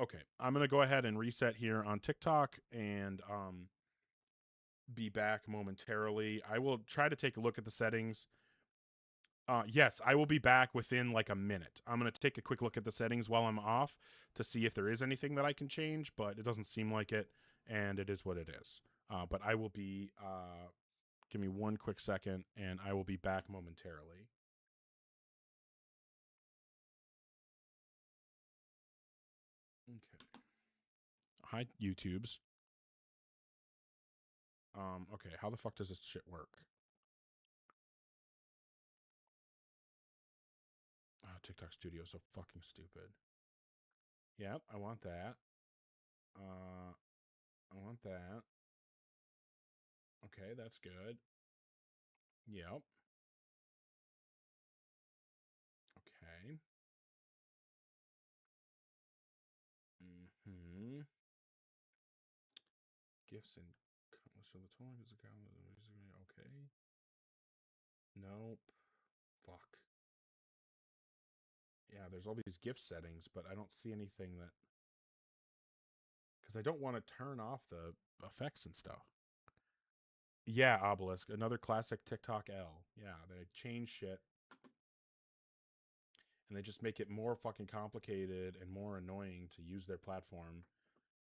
okay. I'm going to go ahead and reset here on TikTok and be back momentarily. I will try to take a look at the settings. Yes, I will be back within like a minute. I'm going to take a quick look at the settings while I'm off to see if there is anything that I can change, but it doesn't seem like it. and it is what it is. But I will be. Give me one quick second, and I will be back momentarily. Okay. Hi, YouTubes. Okay, how the fuck does this shit work? TikTok Studio is so fucking stupid. Yep, I want that. I want that. Okay, that's good. Yep. Okay. Mm-hmm. Gifts and so the total is okay. Nope. Fuck. Yeah, there's all these gift settings, but I don't see anything that, because I don't want to turn off the effects and stuff. Yeah, Obelisk, another classic TikTok L. Yeah, they change shit. And they just make it more fucking complicated and more annoying to use their platform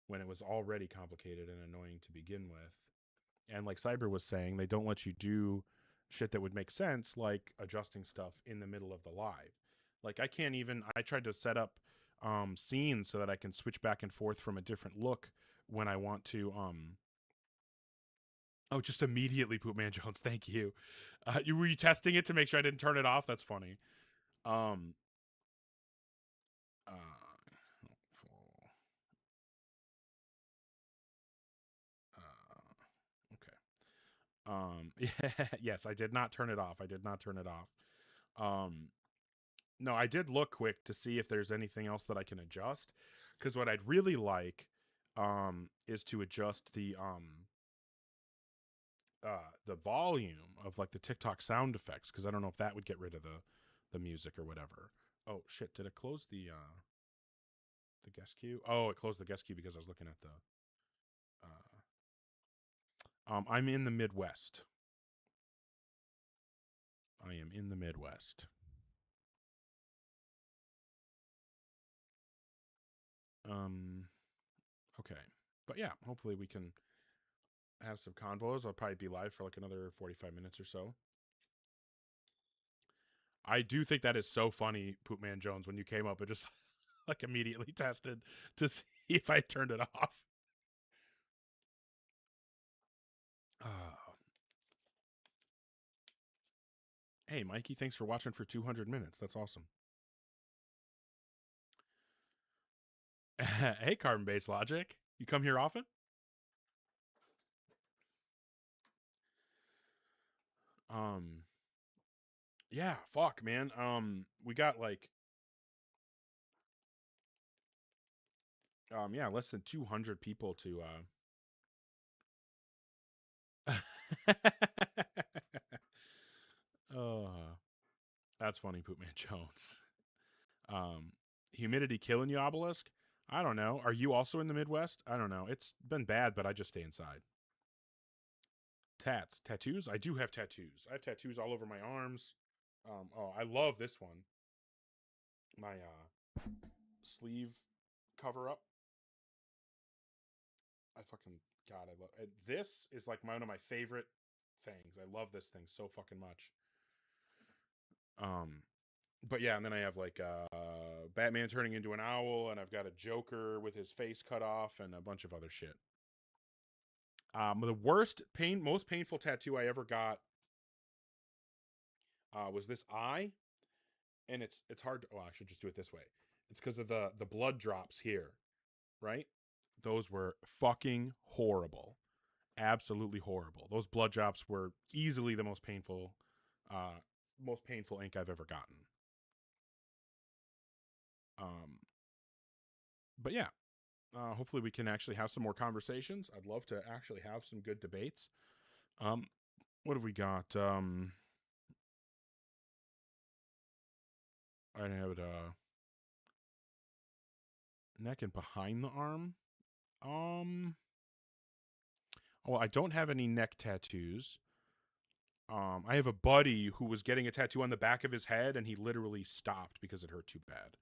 when it was already complicated and annoying to begin with. And like Cyber was saying, they don't let you do shit that would make sense, like adjusting stuff in the middle of the live. Like I tried to set up scenes so that I can switch back and forth from a different look when I want to Oh, just immediately, Poopman Jones. Thank you. Were you testing it to make sure I didn't turn it off? That's funny. Okay. Yeah, yes, I did not turn it off. No, I did look quick to see if there's anything else that I can adjust. Because what I'd really like is to adjust the volume of like the TikTok sound effects, because I don't know if that would get rid of the music or whatever. Oh shit, did it close the guest queue? Oh, it closed the guest queue because I was looking at the I'm in the Midwest. I am in the Midwest. Okay. But yeah, hopefully we can have some convos. I'll probably be live for like another 45 minutes or so. I do think that is so funny, Poopman Jones, when you came up and just like immediately tested to see if I turned it off. Hey, Mikey, thanks for watching for 200 minutes. That's awesome. Hey, Carbon-Based Logic. You come here often? Yeah, fuck, man. We got like yeah, less than 200 people to oh, that's funny, Poopman Jones. Humidity killing you, Obelisk? I don't know. Are you also in the Midwest? I don't know. It's been bad, but I just stay inside. Tattoos? I do have tattoos. I have tattoos all over my arms. Oh, I love this one. My sleeve cover up. I love it. This is like one of my favorite things. I love this thing so fucking much. But yeah, and then I have like Batman turning into an owl, and I've got a Joker with his face cut off, and a bunch of other shit. The most painful tattoo I ever got was this eye, and it's hard to. Oh, I should just do it this way. It's because of the blood drops here, right? Those were fucking horrible, absolutely horrible. Those blood drops were easily the most painful ink I've ever gotten. But yeah, hopefully we can actually have some more conversations. I'd love to actually have some good debates. What have we got? I have neck and behind the arm. Well, I don't have any neck tattoos. I have a buddy who was getting a tattoo on the back of his head, and he literally stopped because it hurt too bad.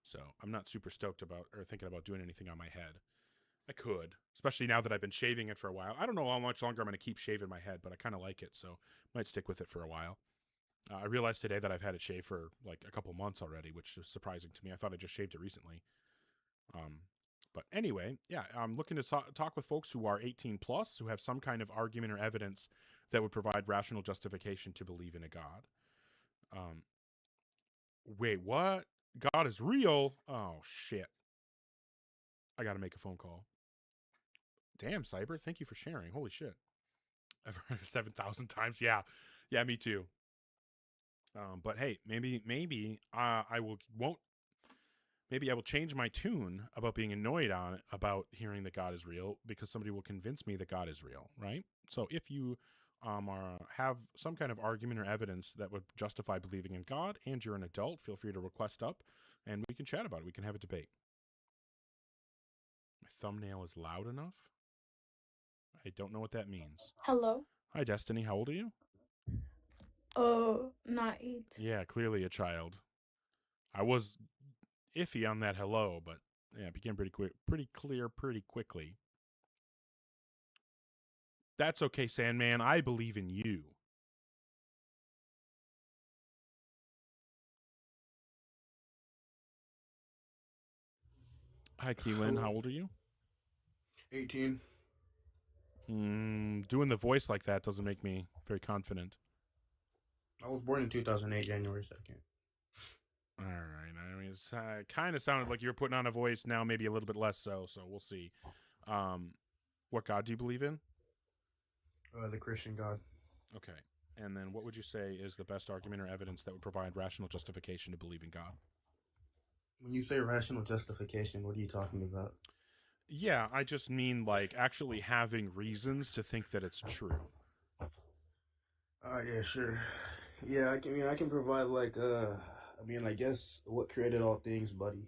So I'm not super stoked about or thinking about doing anything on my head. I could, especially now that I've been shaving it for a while. I don't know how much longer I'm going to keep shaving my head, but I kind of like it, so might stick with it for a while. I realized today that I've had it shaved for like a couple months already, which is surprising to me. I thought I just shaved it recently. But anyway, yeah, I'm looking to talk with folks who are 18 plus, who have some kind of argument or evidence that would provide rational justification to believe in a God. Wait, what? God is real? Oh, shit. I got to make a phone call. Damn, Cyber, thank you for sharing. Holy shit. I've heard it 7,000 times. Yeah, me too. But hey, maybe I won't. Maybe I will change my tune about being annoyed about hearing that God is real, because somebody will convince me that God is real, right? So if you have some kind of argument or evidence that would justify believing in God, and you're an adult, feel free to request up, and we can chat about it. We can have a debate. My thumbnail is loud enough? I don't know what that means. Hello. Hi, Destiny. How old are you? Not 8. Yeah, clearly a child. I was iffy on that hello, but yeah, it became pretty clear pretty quickly. That's okay, Sandman. I believe in you. Hi, Keelan. How old are you? 18. Doing the voice like that doesn't make me very confident. I was born in 2008, January 2nd. All right. I mean, it's kind of sounded like you were putting on a voice, now maybe a little bit less so we'll see. What God do you believe in? The Christian God. Okay. And then what would you say is the best argument or evidence that would provide rational justification to believe in God? When you say rational justification, what are you talking about? Yeah, I just mean like actually having reasons to think that it's true. Yeah, sure. Yeah, I can provide like I guess what created all things, buddy.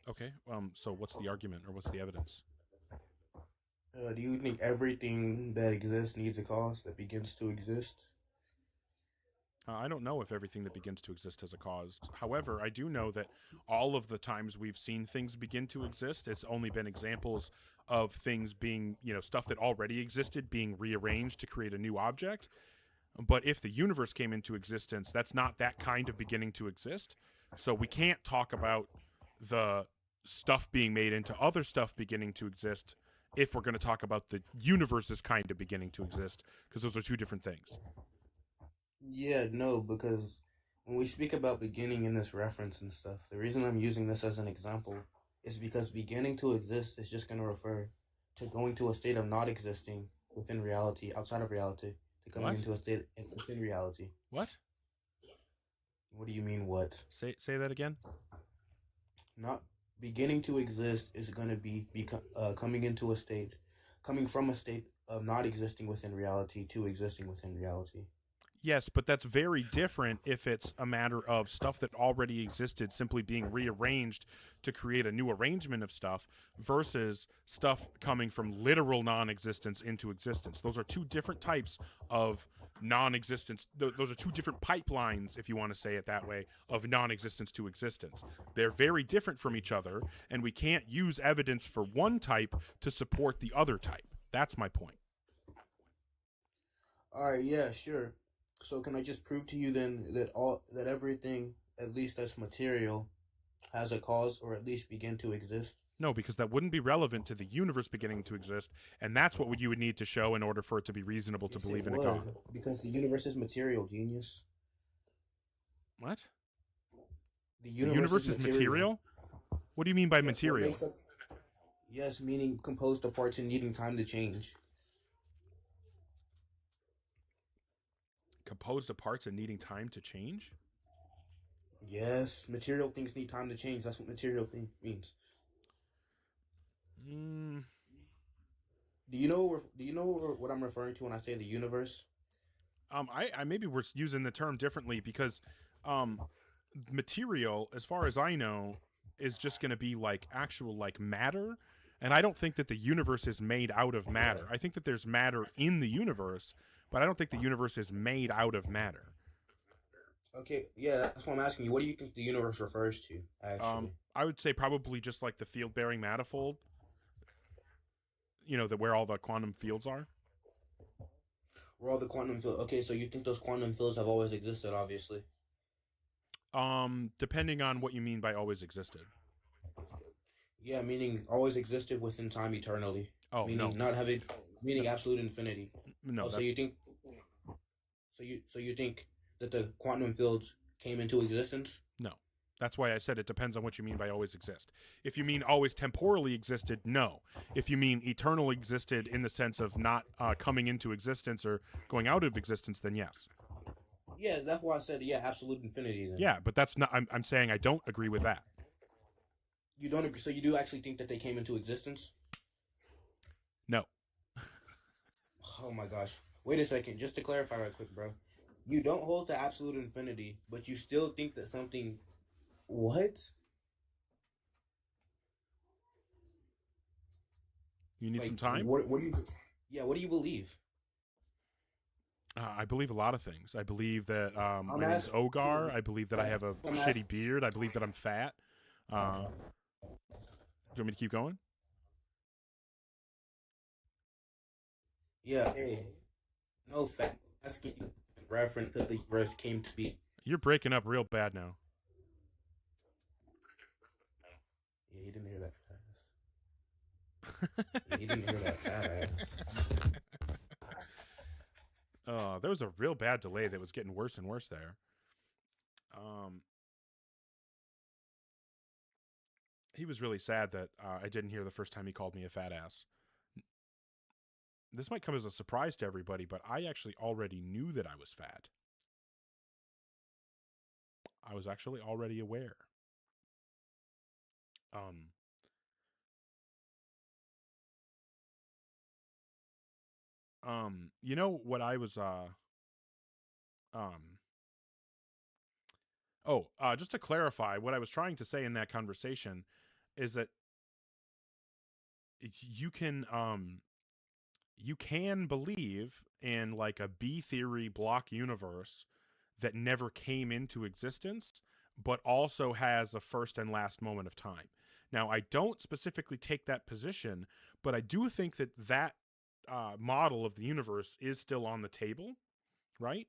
Okay. So what's the argument or what's the evidence? Do you think everything that exists needs a cause that begins to exist? I don't know if everything that begins to exist has a cause. However, I do know that all of the times we've seen things begin to exist, it's only been examples of things being, stuff that already existed being rearranged to create a new object. But if the universe came into existence, that's not that kind of beginning to exist. So we can't talk about the stuff being made into other stuff beginning to exist if we're going to talk about the universe's kind of beginning to exist, because those are two different things. Yeah, no, because when we speak about beginning in this reference and stuff, the reason I'm using this as an example is because beginning to exist is just going to refer to going to a state of not existing within reality, outside of reality, to coming into a state within reality. What? What do you mean, what? Say that again? Not beginning to exist is going to be coming into a state, coming from a state of not existing within reality to existing within reality. Yes, but that's very different if it's a matter of stuff that already existed simply being rearranged to create a new arrangement of stuff versus stuff coming from literal non-existence into existence. Those are two different types of non-existence. Those are two different pipelines, if you want to say it that way, of non-existence to existence. They're very different from each other, and we can't use evidence for one type to support the other type. That's my point. All right, yeah, sure. So can I just prove to you then that everything, at least that's material, has a cause or at least begin to exist? No, because that wouldn't be relevant to the universe beginning to exist, and that's what you would need to show in order for it to be reasonable to believe in a God. Because the universe is material, genius. What? The universe is material? What do you mean by material? Yes, meaning composed of parts and needing time to change. Composed of parts and needing time to change? Yes, material things need time to change. That's what material thing means. Do you know what I'm referring to when I say the universe? I maybe we're using the term differently because material, as far as I know, is just going to be like actual like matter, and I don't think that the universe is made out of matter. I think that there's matter in the universe, but I don't think the universe is made out of matter. Okay, yeah, that's what I'm asking you. What do you think the universe refers to, actually? I would say probably just like the field-bearing manifold. You know, where all the quantum fields are. Where all the quantum fields... Okay, so you think those quantum fields have always existed, obviously. Depending on what you mean by always existed. Yeah, meaning always existed within time eternally. Oh, meaning no. not having... Meaning absolute infinity. No, so you think... So you think that the quantum fields came into existence? No. That's why I said it depends on what you mean by always exist. If you mean always temporally existed, no. If you mean eternal existed in the sense of not coming into existence or going out of existence, then yes. Yeah, that's why I said, yeah, absolute infinity then. Yeah, but that's not... I'm saying I don't agree with that. You don't agree? So you do actually think that they came into existence? No. Oh my gosh. Wait a second, just to clarify right quick, bro. You don't hold to absolute infinity, but you still think that something... What? You need Like, some time? What do you... Yeah, what do you believe? I believe a lot of things. I believe that my I'm name's asking- Ogar. I believe that I have a I'm shitty asking- beard. I believe that I'm fat. Do you want me to keep going? Yeah, hey. No fact. Asking reference to the verse came to be. You're breaking up real bad now. Yeah, you didn't hear that fast. Yeah, you didn't hear that fast. There was a real bad delay that was getting worse and worse there. He was really sad that I didn't hear the first time he called me a fat ass. This might come as a surprise to everybody, but I actually already knew that I was fat. I was actually already aware. You know what I was just to clarify, what I was trying to say in that conversation is that you can believe in like a B theory block universe that never came into existence, but also has a first and last moment of time. Now, I don't specifically take that position, but I do think that that model of the universe is still on the table, right?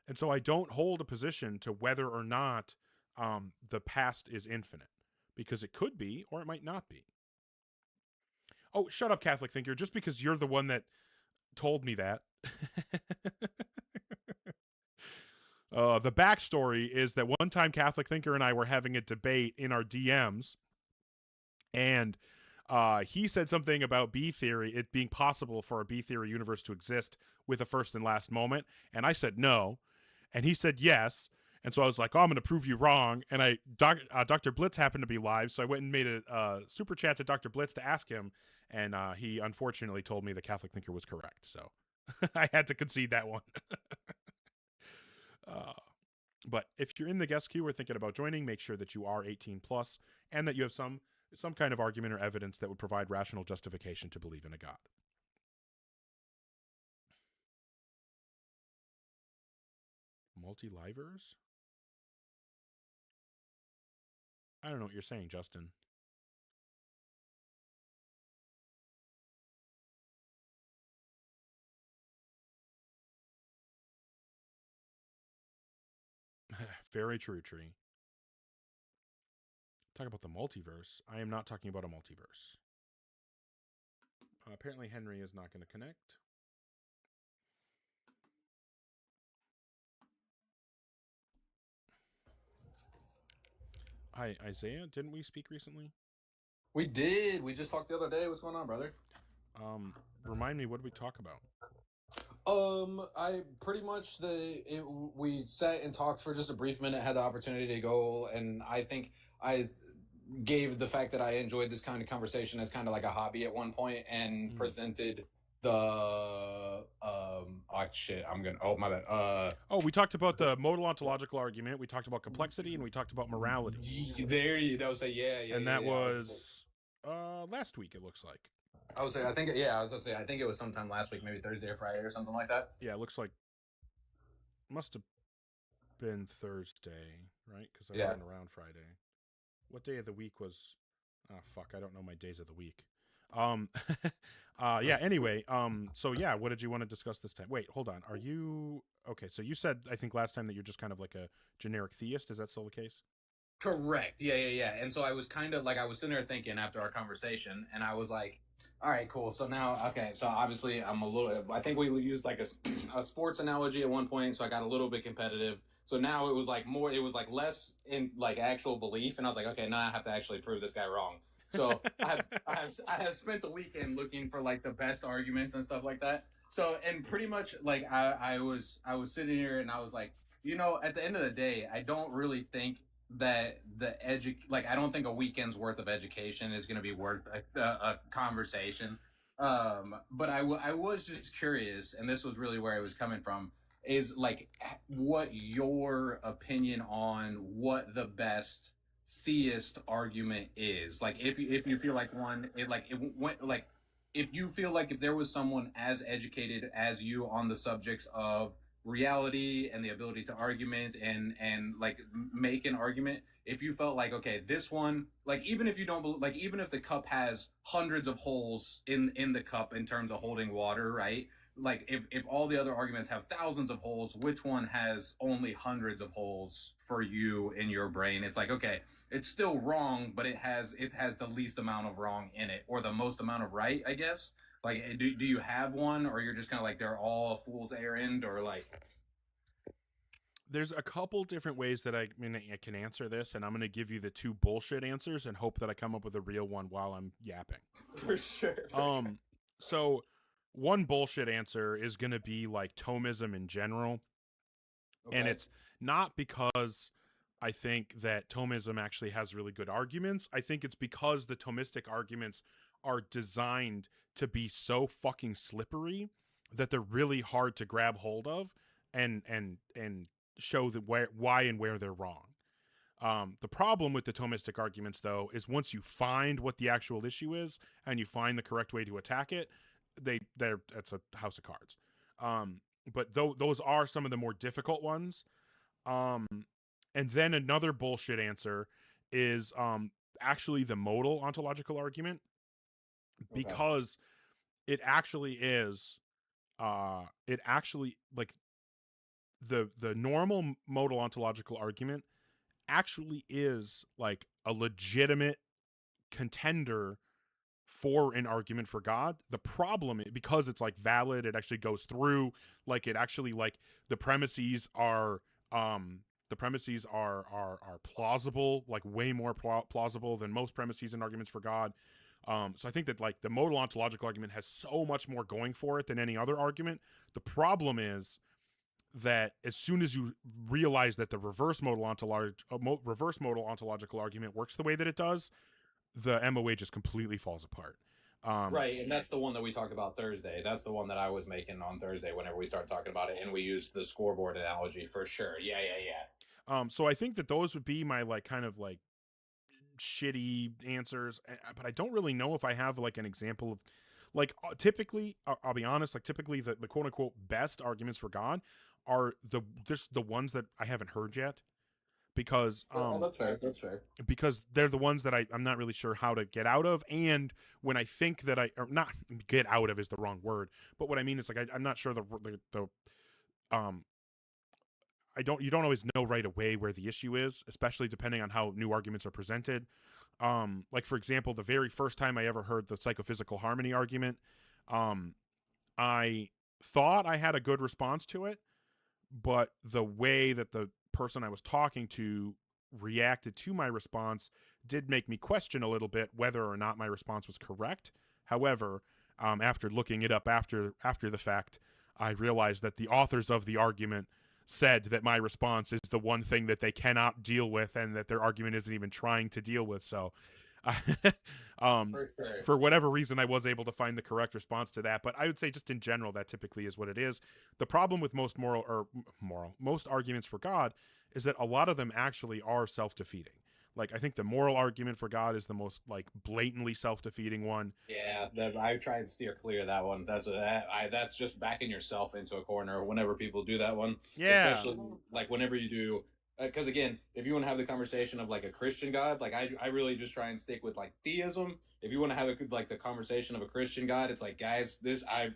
And so I don't hold a position to whether or not the past is infinite, because it could be, or it might not be. Oh, shut up, Catholic thinker. Just because you're the one that told me that. The backstory is that one time Catholic thinker and I were having a debate in our DMs, and he said something about B theory, it being possible for a B theory universe to exist with a first and last moment. And I said no. And he said yes. And so I was like, oh, I'm going to prove you wrong. And Dr. Blitz happened to be live. So I went and made a super chat to Dr. Blitz to ask him. And he unfortunately told me the Catholic thinker was correct. So I had to concede that one. But if you're in the guest queue or thinking about joining, make sure that you are 18 plus and that you have some kind of argument or evidence that would provide rational justification to believe in a God. Multi-livers? I don't know what you're saying, Justin. Very true, Tree. Talk about the multiverse. I am not talking about a multiverse. Apparently Henry is not going to connect. Hi, Isaiah. Didn't we speak recently? We did. We just talked the other day. What's going on, brother? Remind me, what did we talk about? I pretty much we sat and talked for just a brief minute, had the opportunity to go, and I think I gave the fact that I enjoyed this kind of conversation as kind of like a hobby at one point, and presented the we talked about the modal ontological argument, we talked about complexity, and we talked about morality. That was and that was last week, it looks like. I was gonna say I think it was sometime last week, maybe Thursday or Friday or something like that. Yeah, it looks like must have been Thursday, right? Because I Yeah. wasn't around Friday. What day of the week was? Oh fuck, I don't know my days of the week. Yeah. Anyway, so yeah, what did you want to discuss this time? Wait, hold on. Are you okay? So you said I think last time that you're just kind of like a generic theist. Is that still the case? Correct. Yeah. And so I was kind of like, I was sitting there thinking after our conversation, and I was like, all right, cool. So now, okay, so obviously I'm a little, I think we used like a sports analogy at one point, so I got a little bit competitive. So now it was like more, it was like less in like actual belief, and I was like, okay, now I have to actually prove this guy wrong. So I have spent the weekend looking for like the best arguments and stuff like that. So, and pretty much like I was sitting here and I was like, at the end of the day, I don't really think that I don't think a weekend's worth of education is going to be worth a conversation. But I was just curious, and this was really where I was coming from, is like what your opinion on what the best theist argument is. Like if you feel like if you feel like if there was someone as educated as you on the subjects of reality and the ability to argument and like make an argument, if you felt like, okay, this one, like even if you don't believe, like even if the cup has hundreds of holes in the cup in terms of holding water, right? Like if all the other arguments have thousands of holes, which one has only hundreds of holes for you in your brain? It's like, okay, it's still wrong, but it has the least amount of wrong in it, or the most amount of right, I guess. Like, do you have one, or you're just kind of like they're all a fool's errand, or like? There's a couple different ways that I can answer this, and I'm going to give you the two bullshit answers and hope that I come up with a real one while I'm yapping. For sure. So one bullshit answer is going to be like Thomism in general. Okay. And it's not because I think that Thomism actually has really good arguments. I think it's because the Thomistic arguments are designed to be so fucking slippery that they're really hard to grab hold of and show that why and where they're wrong. The problem with the Thomistic arguments, though, is once you find what the actual issue is and you find the correct way to attack it, it's a house of cards. But those are some of the more difficult ones. And then another bullshit answer is actually the modal ontological argument, because it actually is like the normal modal ontological argument actually is like a legitimate contender for an argument for God. The problem is, because it's like valid, it actually goes through, like it actually, like the premises are plausible, like way more plausible than most premises and arguments for God. So I think that like the modal ontological argument has so much more going for it than any other argument. The problem is that as soon as you realize that the reverse modal ontological argument works the way that it does, the MOA just completely falls apart. Right, and that's the one that we talked about Thursday. That's the one that I was making on Thursday whenever we started talking about it, and we used the scoreboard analogy for sure. Yeah. So I think that those would be my like kind of like shitty answers, but I don't really know if I have like an example of like typically I'll be honest, like typically the quote unquote best arguments for God are just the ones that I haven't heard yet, because that's fair because they're the ones that I'm not really sure how to get out of, and when I think that or not get out of is the wrong word, but what I mean is like I'm not sure you don't always know right away where the issue is, especially depending on how new arguments are presented. Like for example, the very first time I ever heard the psychophysical harmony argument, I thought I had a good response to it, but the way that the person I was talking to reacted to my response did make me question a little bit whether or not my response was correct. However, after looking it up after the fact, I realized that the authors of the argument said that my response is the one thing that they cannot deal with and that their argument isn't even trying to deal with. So for whatever reason, I was able to find the correct response to that. But I would say just in general, that typically is what it is. The problem with most most arguments for God is that a lot of them actually are self-defeating. Like, I think the moral argument for God is the most like blatantly self-defeating one. Yeah, I try and steer clear of that one. That's just backing yourself into a corner whenever people do that one. Yeah. Especially like whenever you do, because again, if you want to have the conversation of like a Christian God, like I really just try and stick with like theism. If you want to have like the conversation of a Christian God, it's like, guys,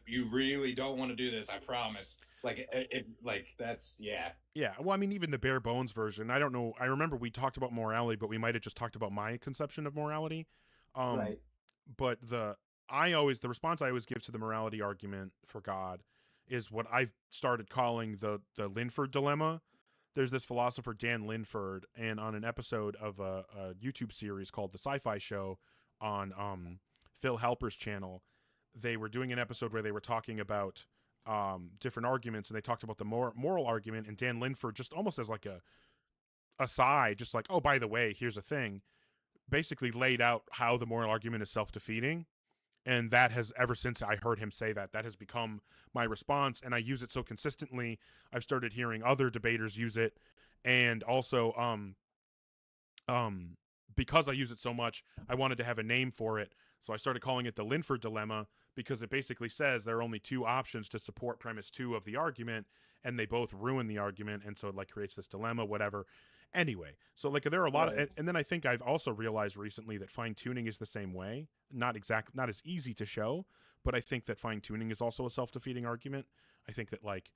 you really don't want to do this. I promise. Like that's yeah. Yeah, well, I mean, even the bare bones version. I don't know. I remember we talked about morality, but we might have just talked about my conception of morality. Right. But the response I always give to the morality argument for God is what I've started calling the Linford dilemma. There's this philosopher Dan Linford, and on an episode of a YouTube series called The Sci-Fi Show on Phil Halper's channel, they were doing an episode where they were talking about different arguments, and they talked about the moral argument, and Dan Linford, just almost as like a aside, just like, oh, by the way, here's a thing, basically laid out how the moral argument is self-defeating. And that has, ever since I heard him say that has become my response, and I use it so consistently. I've started hearing other debaters use it, and also because I use it so much, I wanted to have a name for it, so I started calling it the Linford dilemma, because it basically says there are only two options to support premise 2 of the argument, and they both ruin the argument, and so it like creates this dilemma, whatever. Anyway, so like there are a lot of, and then I think I've also realized recently that fine tuning is the same way. Not as easy to show, but I think that fine tuning is also a self-defeating argument. I think that like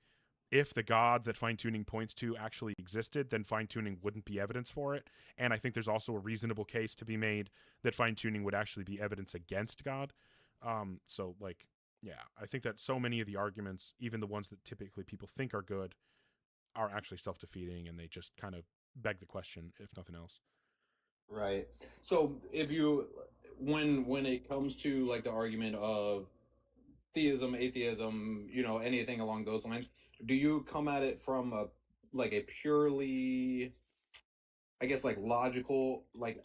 if the God that fine tuning points to actually existed, then fine tuning wouldn't be evidence for it. And I think there's also a reasonable case to be made that fine tuning would actually be evidence against God. So like, yeah, I think that so many of the arguments, even the ones that typically people think are good, are actually self-defeating, and they just kind of beg the question, if nothing else. Right. So if you, when it comes to like the argument of theism, atheism, anything along those lines, do you come at it from a purely, I guess, like logical, like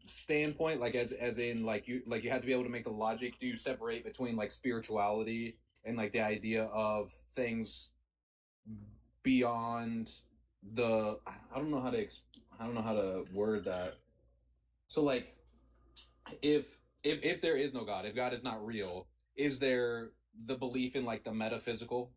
standpoint, like as in like you have to be able to make the logic? Do you separate between like spirituality and like the idea of things beyond the, I don't know how to word that. So like if there is no God, if God is not real, is there the belief in like the metaphysical?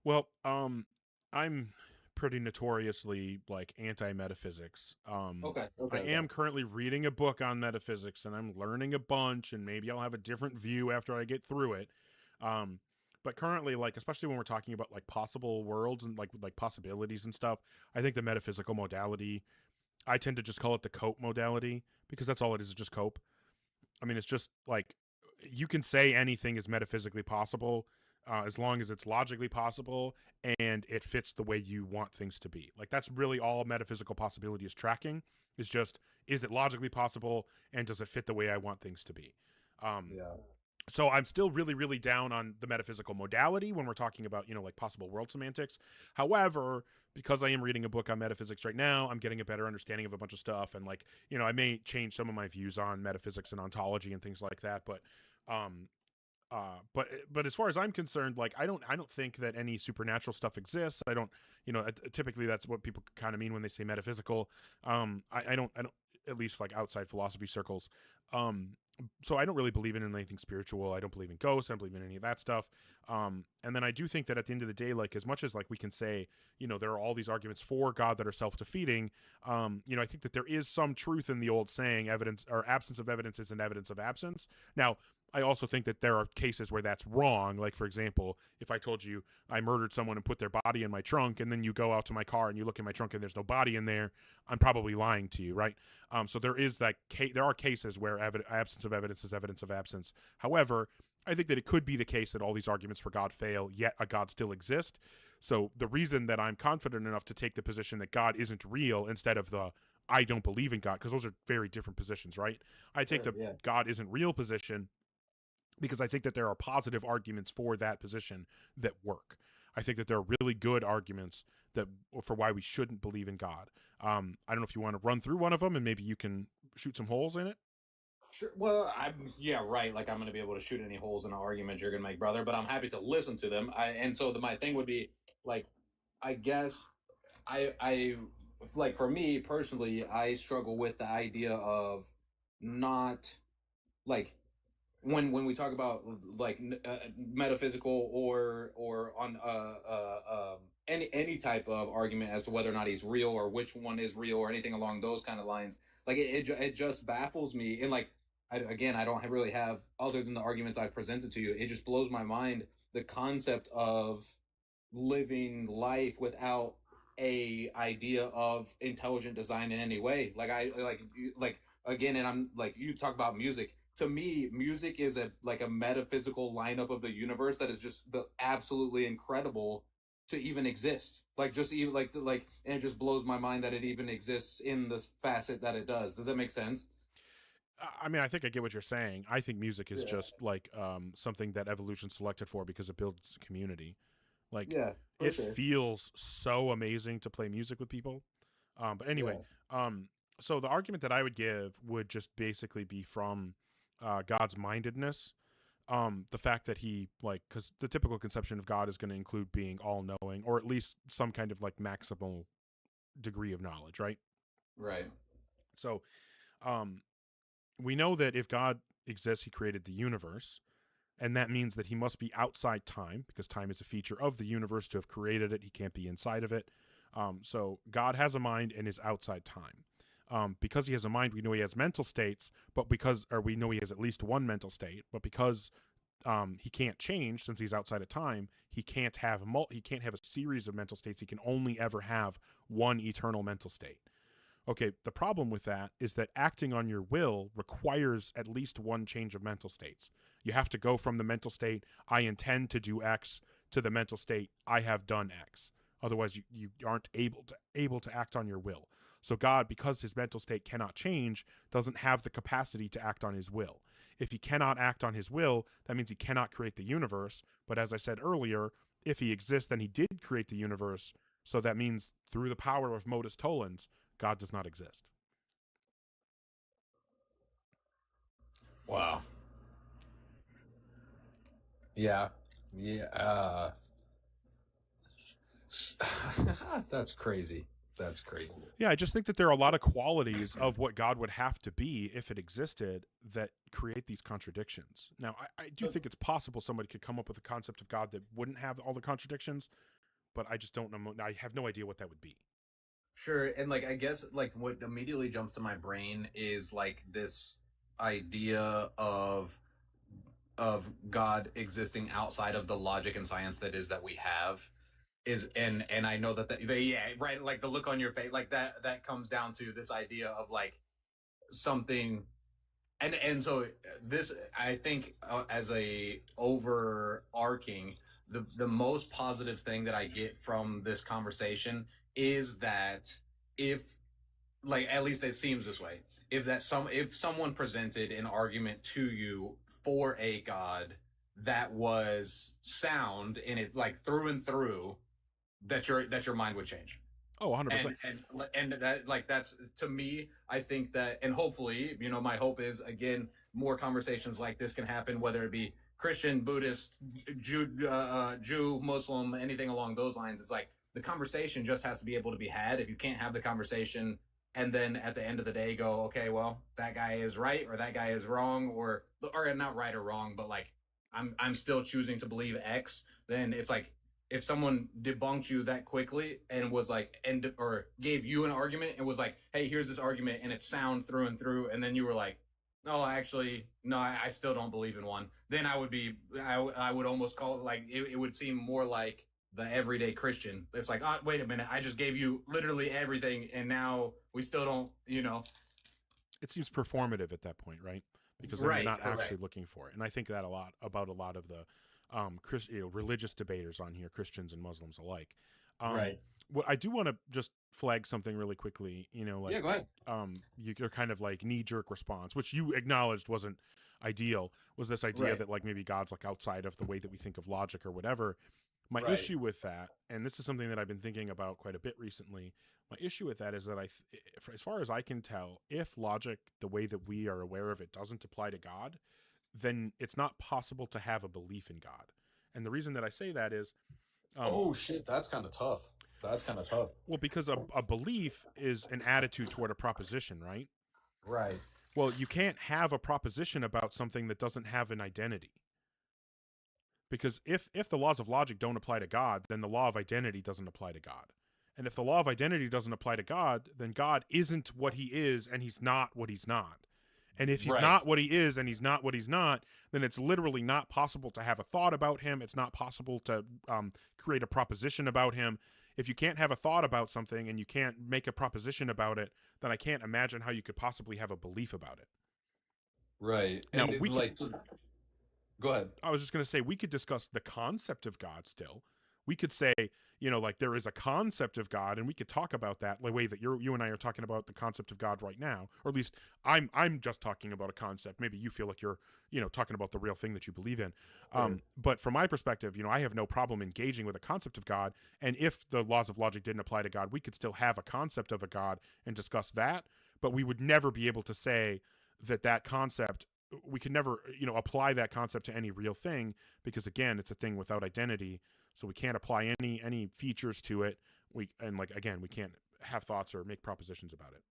Well, I'm pretty notoriously like anti-metaphysics. Okay. I am currently reading a book on metaphysics, and I'm learning a bunch, and maybe I'll have a different view after I get through it. But currently, like, especially when we're talking about like possible worlds and like possibilities and stuff, I think the metaphysical modality, I tend to just call it the cope modality, because that's all it is just cope. I mean, it's just like, you can say anything is metaphysically possible as long as it's logically possible and it fits the way you want things to be. Like, that's really all metaphysical possibility is tracking. Is just, is it logically possible, and does it fit the way I want things to be? Yeah. So I'm still really, really down on the metaphysical modality when we're talking about, like possible world semantics. However, because I am reading a book on metaphysics right now, I'm getting a better understanding of a bunch of stuff. And like, I may change some of my views on metaphysics and ontology and things like that. But as far as I'm concerned, like, I don't think that any supernatural stuff exists. I don't, typically that's what people kind of mean when they say metaphysical. I don't, at least like outside philosophy circles. So I don't really believe in anything spiritual. I don't believe in ghosts. I don't believe in any of that stuff. And then I do think that at the end of the day, like, as much as like we can say, there are all these arguments for God that are self-defeating, I think that there is some truth in the old saying, evidence or absence of evidence isn't evidence of absence. Now, I also think that there are cases where that's wrong. Like, for example, if I told you I murdered someone and put their body in my trunk, and then you go out to my car and you look in my trunk and there's no body in there, I'm probably lying to you, right? So there is that there are cases where absence of evidence is evidence of absence. However, I think that it could be the case that all these arguments for God fail, yet a God still exists. So the reason that I'm confident enough to take the position that God isn't real instead of the I don't believe in God, because those are very different positions, right? I take God isn't real position because I think that there are positive arguments for that position that work. I think that there are really good arguments for why we shouldn't believe in God. I don't know if you want to run through one of them and maybe you can shoot some holes in it. Sure. Well, right. Like, I'm going to be able to shoot any holes in an argument you're going to make, brother, but I'm happy to listen to them. My thing would be, like, I guess I like for me personally, I struggle with the idea of not like when we talk about like metaphysical or on any type of argument as to whether or not he's real or which one is real or anything along those kind of lines. Like it just baffles me. And like I don't really have, other than the arguments I've presented to you, it just blows my mind the concept of living life without a idea of intelligent design in any way. Like again, and I'm like, you talk about music. To me, music is a metaphysical lineup of the universe that is just absolutely incredible to even exist. Like just even and it just blows my mind that it even exists in this facet that it does. Does that make sense? I mean, I think I get what you're saying. I think music is Yeah. just like something that evolution selected for because it builds community. Like, Yeah, for it sure. feels so amazing to play music with people. But anyway, so the argument that I would give would just basically be from God's mindedness. The fact that he, like, because the typical conception of God is going to include being all knowing, or at least some kind of like maximal degree of knowledge, right? Right. So, we know that if God exists, he created the universe. And that means that he must be outside time, because time is a feature of the universe. To have created it, he can't be inside of it. So God has a mind and is outside time. Because he has a mind, we know he has mental states, we know he has at least one mental state, but because he can't change since he's outside of time, he can't have a series of mental states. He can only ever have one eternal mental state. Okay, the problem with that is that acting on your will requires at least one change of mental states. You have to go from the mental state, I intend to do X, to the mental state, I have done X. Otherwise, you aren't able to act on your will. So God, because his mental state cannot change, doesn't have the capacity to act on his will. If he cannot act on his will, that means he cannot create the universe. But as I said earlier, if he exists, then he did create the universe. So that means through the power of modus tollens, God does not exist. Wow. Yeah. Yeah. That's crazy. That's crazy. Yeah, I just think that there are a lot of qualities of what God would have to be if it existed that create these contradictions. Now, I do think it's possible somebody could come up with a concept of God that wouldn't have all the contradictions, but I just don't know. I have no idea what that would be. Sure, and like I guess like what immediately jumps to my brain is like this idea of God existing outside of the logic and science that we have is and I know that right, like the look on your face, like that comes down to this idea of like something, and so this I think as a overarching the most positive thing that I get from this conversation is that if like at least it seems this way, if someone presented an argument to you for a God that was sound in it, like through and through, that your mind would change. Oh, 100%. And that, like, that's, to me, I think that, and hopefully, my hope is, again, more conversations like this can happen, whether it be Christian, Buddhist, Jew, Muslim, anything along those lines. It's like the conversation just has to be able to be had. If you can't have the conversation and then at the end of the day go, okay, well, that guy is right or that guy is wrong, or not right or wrong, but like I'm still choosing to believe X, then it's like, if someone debunked you that quickly and was like, or gave you an argument and was like, hey, here's this argument and it's sound through and through, and then you were like, oh, actually, no, I still don't believe in one, then I would almost call it like, it would seem more like the everyday Christian. It's like, oh, wait a minute, I just gave you literally everything and now we still don't, It seems performative at that point, right? Because Right, they're not correct. actually looking for it. And I think that about a lot of the religious debaters on here, Christians and Muslims alike. Right. What I do want to just flag something really quickly, like, Yeah, go ahead. Your kind of like knee-jerk response, which you acknowledged wasn't ideal, was this idea Right. that like maybe God's like outside of the way that we think of logic or whatever. My Right. issue with that, and this is something that I've been thinking about quite a bit recently, my issue with that is that as far as I can tell, if logic, the way that we are aware of it, doesn't apply to God, then it's not possible to have a belief in God. And the reason that I say that is, oh shit, that's kind of tough. That's kind of tough. Well, because a belief is an attitude toward a proposition, right? Right. Well, you can't have a proposition about something that doesn't have an identity. Because if the laws of logic don't apply to God, then the law of identity doesn't apply to God. And if the law of identity doesn't apply to God, then God isn't what he is and he's not what he's not. And if he's Right. not what he is and he's not what he's not, then it's literally not possible to have a thought about him. It's not possible to create a proposition about him. If you can't have a thought about something and you can't make a proposition about it, then I can't imagine how you could possibly have a belief about it. Right. Now, And we like, go ahead. I was just going to say, we could discuss the concept of God still. We could say, you know, like there is a concept of God, and we could talk about that the way that you and I are talking about the concept of God right now, or at least I'm just talking about a concept. Maybe you feel like you're, you know, talking about the real thing that you believe in. But from my perspective, you know, I have no problem engaging with a concept of God. And if the laws of logic didn't apply to God, we could still have a concept of a God and discuss that. But we would never be able to say that concept, we could never, you know, apply that concept to any real thing, because again, it's a thing without identity. So we can't apply any features to it. We can't have thoughts or make propositions about it.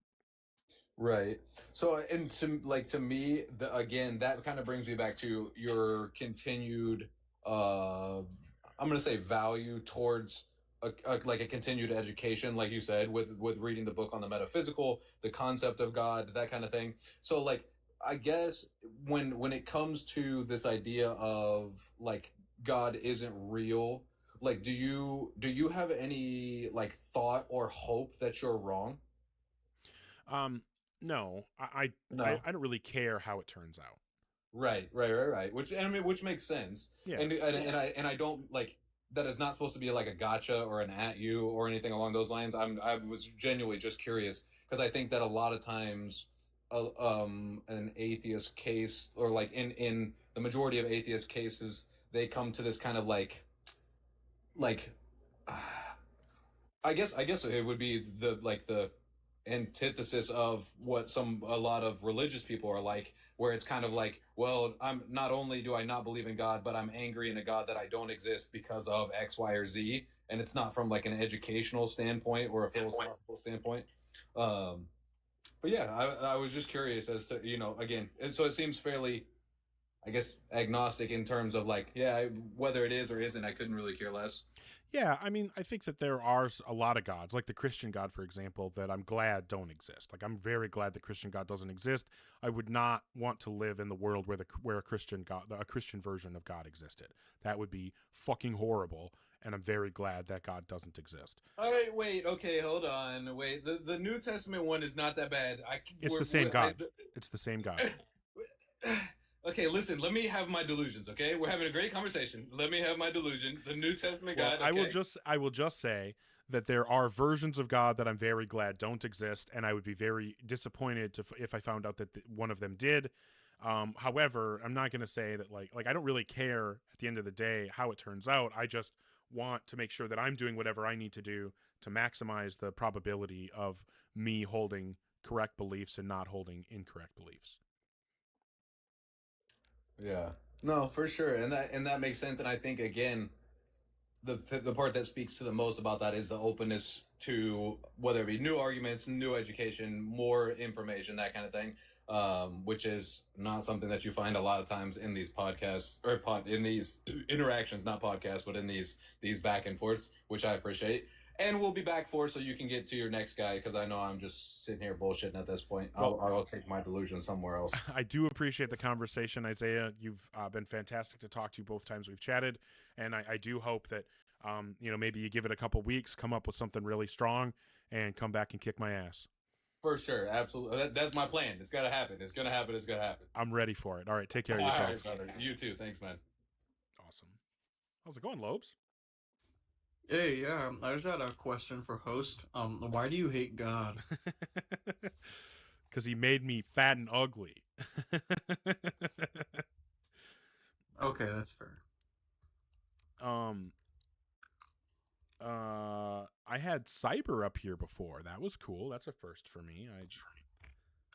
Right. So, and to me, again, that kind of brings me back to your continued, I'm going to say value towards a continued education, like you said, with reading the book on the metaphysical, the concept of God, that kind of thing. So, like, I guess when it comes to this idea of like God isn't real, like, do you have any like thought or hope that you're wrong? No, No. I don't really care how it turns out. Right. Which makes sense. Yeah. And I don't like that is not supposed to be like a gotcha or an at you or anything along those lines. I was genuinely just curious because I think that a lot of times, an atheist case, or like in the majority of atheist cases, they come to this kind of like I guess it would be the antithesis of what a lot of religious people are like, where it's kind of like, well, I'm not only do I not believe in God, but I'm angry in a God that I don't exist because of X, Y, or Z, and it's not from like an educational standpoint or a philosophical standpoint. But yeah, I was just curious as to, you know, again, so it seems fairly, I guess, agnostic in terms of like, yeah, whether it is or isn't, I couldn't really care less. Yeah, I mean, I think that there are a lot of gods, like the Christian God, for example, that I'm glad don't exist. Like, I'm very glad the Christian God doesn't exist. I would not want to live in the world where a Christian God, a Christian version of God existed. That would be fucking horrible, and I'm very glad that God doesn't exist. All right, wait, okay, hold on, wait. The New Testament one is not that bad. It's the same God. It's the same God. Okay, listen, let me have my delusions, okay? We're having a great conversation. Let me have my delusion. The New Testament Well, God, okay. I will just say that there are versions of God that I'm very glad don't exist, and I would be very disappointed if I found out that one of them did. However, I'm not going to say that like I don't really care at the end of the day how it turns out. I just want to make sure that I'm doing whatever I need to do to maximize the probability of me holding correct beliefs and not holding incorrect beliefs. Yeah. No, for sure. And that makes sense. And I think again, the part that speaks to the most about that is the openness to whether it be new arguments, new education, more information, that kind of thing. Which is not something that you find a lot of times in these podcasts or in these interactions, not podcasts, but in these back and forths, which I appreciate. And we'll be back for so you can get to your next guy, because I know I'm just sitting here bullshitting at this point. I'll take my delusion somewhere else. I do appreciate the conversation, Isaiah. You've been fantastic to talk to both times we've chatted, and I do hope that you know, maybe you give it a couple weeks, come up with something really strong, and come back and kick my ass. For sure, absolutely. That's my plan. It's gotta happen. It's gonna happen. It's gonna happen. I'm ready for it. All right, take care of yourself. All right, brother. You too. Thanks, man. Awesome. How's it going, Lobes? Hey, yeah, I just had a question for host. Why do you hate God? Because he made me fat and ugly. Okay, that's fair. I had Cyber up here before. That was cool. That's a first for me.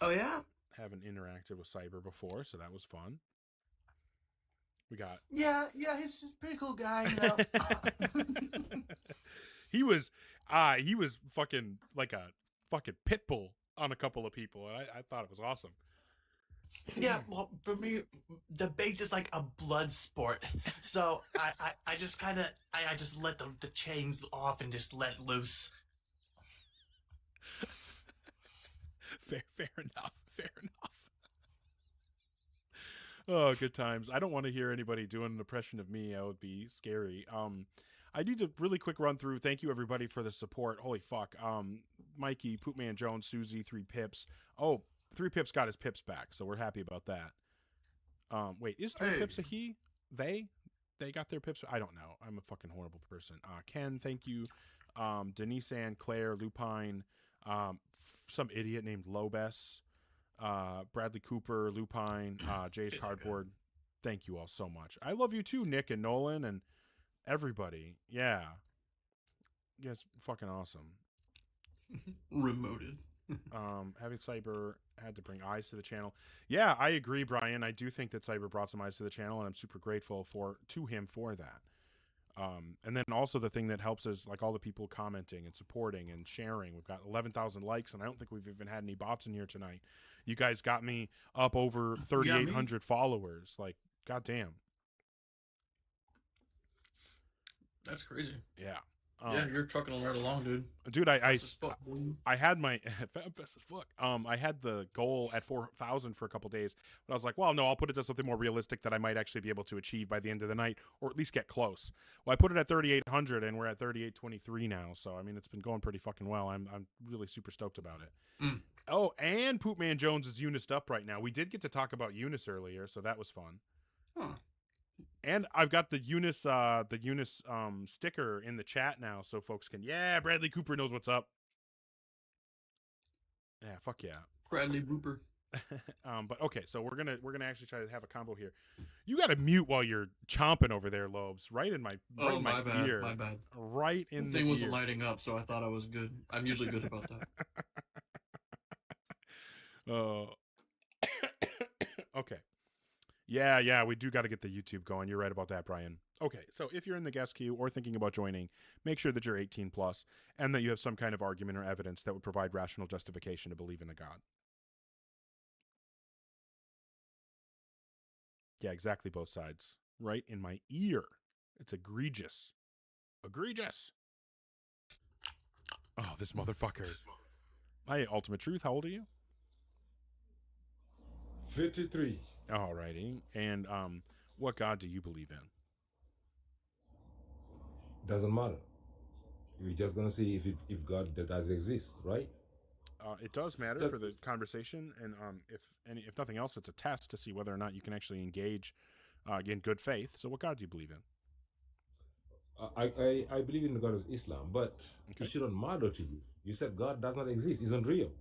Oh yeah? Haven't interacted with Cyber before, so that was fun. We got Yeah, he's just a pretty cool guy, you know. he was He was fucking like a fucking pit bull on a couple of people, and I thought it was awesome. Yeah, well, for me, debate is like a blood sport. So I just kind of, I just let the chains off and just let loose. Fair enough. Fair enough. Oh, good times. I don't want to hear anybody doing an impression of me. That would be scary. I need to really quick run through. Thank you everybody for the support. Holy fuck. Mikey, Poopman Jones, Susie, 3 Pips. Oh, 3 Pips got his pips back, so we're happy about that. Wait, is 3 Pips a he? They got their pips? I don't know. I'm a fucking horrible person. Ken, thank you. Denise Ann, Claire, Lupine, some idiot named Lobes, Bradley Cooper, Lupine, Jay's Cardboard. Thank you all so much. I love you too, Nick and Nolan and everybody. Yeah. You guys fucking awesome. Remoted. Having Cyber had to bring eyes to the channel. Yeah, I agree, Brian. I do think that Cyber brought some eyes to the channel, and I'm super grateful to him for that. And then also the thing that helps is like all the people commenting and supporting and sharing. We've got 11,000 likes, and I don't think we've even had any bots in here tonight. You guys got me up over 3,800 followers. Like, goddamn. That's crazy. Yeah. Yeah, you're trucking them right along, dude. Dude, I had my fast as fuck. I had the goal at 4,000 for a couple days, but I was like, well, no, I'll put it to something more realistic that I might actually be able to achieve by the end of the night, or at least get close. Well, I put it at 3,800, and we're at 3,823 now. So I mean, it's been going pretty fucking well. I'm really super stoked about it. Mm. Oh, and Poopman Jones is Unised up right now. We did get to talk about Eunice earlier, so that was fun. Huh. And I've got the Eunice sticker in the chat now, so folks can. Yeah, Bradley Cooper knows what's up. Yeah, fuck yeah, Bradley Cooper. But okay, so we're gonna actually try to have a combo here. You got to mute while you're chomping over there, Lobes. Right in my my bad, ear. my bad. Right in the thing wasn't ear. lighting up, so I thought I was good. I'm usually good about that. Okay. Yeah, we do got to get the YouTube going. You're right about that, Brian. Okay, so if you're in the guest queue or thinking about joining, make sure that you're 18 plus and that you have some kind of argument or evidence that would provide rational justification to believe in a God. Yeah, exactly, both sides. Right in my ear. It's egregious. Egregious. Oh, this motherfucker. Hi, Ultimate Truth. How old are you? 53. Alrighty. And what God do you believe in? Doesn't matter. We're just gonna see if God does exist, right? It does matter for the conversation, and if nothing else, it's a test to see whether or not you can actually engage in good faith. So, what God do you believe in? I believe in the God of Islam, but it shouldn't matter to you. You said God does not exist, isn't real,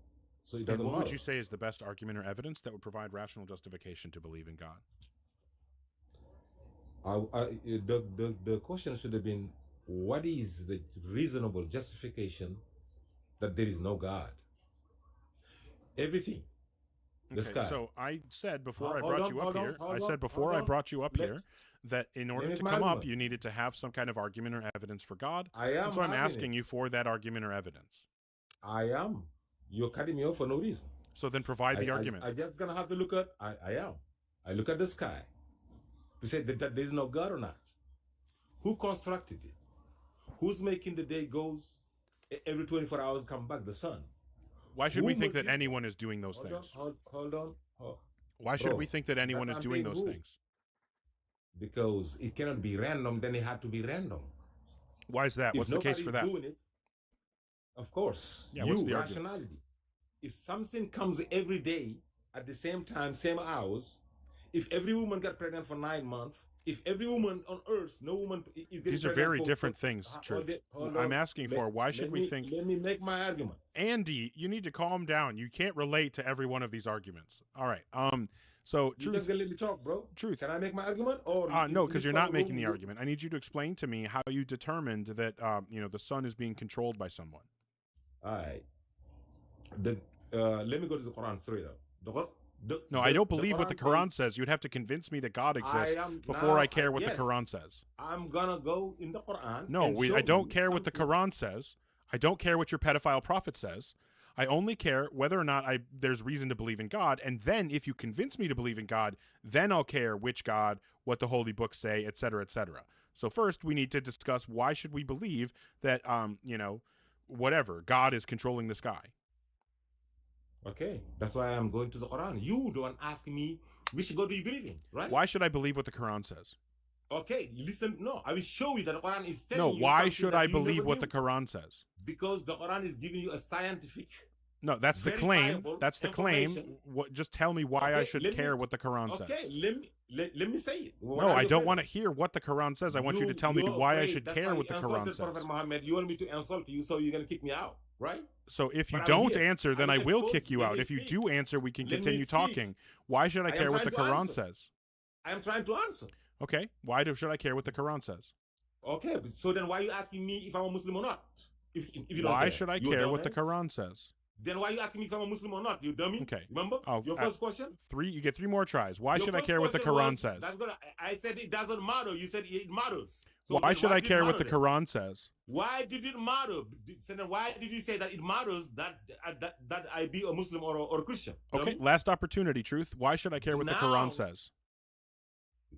so it doesn't and what matter. would you say is the best argument or evidence that would provide rational justification to believe in God? The question should have been, what is the reasonable justification that there is no God? Everything. The sky. So I said before I brought you up here, that in order to come up, you needed to have some kind of argument or evidence for God. And so I'm asking you for that argument or evidence. I am. You're cutting me off for no reason. So then provide the argument. I just gonna have to look at. I am. I look at the sky to say that there is no God or not. Who constructed it? Who's making the day goes every 24 hours come back? The sun. Why should we think that anyone is doing those things? Hold on. Why should we think that anyone is doing those things? Because it cannot be random, then it had to be random. Why is that? What's the case for that? Doing it, of course. Yeah, what's the rationality. argument? If something comes every day at the same time, same hours, if every woman got pregnant for 9 months, if every woman on earth, no woman is getting These are very different things, Truth. I'm asking for, why should we think... Let me make my argument. Andy, you need to calm down. You can't relate to every one of these arguments. All right. So, You Truth... just gonna let me talk, bro. Truth. Can I make my argument? Or no, because you're not making the argument. I need you to explain to me how you determined that, the sun is being controlled by someone. All right. Let me go to the Quran straight up. No, I don't believe what the Quran says. You'd have to convince me that God exists before I care what the Quran says. I'm gonna go in the Quran. No, I don't care what the Quran says. I don't care what your pedophile prophet says. I only care whether or not there's reason to believe in God. And then if you convince me to believe in God, then I'll care which God, what the holy books say, et cetera, et cetera. So first we need to discuss why should we believe that, whatever, God is controlling the sky. Okay, that's why I'm going to the Quran. You don't ask me which God do you believe in, right? Why should I believe what the Quran says? Okay, listen. No, I will show you that the Quran is telling No, you. why something should that I you never believe what knew. the Quran says? Because the Quran is giving you a scientific. No, that's the claim. verifiable That's the claim. information. What? Just tell me why I Okay, should let me- care what the Quran Okay, says. let me say it. What No, are I your don't faith? want to hear what the Quran says. I want you to tell me you're why I afraid. should That's care why what the you Quran insulted Prophet says. Muhammad. You want me to insult you, so you're gonna kick me out, right? So if you But I'm don't here. answer, then I will will expose kick you Let out. me If you speak. do answer, we can Let me continue speak. talking. Why should I am care what the trying to Quran answer. says? I am trying to answer. Okay, should I care what the Quran says? Okay, so then why are you asking me if I'm a Muslim or not? If you don't Why care. should I You care what the dumbass. Quran says? Then why are you asking me if I'm a Muslim or not? You dummy. Okay. Remember your first question? You get 3 more tries. Why Your should I first care what the question Quran was, says? I said it doesn't matter. You said it matters. So Why then should I did it care what the matter then? Quran says? Why did it matter? So then why did you say that it matters that I be a Muslim or a Christian? Okay, last opportunity, Truth. Why should I care what the Now- Quran says?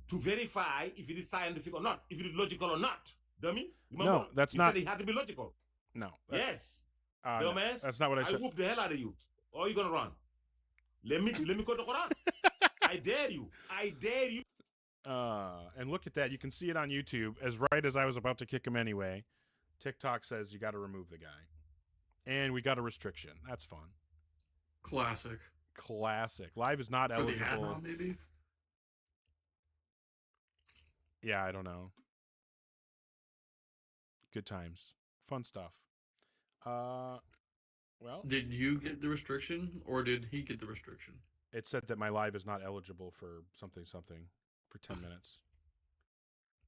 To verify if it is scientific or not, if it is logical or not. Dummy? Remember, No, that's you not- said it had to be logical. No. Yes. No, Dumbass. that's not what I said. whoop the hell out of you. Or are you gonna run? Let me quote the Quran. I dare you. I dare you. And look at that. You can see it on YouTube. As right as I was about to kick him anyway, TikTok says you got to remove the guy. And we got a restriction. That's fun. Classic. Live is not For the eligible. add-on, maybe? Yeah, I don't know. Good times. Fun stuff. Well, Did you get the restriction, or did he get the restriction? it said that my live is not eligible for something for 10 minutes.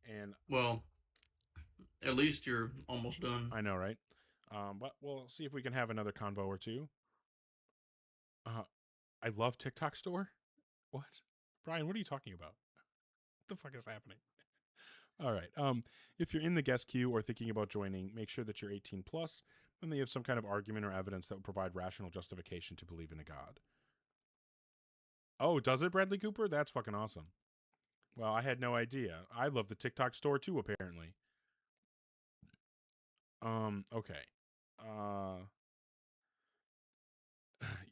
And Well, at least you're almost done. I know, right? But we'll see if we can have another convo or two. I love TikTok store. What? Brian, what are you talking about? What the fuck is happening? All right. If you're in the guest queue or thinking about joining, make sure that you're 18 plus and that you have some kind of argument or evidence that would provide rational justification to believe in a god. Oh, does it, Bradley Cooper? That's fucking awesome. Well, I had no idea. I love the TikTok store too, apparently. Okay.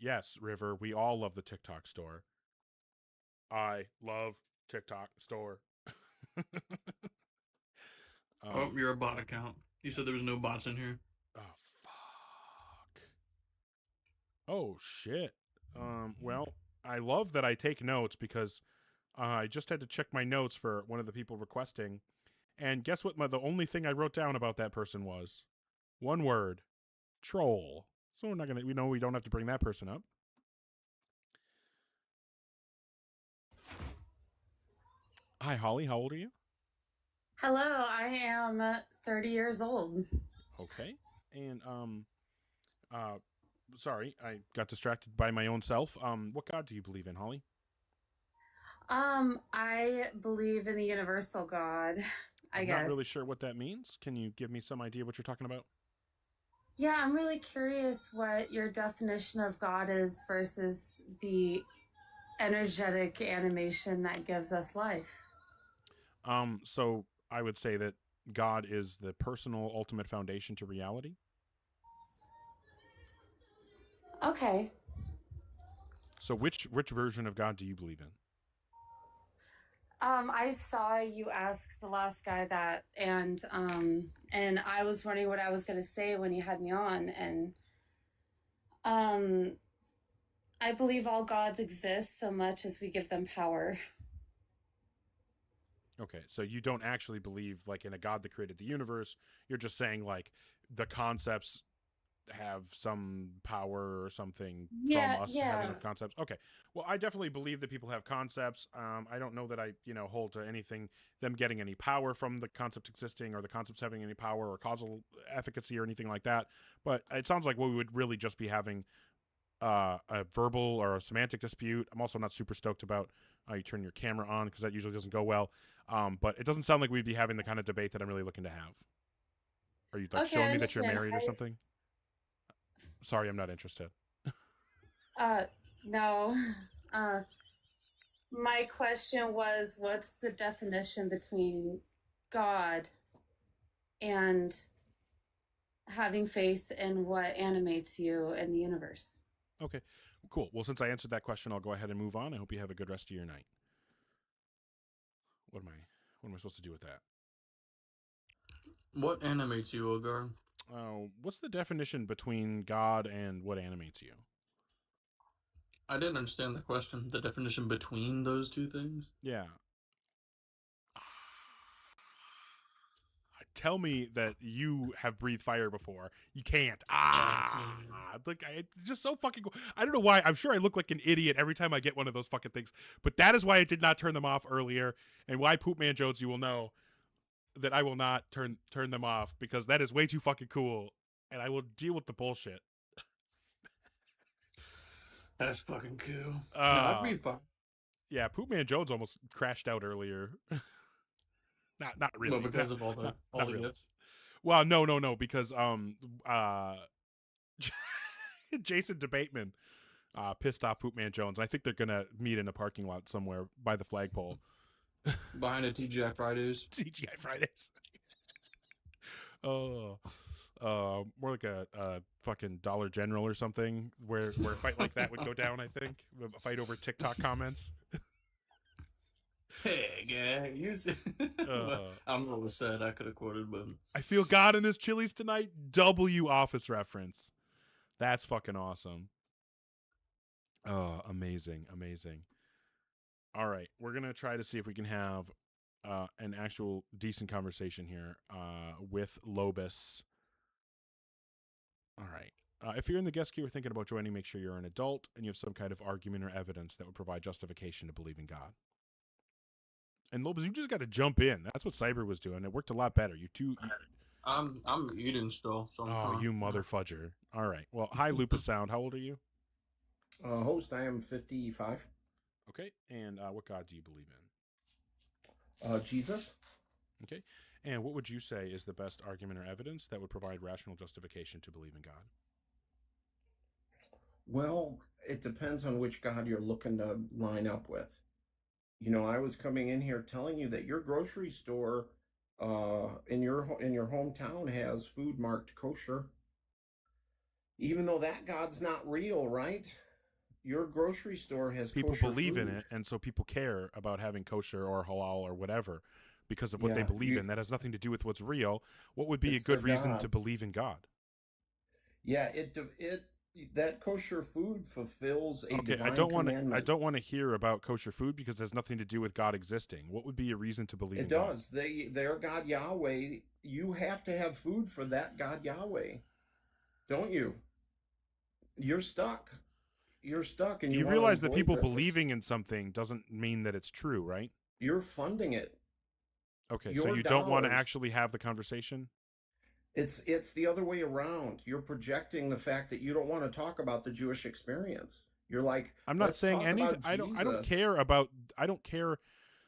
Yes, River, we all love the TikTok store. I love TikTok store. Oh, you're a bot account. You said there was no bots in here. Oh shit. Well, I love that I take notes because I just had to check my notes for one of the people requesting, and guess what? The only thing I wrote down about that person was one word: troll. So we're not gonna. We know we don't have to bring that person up. Hi, Holly. How old are you? Hello, I am 30 years old. Okay. And sorry, I got distracted by my own self. What God do you believe in, Holly? I believe in the universal God, I guess. I'm not really sure what that means. Can you give me some idea what you're talking about? Yeah, I'm really curious what your definition of God is versus the energetic animation that gives us life. So I would say that God is the personal ultimate foundation to reality. Okay. So which version of God do you believe in? I saw you ask the last guy that, and I was wondering what I was going to say when he had me on, and I believe all gods exist so much as we give them power. Okay, so you don't actually believe like in a God that created the universe. You're just saying like the concepts have some power or something Yeah, from us yeah. having concepts. Okay, well, I definitely believe that people have concepts. I don't know that I hold to anything them getting any power from the concept existing or the concepts having any power or causal efficacy or anything like that. But it sounds like we would really just be having a verbal or a semantic dispute. I'm also not super stoked about you turn your camera on because that usually doesn't go well. But it doesn't sound like we'd be having the kind of debate that I'm really looking to have. Are you like Okay, showing I me that you're understand. married or something? Sorry, I'm not interested. No. My question was, what's the definition between God and having faith in what animates you in the universe? Okay, cool. Well, since I answered that question, I'll go ahead and move on. I hope you have a good rest of your night. What am I supposed to do with that? What animates you, Ogar? What's the definition between God and what animates you? I didn't understand the question. The definition between those two things? Yeah. Tell me that you have breathed fire before. You can't. Look, it's just so fucking cool. I don't know why. I'm sure I look like an idiot every time I get one of those fucking things, but that is why I did not turn them off earlier, and why Poop Man Jones, you will know that I will not turn them off, because that is way too fucking cool, and I will deal with the bullshit. That's fucking cool. No, I breathe fire. Yeah, Poop Man Jones almost crashed out earlier. Not really. Well, because of all the really. hits. Well, no, because Jason DeBateman pissed off Poop Man Jones. I think they're gonna meet in a parking lot somewhere by the flagpole. Behind a TGI Fridays. TGI Fridays. More like a fucking Dollar General or something, where a fight like that would go down. I think a fight over TikTok comments. Hey, guys. I don't know what was said. I could have quoted, but I feel God in this Chili's tonight. W Office reference. That's fucking awesome. Oh, amazing. All right, we're gonna try to see if we can have an actual decent conversation here with Lobus. All right. If you're in the guest queue or thinking about joining, make sure you're an adult and you have some kind of argument or evidence that would provide justification to believe in God. And Lobus, you just got to jump in. That's what Cyber was doing. It worked a lot better. I'm eating still. So I'm trying. You mother fudger. All right. Well, hi, Lupus Sound. How old are you? Host, I am 55. Okay. And what God do you believe in? Jesus. Okay. And what would you say is the best argument or evidence that would provide rational justification to believe in God? Well, it depends on which God you're looking to line up with. You know, I was coming in here telling you that your grocery store in your hometown has food marked kosher. Even though that God's not real, right? Your grocery store has people kosher believe food. in it, and so people care about having kosher or halal or whatever because of what they believe in. That has nothing to do with what's real. What would be a good reason to believe in God? Yeah, that kosher food fulfills a divine commandment. I don't want to hear about kosher food because it has nothing to do with God existing. What would be a reason to believe in God? It does. Their God Yahweh, you have to have food for that God Yahweh. Don't you? You're stuck. And you realize that people believing in something doesn't mean that it's true, right? You're funding it. Okay, so you don't want to actually have the conversation? It's the other way around. You're projecting the fact that you don't want to talk about the Jewish experience. You're like, I'm not saying anything. I don't care about. I don't care.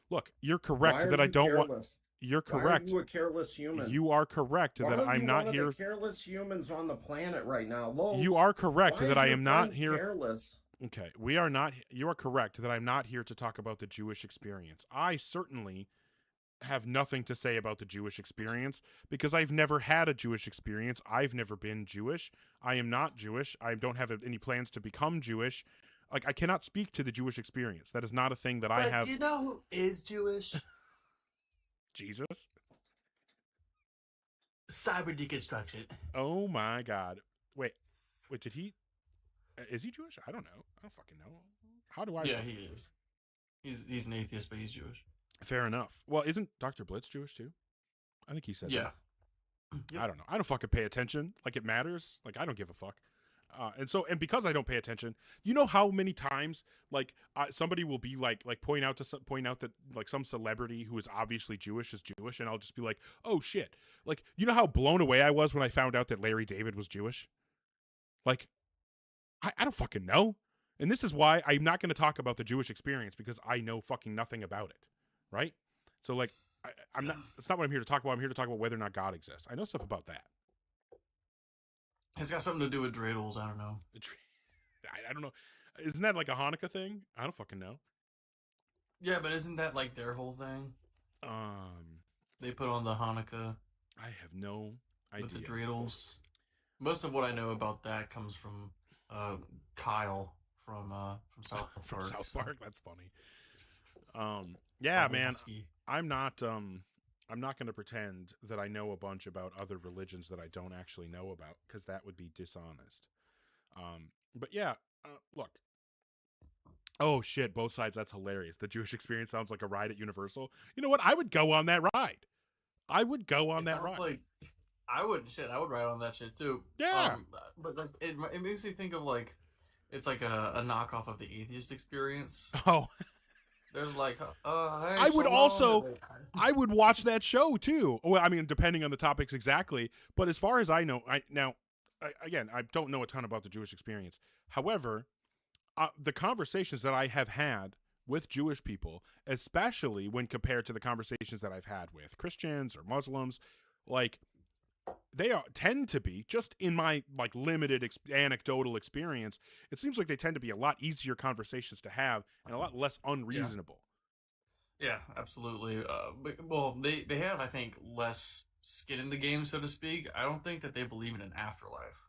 Look, you're correct that I don't want. You're correct. Why are you a careless human? You are correct that I'm not here. One of the careless humans on the planet right now. Lowe's, you are correct that I am not here. Careless. Okay, we are not. You are correct that I'm not here to talk about the Jewish experience. I certainly have nothing to say about the Jewish experience because I've never had a Jewish experience. I've never been Jewish. I am not Jewish. I don't have any plans to become Jewish. Like, I cannot speak to the Jewish experience. That is not a thing that I have. Do you know who is Jewish? Jesus. Cyber deconstruction. Oh my God. Wait, did he? Is he Jewish? I don't know. I don't fucking know. How do I? Yeah, know? he is. He's an atheist, but he's Jewish. Fair enough. Well, isn't Dr. Blitz Jewish too? I think he said that. Yep. I don't know. I don't fucking pay attention. Like, it matters. Like, I don't give a fuck. And because I don't pay attention, you know how many times like somebody will be like point out that like some celebrity who is obviously Jewish is Jewish, and I'll just be like, oh shit. Like, you know how blown away I was when I found out that Larry David was Jewish? Like, I don't fucking know. And this is why I'm not going to talk about the Jewish experience, because I know fucking nothing about it. Right? So like, I'm not. It's not what I'm here to talk about. I'm here to talk about whether or not God exists. I know stuff about that. It's got something to do with dreidels. I don't know. I don't know. Isn't that like a Hanukkah thing? I don't fucking know. Yeah, but isn't that like their whole thing? They put on the Hanukkah. I have no idea. With the dreidels. Most of what I know about that comes from Kyle from South Park. From South Park. That's funny. Yeah, man. I'm not going to pretend that I know a bunch about other religions that I don't actually know about, because that would be dishonest. But yeah, look. Oh shit, both sides. That's hilarious. The Jewish experience sounds like a ride at Universal. You know what? I would go on that ride. I would go on that ride. Like, I would ride on that shit too. Yeah. But like, it makes me think of like, it's like a knockoff of the atheist experience. Oh. There's like, I would also, I would watch that show too. Well, I mean, depending on the topics exactly. But as far as I know, I don't know a ton about the Jewish experience. However, the conversations that I have had with Jewish people, especially when compared to the conversations that I've had with Christians or Muslims, like they tend to be, just in my like limited anecdotal experience, it seems like they tend to be a lot easier conversations to have and a lot less unreasonable. Yeah, absolutely. Well, they have, I think, less skin in the game, so to speak. I don't think that they believe in an afterlife.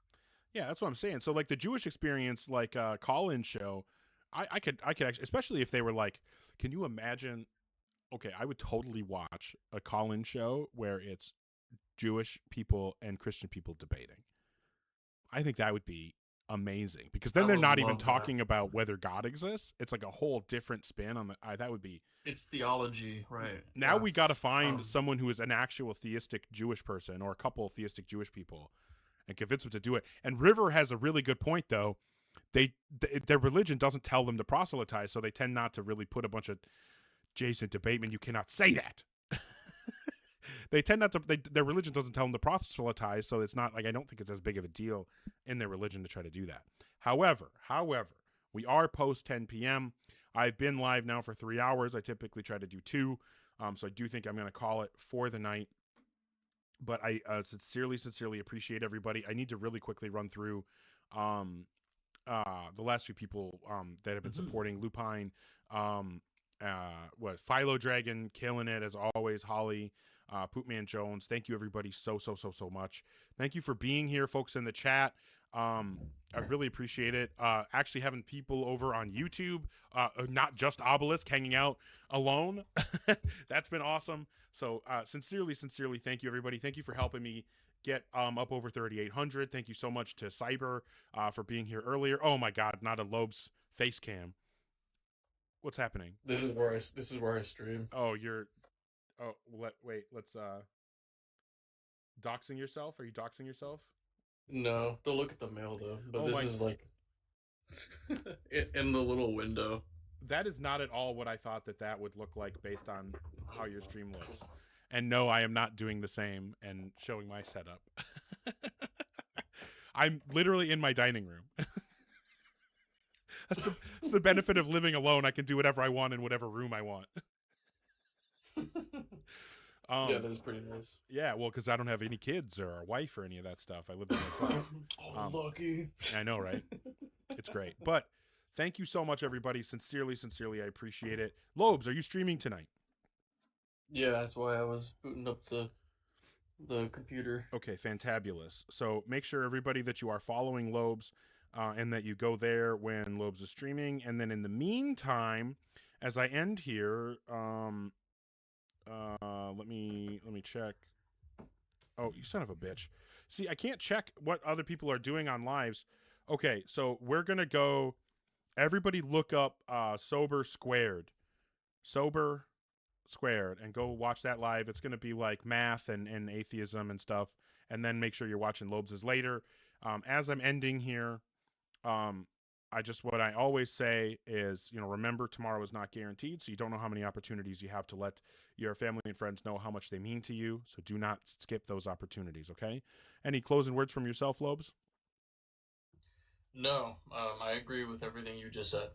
Yeah, that's what I'm saying. So like the Jewish experience, like call-in show, I could actually, especially if they were like, can you imagine? Okay, I would totally watch a call-in show where it's Jewish people and Christian people debating. I think that would be amazing, because then they're not even talking about whether God exists. It's like a whole different spin on the. That would be. It's theology, right? Now we got to find someone who is an actual theistic Jewish person, or a couple of theistic Jewish people, and convince them to do it. And River has a really good point, though. Their religion doesn't tell them to proselytize, so they tend not to really put a bunch of Jason Debateman. You cannot say that. They tend not to. Their religion doesn't tell them to proselytize, so it's not like, I don't think it's as big of a deal in their religion to try to do that. However, we are post 10 p.m. I've been live now for 3 hours. I typically try to do 2, so I do think I'm going to call it for the night. But I sincerely appreciate everybody. I need to really quickly run through the last few people that have been supporting Lupine. Philo Dragon killing it as always. Holly, Poopman Jones. Thank you everybody so much. Thank you for being here, folks in the chat. I really appreciate it. Actually having people over on YouTube, not just Obelisk, hanging out alone. That's been awesome. So sincerely thank you everybody. Thank you for helping me get up over 3,800. Thank you so much to Cyber for being here earlier. Oh my God, not a Loeb's face cam. What's happening? This is where I stream. Oh, let's doxing yourself? Are you doxing yourself? No, don't look at the mail though. But this is like in the little window. That is not at all what I thought that would look like based on how your stream looks. And no, I am not doing the same and showing my setup. I'm literally in my dining room. That's the benefit of living alone. I can do whatever I want in whatever room I want. Yeah, that is pretty nice. Yeah, well, because I don't have any kids or a wife or any of that stuff. I live by myself. Lucky. I know, right? It's great. But thank you so much, everybody. Sincerely, I appreciate it. Lobes, are you streaming tonight? Yeah, that's why I was booting up the computer. Okay, fantabulous. So make sure, everybody, that you are following Lobes and that you go there when Lobes is streaming. And then in the meantime, as I end here, let me check. Oh, you son of a bitch. See, I can't check what other people are doing on lives. Okay, so we're going to go. Everybody look up Sober Squared. Sober Squared, and go watch that live. It's going to be like math and atheism and stuff. And then make sure you're watching Lobes' later. As I'm ending here, what I always say is, remember, tomorrow is not guaranteed, so you don't know how many opportunities you have to let your family and friends know how much they mean to you. So do not skip those opportunities, okay? Any closing words from yourself, Lobes? No, I agree with everything you just said.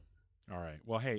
All right. Well, hey,